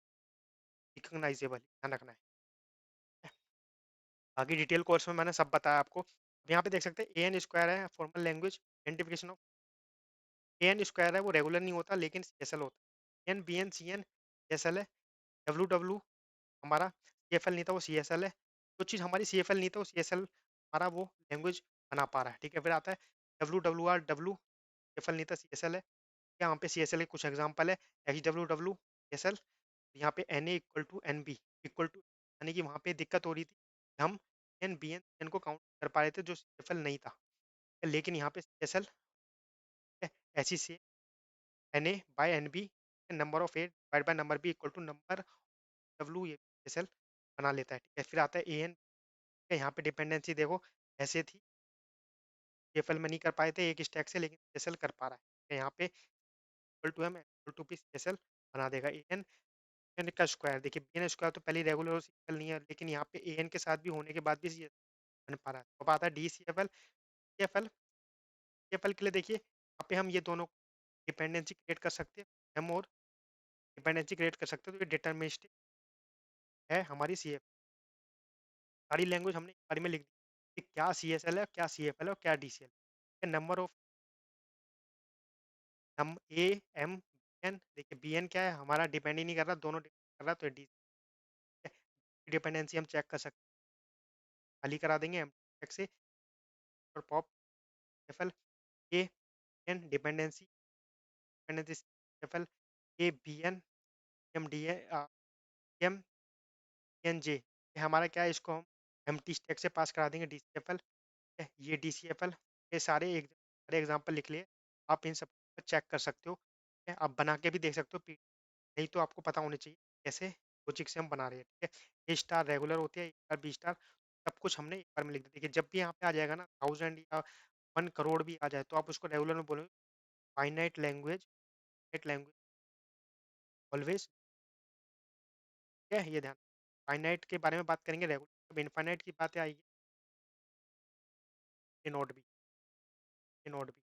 recognisable, ध्यान रखना है। बाकी डिटेल कोर्स में मैंने सब बताया आपको। अब यहाँ पे देख सकते हैं ए एन स्क्वायर है formal language identification of, A N square है वो रेगुलर नहीं होता लेकिन सी एस एल होता है। N B N C N C S L है। डब्ल्यू डब्ल्यू हमारा सी एफ एल नहीं था, वो सी एस एल है। जो चीज़ हमारी सी एफ एल नहीं था वो सी एस एल हमारा वो लैंग्वेज बना पा रहा है, ठीक है। फिर आता है W W R W, C F L नहीं था सी एस एल है। यहाँ पे सी एस एल के कुछ एग्जाम्पल है, H W W S L, यहाँ पे N A equal to N B equal to, यानी कि वहाँ पे दिक्कत हो रही थी, हम एन बी एन को काउंट कर पा रहे थे जो CFL नहीं था, लेकिन यहाँ पे CSL H E C N A by N B number of A divide by number B equal to number W ये CSL बना लेता है। ठीक है, फिर आता है AN। यहाँ पे डिपेंडेंसी देखो ऐसे थी, CFL में नहीं कर पाए थे एक स्टैक से, लेकिन CSL कर पा रहा है। यहाँ पे equal to M equal to P CSL बना देगा। एन एन का स्क्वायर देखिए, बी एन स्क्वायर तो पहले रेगुलर और CFL नहीं है, लेकिन यहाँ पे AN के साथ भी होने के बाद भी CSL बन पा रहा है। अब आता है DCFL। CFL CFL के लिए देखिए, यहाँ पे हम ये दोनों डिपेंडेंसी क्रिएट कर सकते हैं, हम और डिपेंडेंसी क्रिएट कर सकते हैं। तो ये डिटर्मिनिस्टिक है हमारी CFL। सारी लैंग्वेज हमने एक बारे में लिख दी कि क्या CSL है, क्या CFL है और क्या DCL। नंबर ऑफ हम ए एम बी एन, देखिए बी एन क्या है हमारा, डिपेंड ही नहीं कर रहा, दोनों डिपेंड कर रहा, तो डी डिपेंडेंसी हम चेक कर सकते हैं, खाली करा देंगे हम चेक से। और pop F L A N dependency dependency F L A B N M D M N J, ये हमारा क्या है, इसको हम एम टी स्टैक से पास करा देंगे DCFL। ये DCFL, ये सारे एग्जाम्पल लिख लिए, आप इन सब चेक कर सकते हो। ठीक है, आप बना के भी देख सकते हो, नहीं तो आपको पता होना चाहिए कैसे लॉजिक से हम बना रहे हैं। ठीक है, ए स्टार रेगुलर होती है, ए स्टार बी स्टार, सब कुछ हमने एक बार में लिख दिया। देखिए जब भी यहाँ पे आ जाएगा ना 1000 या 1 करोड़ भी आ जाए, तो आप उसको रेगुलर में बोलोगे finite language, finite language always. क्या है ये ध्यान, फाइनाइट के बारे में बात करेंगे रेगुलर, जब इनफाइनाइट की बातें आएगी, A not B, A not B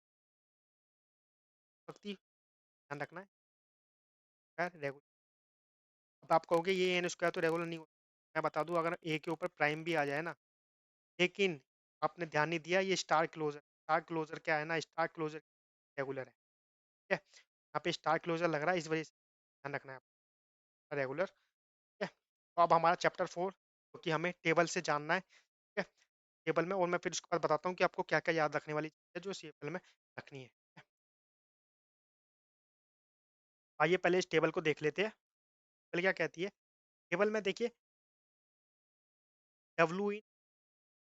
सकती, ध्यान रखना है रेगुलर। अब आप कहोगे ये एन स्क्वायर तो रेगुलर नहीं होता, मैं बता दूं, अगर ए के ऊपर प्राइम भी आ जाए ना, लेकिन आपने ध्यान नहीं दिया, ये स्टार क्लोजर क्या है ना, स्टार क्लोजर रेगुलर है। ठीक है, यहाँ पे स्टार क्लोजर लग रहा है, इस वजह से ध्यान रखना है आपको, रेगुलर। ठीक है, तो अब हमारा चैप्टर 4, क्योंकि हमें टेबल से जानना है। ठीक है, टेबल में, और मैं फिर उसके बाद बताता हूँ कि आपको क्या क्या याद रखने वाली चीज़ है जो CFL में रखनी है। आइए पहले इस टेबल को देख लेते हैं। टेबल क्या कहती है, टेबल में देखिए डब्ल्यू इन,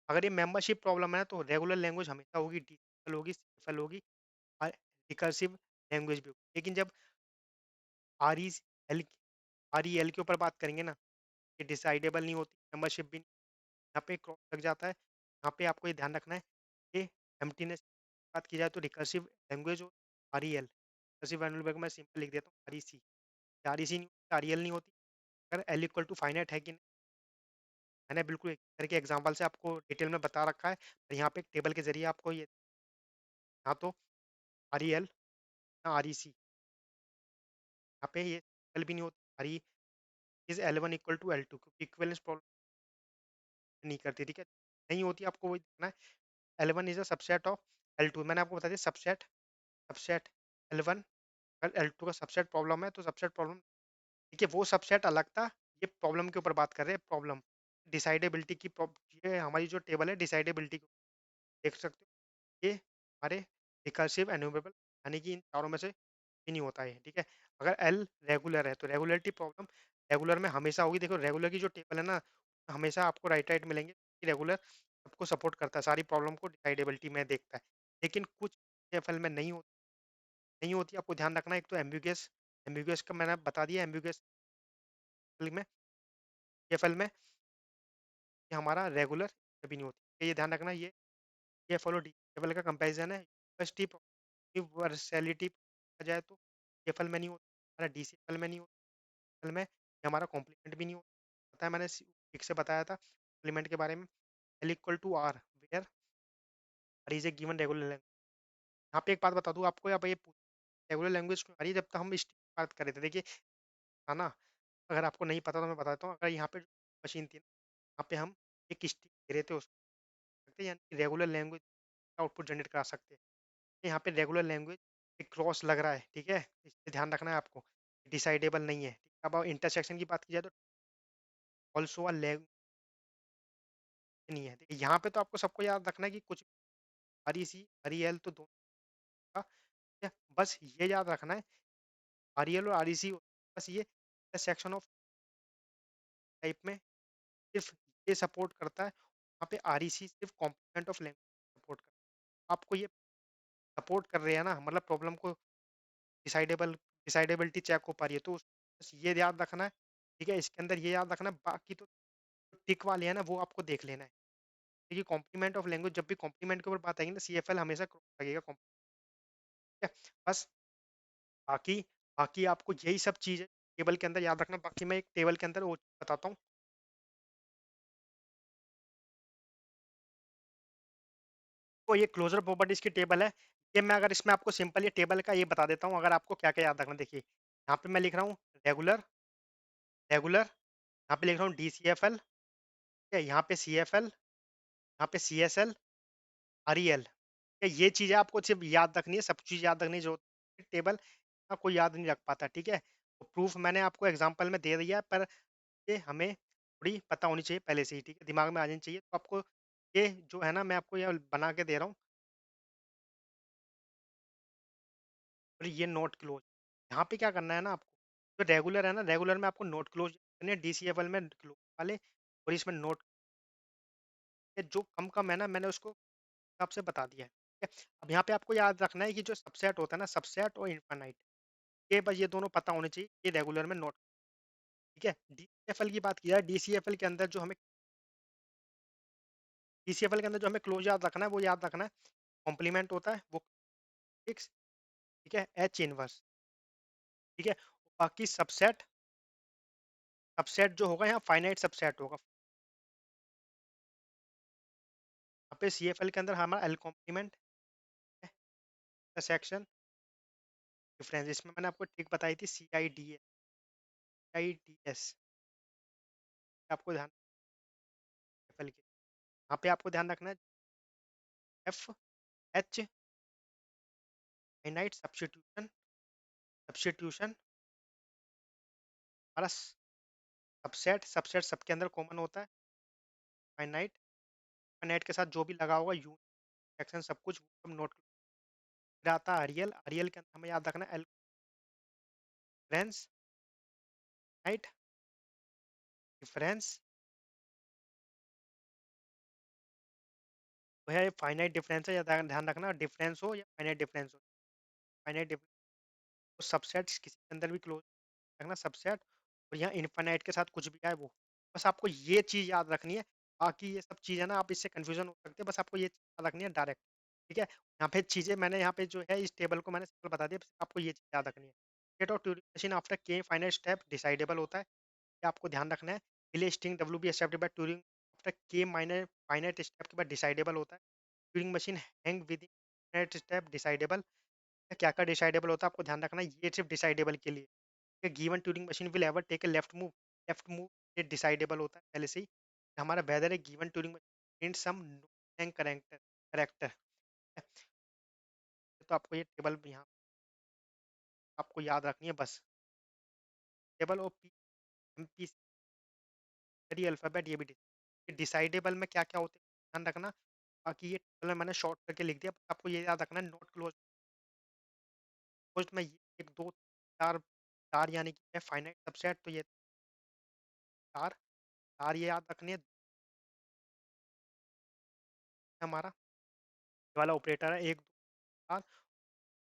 अगर ये मेंबरशिप प्रॉब्लम है तो रेगुलर लैंग्वेज हमेशा होगी, DCFL होगी, CFL होगी, और रिकर्सिव लैंग्वेज भी होगी। लेकिन जब are E L R E L के ऊपर बात करेंगे ना, ये डिसाइडेबल नहीं होती, मेंबरशिप भी नहीं, यहाँ पे क्रॉस लग जाता है। यहाँ पे आपको ये ध्यान रखना है कि एम्प्टीनेस बात की जाए तो रिकर्सिव लैंग्वेज और REL, रिकर्सिव लैंग्वेज मैं सिंपल लिख देता हूँ REC, REC नहीं होती, REL नहीं होती। अगर L इक्वल टू फाइनाइट है कि नहीं, मैंने बिल्कुल एक तरह के एग्जाम्पल से आपको डिटेल में बता रखा है, और यहाँ पे एक टेबल के जरिए आपको ये, यहाँ तो REL ना REC, यहाँ पे ये L भी नहीं होती, RE is L1 equal to L2, क्योंकि इक्विवेलेंस प्रॉब्लम नहीं करती। ठीक है, नहीं होती, आपको वही देखना है। L1 is a subset of L2, मैंने आपको बता दिया सबसेट, सबसेट L1, अगर L2 का सबसेट प्रॉब्लम है तो सबसेट प्रॉब्लम, देखिए वो सबसेट अलग था, ये प्रॉब्लम के ऊपर बात कर रहे हैं, प्रॉब्लम डिसाइडेबिलिटी की ये हमारी जो टेबल है डिसाइडेबिलिटी, देख सकते हो ये हमारे रिकर्सिव एन्यूमरेबल, यानी कि इन चारों में से ही नहीं होता है। ठीक है, अगर एल रेगुलर है तो रेगुलरिटी प्रॉब्लम रेगुलर में हमेशा होगी। देखो रेगुलर की जो टेबल है ना, हमेशा आपको राइट राइट मिलेंगे कि रेगुलर सबको सपोर्ट करता है, सारी प्रॉब्लम को डिसाइडेबिलिटी में देखता है। लेकिन कुछ एफएल में नहीं होती, आपको ध्यान रखना है। एक तो एम्बिगुअस, एम्बिगुअस का मैंने बता दिया, एम्बिगुअस में एफएल में ये हमारा रेगुलर कभी नहीं होती, ये ध्यान रखना। ये फॉलो डी एफएल का कंपैरिजन है। यूनिवर्सिटी यूनिवर्सैलिटी जाए तो एफएल में नहीं होती, हमारा DCFL में नहीं होती, में ये हमारा कॉम्प्लीमेंट भी नहीं होता। पता है, मैंने ठीक से बताया था कॉम्प्लीमेंट के बारे में, L equal to R where R is a given regular language. यहाँ पे एक बात बता दूँ आपको, या ये रेगुलर लैंग्वेज क्यों आ रही है, जब तक हम इस बात कर रहे थे, देखिए था ना, अगर आपको नहीं पता तो मैं बताता हूँ। अगर यहाँ पे मशीन थी, यहाँ पे हम एक स्टिक दे रहे थे उसको, यानी रेगुलर लैंग्वेज आउटपुट जनरेट करा सकते हैं। यहाँ पे रेगुलर लैंग्वेज एक क्रॉस लग रहा है, ठीक है, इससे ध्यान रखना है आपको, डिसाइडेबल नहीं है। ठीक है, अब इंटरसेक्शन की बात की जाए तो ऑल्सो अ लैंग्वेज नहीं है। देखिए यहाँ पे तो आपको सबको याद रखना है कि कुछ REC REL तो दोनों का, ठीक है, बस ये याद रखना है REL और REC, बस ये इंटरसेक्शन ऑफ टाइप में सिर्फ ये सपोर्ट करता है, यहाँ पे आरईसी सिर्फ कॉम्पोनेंट ऑफ लैंग्वेज सपोर्ट कर, आपको ये सपोर्ट कर रहे हैं ना, मतलब प्रॉब्लम को डिसाइडेबिलिटी चेक हो पा रही है, तो बस ये याद रखना है। ठीक है, इसके अंदर ये याद रखना है, बाकी तो टिक वाले हैं ना वो आपको देख लेना है। देखिए कॉम्प्लीमेंट ऑफ लैंग्वेज, जब भी कॉम्प्लीमेंट के ऊपर बात आएगी ना, सीएफएल हमेशा क्रॉस लगेगा ठीक है। बस बाकी बाकी आपको यही सब चीज़ें टेबल के अंदर याद रखना। बाकी मैं एक टेबल के अंदर वो बताता हूँ। तो ये क्लोजर प्रॉपर्टीज की टेबल है। ये मैं अगर इसमें आपको सिंपल ये टेबल का ये बता देता हूँ, अगर आपको क्या क्या याद रखना। देखिए यहाँ पे मैं लिख रहा हूँ रेगुलर, रेगुलर, यहाँ पे लिख रहा हूँ DCFL, यहाँ पे CFL, यहाँ पे CSL, REL। ये चीजें आपको सिर्फ याद रखनी है, सब चीज याद रखनी जो टेबल कोई याद नहीं रख पाता। ठीक है, तो प्रूफ मैंने आपको एग्जांपल में दे दिया है, पर ये हमें थोड़ी पता होनी चाहिए पहले से ही। ठीक है, दिमाग में आ जानी चाहिए। तो आपको ये जो है ना, मैं आपको ये बना के दे रहा हूँ, और ये नोट क्लोज। यहाँ पे क्या करना है ना आपको, जो रेगुलर है ना, रेगुलर में आपको नोट क्लोज करनी है, DCFL में क्लोज वाले, और इसमें नोट जो कम कम है ना, मैंने उसको हिसाब से बता दिया है। ठीक है, अब यहाँ पे आपको याद रखना है कि जो सबसेट होता है ना, सबसेट और इनफाइनाइट, ये बस ये दोनों पता होने चाहिए, ये रेगुलर में नोट। ठीक है, DCFL की बात किया है, DCFL के अंदर जो हमें DCFL के अंदर जो हमें क्लोज याद रखना है, वो याद रखना है कॉम्प्लीमेंट होता है वो फिक्स। ठीक है, H इनवर्स। ठीक है, बाकी सबसेट, सबसेट जो होगा यहाँ फाइनाइट सबसेट होगा। यहाँ पे CFL के अंदर हमारा L कॉम्प्लीमेंट सेक्शन डिफरेंस, इसमें मैंने आपको ट्रिक बताई थी, CIDS आपको ध्यान CFL के, यहाँ पे आपको ध्यान रखना है FH फाइनाइट सब्स्टिट्यूशन, सब्स्टिट्यूशन हमारा सबसेट, सबसेट सबके अंदर कॉमन होता है, फाइनाइट, फाइनाइट के साथ जो भी लगा होगा यू सेक्शन सब कुछ हम नोट। फिर आता है रियल, रियल के अंदर हमें याद रखना है एल डिफरेंस, राइट, डिफरेंस वो है फाइनाइट डिफरेंस है, या ध्यान रखना डिफरेंस हो या फाइनाइट डिफरेंस हो, फाइनाइट डिफरेंस सबसेट किसी के अंदर भी क्लोज रखना सबसेट, और यहाँ इनफाइनाइट के साथ कुछ भी आए वो, बस आपको ये चीज याद रखनी है। बाकी ये सब चीज़ है ना, आप इससे कंफ्यूजन हो सकते हैं, बस आपको ये चीज़ याद रखनी है डायरेक्ट। ठीक है, यहाँ पे चीज़ें मैंने यहाँ पे जो है इस टेबल को मैंने सिंपल बता दिया, बस आपको ये चीज़ याद रखनी है। State of Turing machine after के फाइनल स्टेप डिसाइडेबल होता है, ये आपको ध्यान रखना है। Delay sting WB accepted by Turing after के माइनर फाइनाइट स्टेप के बाद डिसाइडेबल होता है। Turing machine hang with in finite step decidable, क्या क्या डिसाइडेबल होता है आपको ध्यान रखना है, ये सिर्फ डिसाइडेबल के लिए। a given Turing machine will ever take a left move ये डिसाइडेबल होता है पहले से ही। हमारा वेदर है given Turing machine some known character character, तो आपको ये टेबल यहाँ आपको याद रखनी है बस। टेबल और MP अल्फाबेट ये भी डिसाइडेबल में क्या क्या होते हैं ध्यान रखना। बाकी ये टेबल में मैंने शॉर्ट करके लिख दिया, आपको ये याद रखना है नोट क्लोज में ये एक दो चार, चार यानी कि है फाइनाइट सबसेट, तो ये चार, चार ये याद रखनी है हमारा ये वाला ऑपरेटर है, एक दो चार।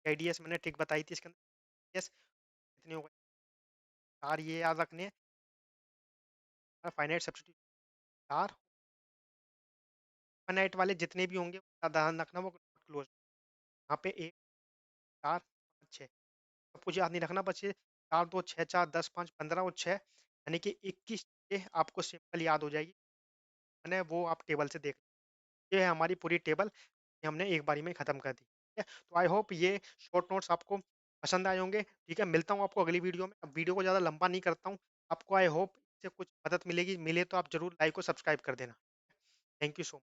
IDS मैंने ट्रिक बताई थी इसके अंदर, यस कितने हो गए चार, ये याद रखने हैं फाइनाइट सब्स्टिट्यूट चार, फाइनाइट वाले जितने भी होंगे उसका ध्यान रखना वो क्लोज। यहाँ पे एक, चार, पाँच, छः, सब कुछ याद नहीं रखना, बस ये चार दो छः, चार दस, पाँच 15 और छः, यानी कि 21 ये आपको सिंपल याद हो जाएगी। मैंने वो आप टेबल से देख, ये है हमारी पूरी टेबल, ये हमने एक बारी में ख़त्म कर दी। ठीक है, तो आई होप ये शॉर्ट नोट्स आपको पसंद आए होंगे। ठीक है, मिलता हूँ आपको अगली वीडियो में। अब वीडियो को ज़्यादा लंबा नहीं करता हूँ, आपको आई होप इससे कुछ मदद मिलेगी, मिले तो आप जरूर लाइक और सब्सक्राइब कर देना। Thank you so much.